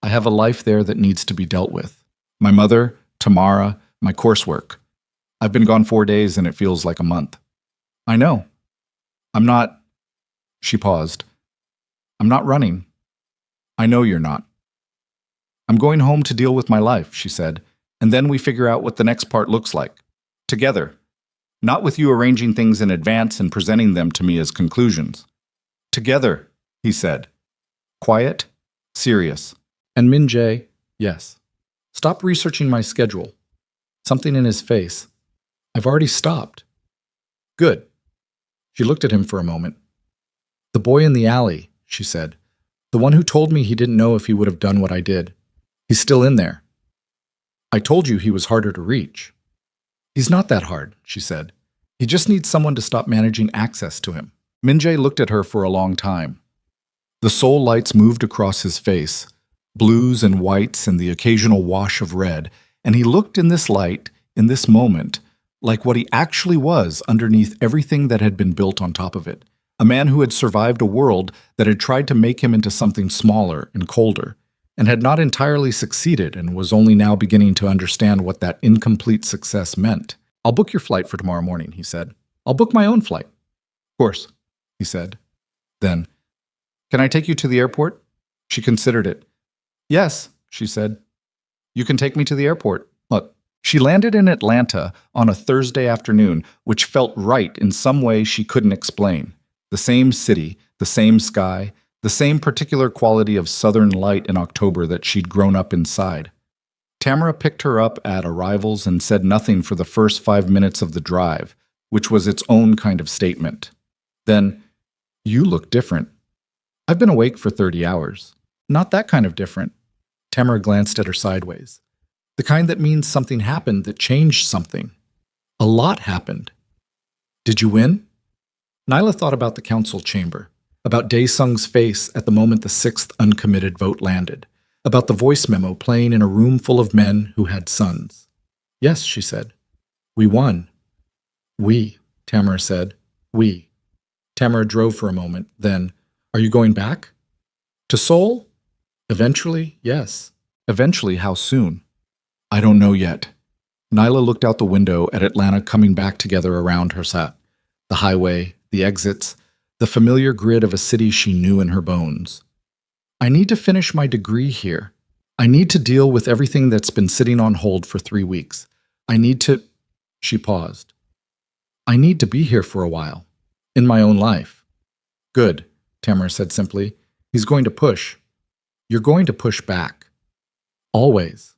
I have a life there that needs to be dealt with. My mother, Tamara, my coursework. I've been gone 4 days and it feels like a month. I know. I'm not. She paused. I'm not running. I know you're not. I'm going home to deal with my life, she said, and then we figure out what the next part looks like. Together. Not with you arranging things in advance and presenting them to me as conclusions. Together, he said. Quiet, serious. And Min Jae, yes. Stop researching my schedule. Something in his face. I've already stopped. Good. She looked at him for a moment. The boy in the alley, she said. The one who told me he didn't know if he would have done what I did. He's still in there. I told you he was harder to reach. He's not that hard, she said. He just needs someone to stop managing access to him. Min Jae looked at her for a long time. The soul lights moved across his face, blues and whites and the occasional wash of red, and he looked in this light, in this moment, like what he actually was underneath everything that had been built on top of it. A man who had survived a world that had tried to make him into something smaller and colder, and had not entirely succeeded and was only now beginning to understand what that incomplete success meant. I'll book your flight for tomorrow morning, he said. I'll book my own flight. Of course, he said. Then, can I take you to the airport? She considered it. Yes, she said. You can take me to the airport. Look, she landed in Atlanta on a Thursday afternoon, which felt right in some way she couldn't explain. The same city, the same sky, the same particular quality of southern light in October that she'd grown up inside. Tamara picked her up at arrivals and said nothing for the first 5 minutes of the drive, which was its own kind of statement. Then, you look different. I've been awake for 30 hours. Not that kind of different. Tamara glanced at her sideways. The kind that means something happened that changed something. A lot happened. Did you win? Nyla thought about the council chamber, about Dae-sung's face at the moment the sixth uncommitted vote landed, about the voice memo playing in a room full of men who had sons. Yes, she said. We won. We, Tamara said. We. Tamara drove for a moment, then, are you going back? To Seoul? Eventually, yes. Eventually, how soon? I don't know yet. Nyla looked out the window at Atlanta coming back together around her sat. The highway, the exits, the familiar grid of a city she knew in her bones. I need to finish my degree here. I need to deal with everything that's been sitting on hold for 3 weeks. I need to... She paused. I need to be here for a while. In my own life. Good, Tamara said simply. He's going to push. You're going to push back. Always.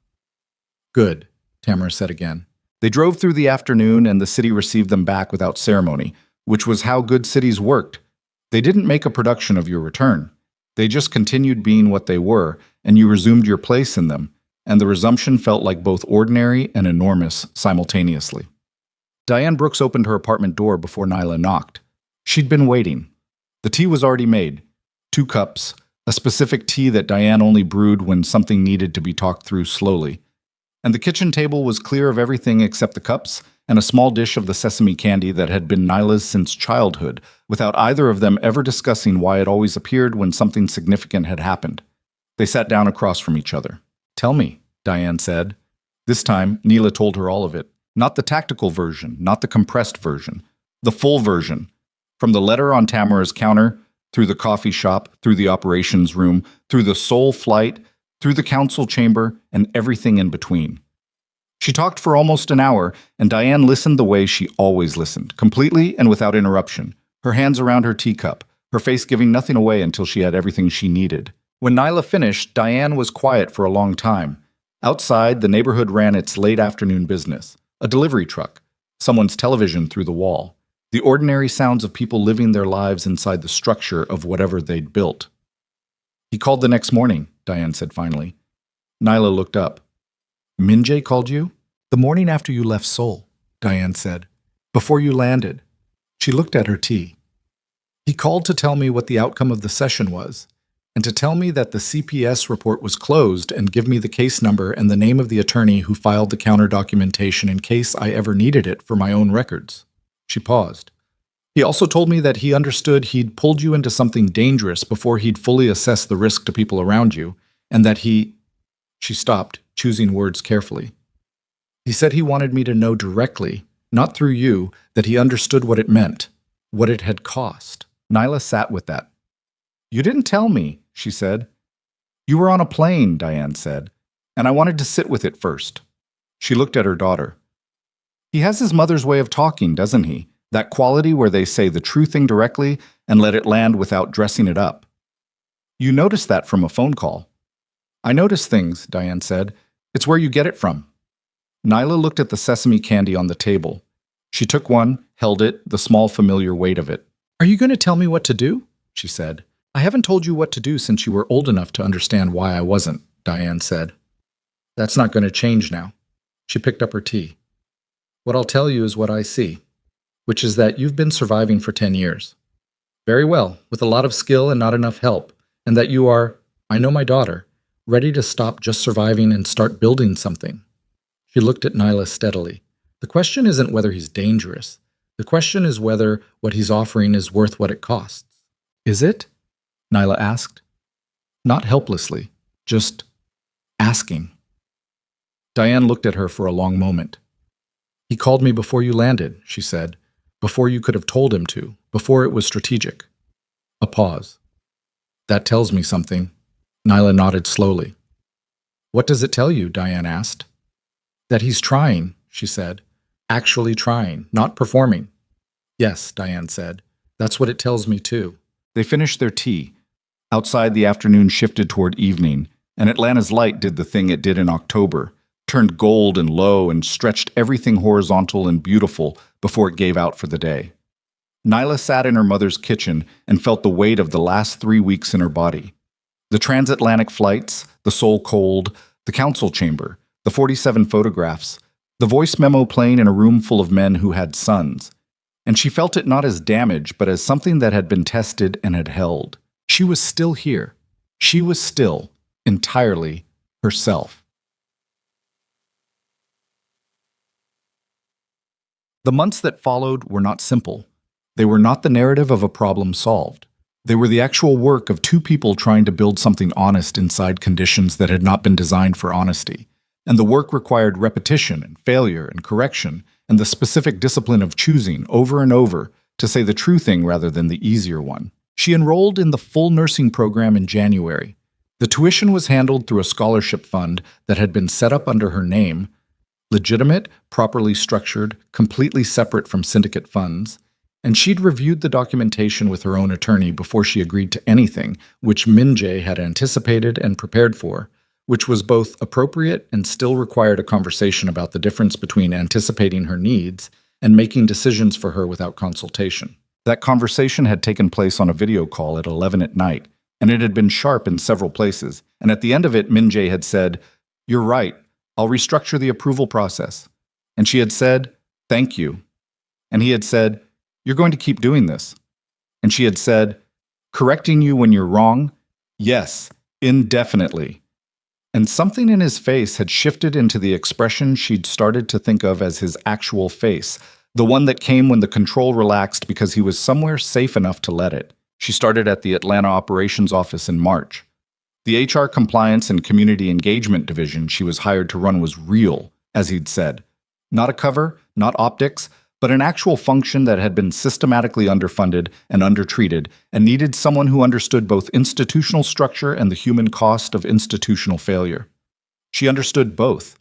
Good, Tamara said again. They drove through the afternoon and the city received them back without ceremony, which was how good cities worked. They didn't make a production of your return. They just continued being what they were, and you resumed your place in them, and the resumption felt like both ordinary and enormous simultaneously. Diane Brooks opened her apartment door before Nyla knocked. She'd been waiting. The tea was already made. 2 cups, a specific tea that Diane only brewed when something needed to be talked through slowly. And the kitchen table was clear of everything except the cups and a small dish of the sesame candy that had been Nyla's since childhood, without either of them ever discussing why it always appeared when something significant had happened. They sat down across from each other. Tell me, Diane said. This time, Neela told her all of it. Not the tactical version, not the compressed version. The full version. From the letter on Tamara's counter, through the coffee shop, through the operations room, through the Seoul flight, through the council chamber, and everything in between. She talked for almost an hour, and Diane listened the way she always listened, completely and without interruption, her hands around her teacup, her face giving nothing away until she had everything she needed. When Nyla finished, Diane was quiet for a long time. Outside, the neighborhood ran its late afternoon business, a delivery truck, someone's television through the wall, the ordinary sounds of people living their lives inside the structure of whatever they'd built. He called the next morning, Diane said finally. Nyla looked up. Minjae called you? The morning after you left Seoul, Diane said. Before you landed. She looked at her tea. He called to tell me what the outcome of the session was, and to tell me that the CPS report was closed and give me the case number and the name of the attorney who filed the counter documentation in case I ever needed it for my own records. She paused. He also told me that he understood he'd pulled you into something dangerous before he'd fully assessed the risk to people around you, and that he... She stopped, choosing words carefully. He said he wanted me to know directly, not through you, that he understood what it meant, what it had cost. Nyla sat with that. You didn't tell me, she said. You were on a plane, Diane said, and I wanted to sit with it first. She looked at her daughter. He has his mother's way of talking, doesn't he? That quality where they say the true thing directly and let it land without dressing it up. You noticed that from a phone call. I notice things, Diane said. It's where you get it from. Nyla looked at the sesame candy on the table. She took one, held it, the small familiar weight of it. Are you going to tell me what to do? She said. I haven't told you what to do since you were old enough to understand why I wasn't, Diane said. That's not going to change now. She picked up her tea. What I'll tell you is what I see, which is that you've been surviving for 10 years. Very well, with a lot of skill and not enough help, and that you are, I know my daughter, ready to stop just surviving and start building something. She looked at Nyla steadily. The question isn't whether he's dangerous. The question is whether what he's offering is worth what it costs. Is it? Nyla asked. Not helplessly, just asking. Diane looked at her for a long moment. He called me before you landed, she said, before you could have told him to, before it was strategic. A pause. That tells me something. Nyla nodded slowly. What does it tell you? Diane asked. That he's trying, she said. Actually trying, not performing. Yes, Diane said. That's what it tells me too. They finished their tea. Outside, the afternoon shifted toward evening, and Atlanta's light did the thing it did in October, turned gold and low and stretched everything horizontal and beautiful before it gave out for the day. Nyla sat in her mother's kitchen and felt the weight of the last 3 weeks in her body. The transatlantic flights, the Seoul cold, the council chamber, the 47 photographs, the voice memo playing in a room full of men who had sons. And she felt it not as damage, but as something that had been tested and had held. She was still here. She was still, entirely, herself. The months that followed were not simple. They were not the narrative of a problem solved. They were the actual work of two people trying to build something honest inside conditions that had not been designed for honesty. And the work required repetition and failure and correction and the specific discipline of choosing over and over to say the true thing rather than the easier one. She enrolled in the full nursing program in January. The tuition was handled through a scholarship fund that had been set up under her name, legitimate, properly structured, completely separate from syndicate funds, and she'd reviewed the documentation with her own attorney before she agreed to anything, which Minjae had anticipated and prepared for, which was both appropriate and still required a conversation about the difference between anticipating her needs and making decisions for her without consultation. That conversation had taken place on a video call at 11 at night, and it had been sharp in several places, and at the end of it, Minjae had said, "You're right, I'll restructure the approval process." And she had said, "Thank you." And he had said, "You're going to keep doing this." And she had said, "Correcting you when you're wrong? Yes, indefinitely." And something in his face had shifted into the expression she'd started to think of as his actual face, the one that came when the control relaxed because he was somewhere safe enough to let it. She started at the Atlanta operations office in March. The HR compliance and community engagement division she was hired to run was real, as he'd said. Not a cover, not optics, but an actual function that had been systematically underfunded and undertreated and needed someone who understood both institutional structure and the human cost of institutional failure. She understood both.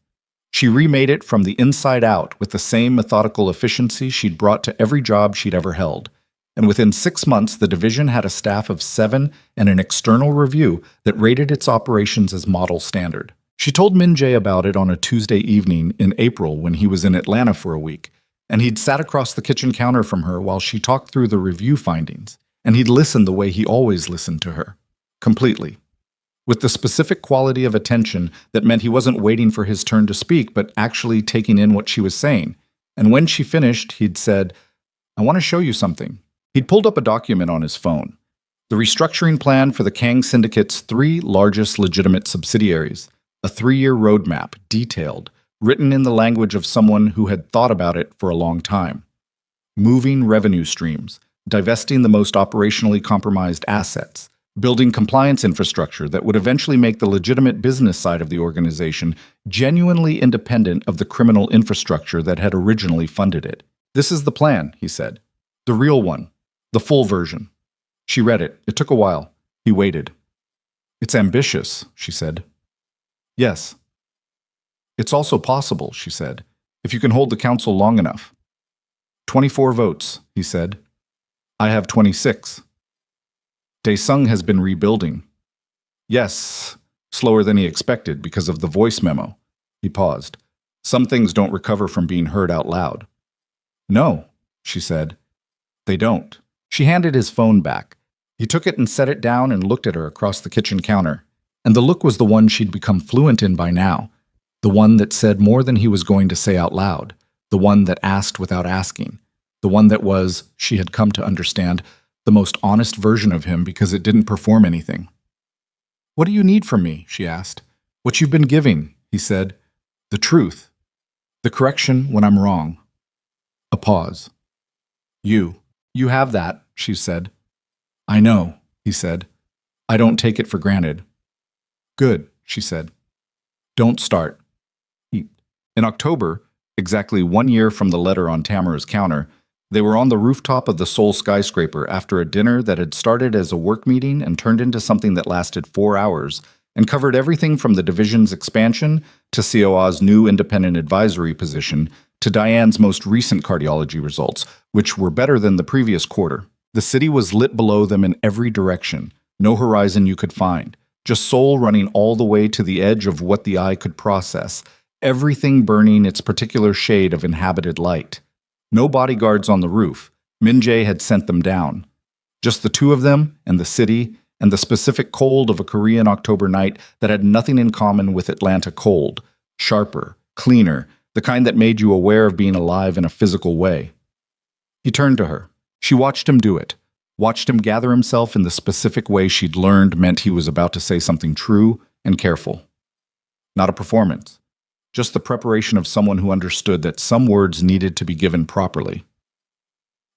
She remade it from the inside out with the same methodical efficiency she'd brought to every job she'd ever held. And within 6 months, the division had a staff of 7 and an external review that rated its operations as model standard. She told Min Jae about it on a Tuesday evening in April when he was in Atlanta for a week, and he'd sat across the kitchen counter from her while she talked through the review findings, and he'd listened the way he always listened to her, completely, with the specific quality of attention that meant he wasn't waiting for his turn to speak, but actually taking in what she was saying. And when she finished, he'd said, "I want to show you something." He'd pulled up a document on his phone, the restructuring plan for the Kang Syndicate's 3 largest legitimate subsidiaries, a 3-year roadmap, detailed, written in the language of someone who had thought about it for a long time. Moving revenue streams, divesting the most operationally compromised assets, building compliance infrastructure that would eventually make the legitimate business side of the organization genuinely independent of the criminal infrastructure that had originally funded it. "This is the plan," he said. "The real one. The full version." She read it. It took a while. He waited. "It's ambitious," she said. "Yes." "It's also possible," she said, "if you can hold the council long enough." 24 votes, he said. "I have 26. Daesung has been rebuilding." "Yes," slower than he expected because of the voice memo. He paused. "Some things don't recover from being heard out loud." "No," she said. "They don't." She handed his phone back. He took it and set it down and looked at her across the kitchen counter. And the look was the one she'd become fluent in by now. The one that said more than he was going to say out loud. The one that asked without asking. The one that was, she had come to understand, the most honest version of him because it didn't perform anything. "What do you need from me?" she asked. "What you've been giving," he said. "The truth. The correction when I'm wrong." A pause. You have that," she said. "I know," he said. "I don't take it for granted." "Good," she said. "Don't start." In October, exactly 1 year from the letter on Tamara's counter, they were on the rooftop of the Seoul skyscraper after a dinner that had started as a work meeting and turned into something that lasted 4 hours and covered everything from the division's expansion to COA's new independent advisory position to Diane's most recent cardiology results, which were better than the previous quarter. The city was lit below them in every direction, no horizon you could find, just Seoul running all the way to the edge of what the eye could process, everything burning its particular shade of inhabited light. No bodyguards on the roof. Min Jae had sent them down. Just the 2 of them and the city and the specific cold of a Korean October night that had nothing in common with Atlanta cold, sharper, cleaner, the kind that made you aware of being alive in a physical way. He turned to her. She watched him do it, watched him gather himself in the specific way she'd learned meant he was about to say something true and careful. Not a performance, just the preparation of someone who understood that some words needed to be given properly.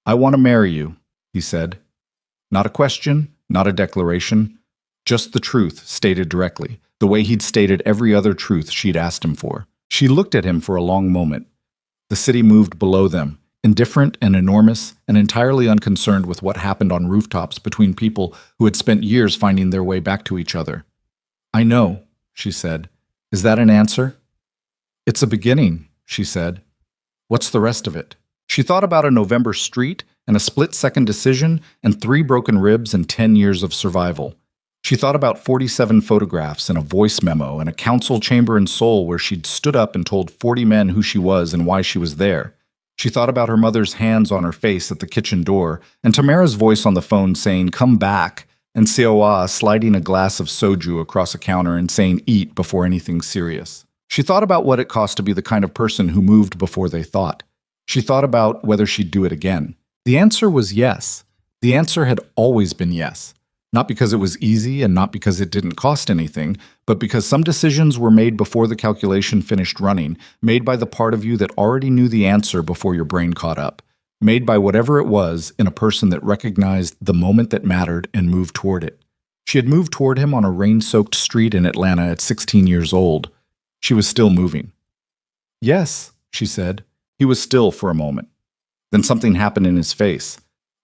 "I want to marry you," he said. Not a question, not a declaration, just the truth stated directly, the way he'd stated every other truth she'd asked him for. She looked at him for a long moment. The city moved below them, indifferent and enormous and entirely unconcerned with what happened on rooftops between people who had spent years finding their way back to each other. "I know," she said. "Is that an answer?" "It's a beginning," she said. "What's the rest of it?" She thought about a November street and a split-second decision and 3 broken ribs and 10 years of survival. She thought about 47 photographs and a voice memo and a council chamber in Seoul where she'd stood up and told 40 men who she was and why she was there. She thought about her mother's hands on her face at the kitchen door and Tamara's voice on the phone saying, "Come back," and Seoa sliding a glass of soju across a counter and saying, "Eat," before anything serious. She thought about what it cost to be the kind of person who moved before they thought. She thought about whether she'd do it again. The answer was yes. The answer had always been yes. Not because it was easy and not because it didn't cost anything, but because some decisions were made before the calculation finished running, made by the part of you that already knew the answer before your brain caught up, made by whatever it was in a person that recognized the moment that mattered and moved toward it. She had moved toward him on a rain-soaked street in Atlanta at 16 years old. She was still moving. "Yes," she said. He was still for a moment. Then something happened in his face,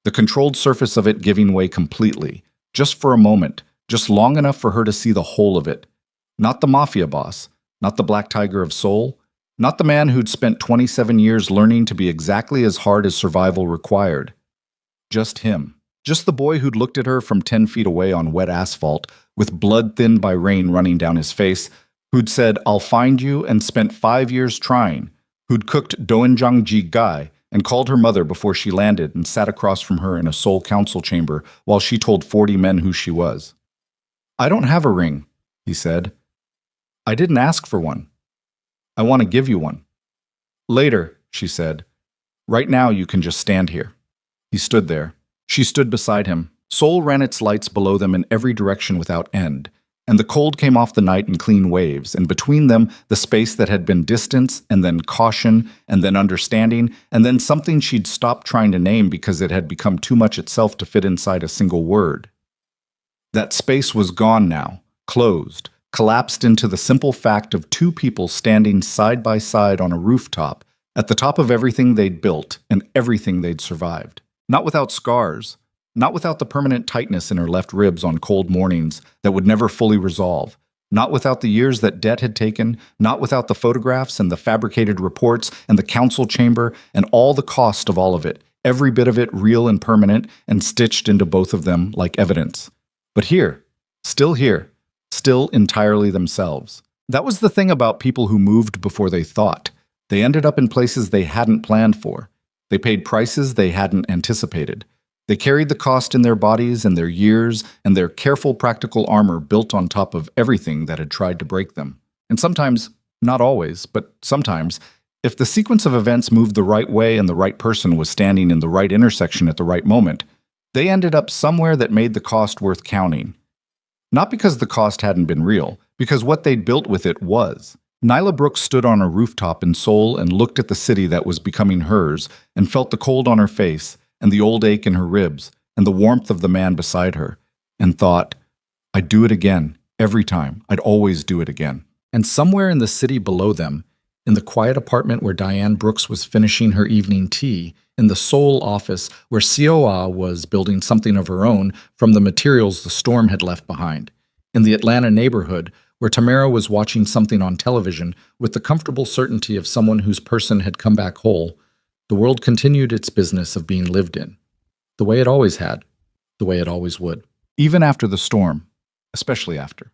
the controlled surface of it giving way completely. Just for a moment, just long enough for her to see the whole of it. Not the Mafia boss, not the Black Tiger of Seoul, Not the man who'd spent 27 years learning to be exactly as hard as survival required. Just him. Just the boy who'd looked at her from 10 feet away on wet asphalt, with blood thinned by rain running down his face, who'd said, "I'll find you," and spent 5 years trying, who'd cooked doenjang gai and called her mother before she landed and sat across from her in a Seoul council chamber while she told 40 men who she was. "I don't have a ring," he said. "I didn't ask for one. I want to give you one." "Later," she said. "Right now you can just stand here." He stood there. She stood beside him. Seoul ran its lights below them in every direction without end, and the cold came off the night in clean waves, and between them the space that had been distance, and then caution, and then understanding, and then something she'd stopped trying to name because it had become too much itself to fit inside a single word. That space was gone now, closed, collapsed into the simple fact of two people standing side by side on a rooftop, at the top of everything they'd built and everything they'd survived. Not without scars, not without the permanent tightness in her left ribs on cold mornings that would never fully resolve, not without the years that debt had taken, not without the photographs and the fabricated reports and the council chamber and all the cost of all of it, every bit of it real and permanent and stitched into both of them like evidence. But here, still entirely themselves. That was the thing about people who moved before they thought. They ended up in places they hadn't planned for. They paid prices they hadn't anticipated. They carried the cost in their bodies and their years and their careful practical armor built on top of everything that had tried to break them. And sometimes, not always, but sometimes, if the sequence of events moved the right way and the right person was standing in the right intersection at the right moment, they ended up somewhere that made the cost worth counting. Not because the cost hadn't been real, because what they'd built with it was. Nyla Brooks stood on a rooftop in Seoul and looked at the city that was becoming hers and felt the cold on her face and the old ache in her ribs and the warmth of the man beside her and thought, "I'd do it again, every time. I'd always do it again." And somewhere in the city below them, in the quiet apartment where Diane Brooks was finishing her evening tea, in the Seoul office where Seoa was building something of her own from the materials the storm had left behind, in the Atlanta neighborhood where Tamara was watching something on television with the comfortable certainty of someone whose person had come back whole, the world continued its business of being lived in, the way it always had, the way it always would. Even after the storm, especially after.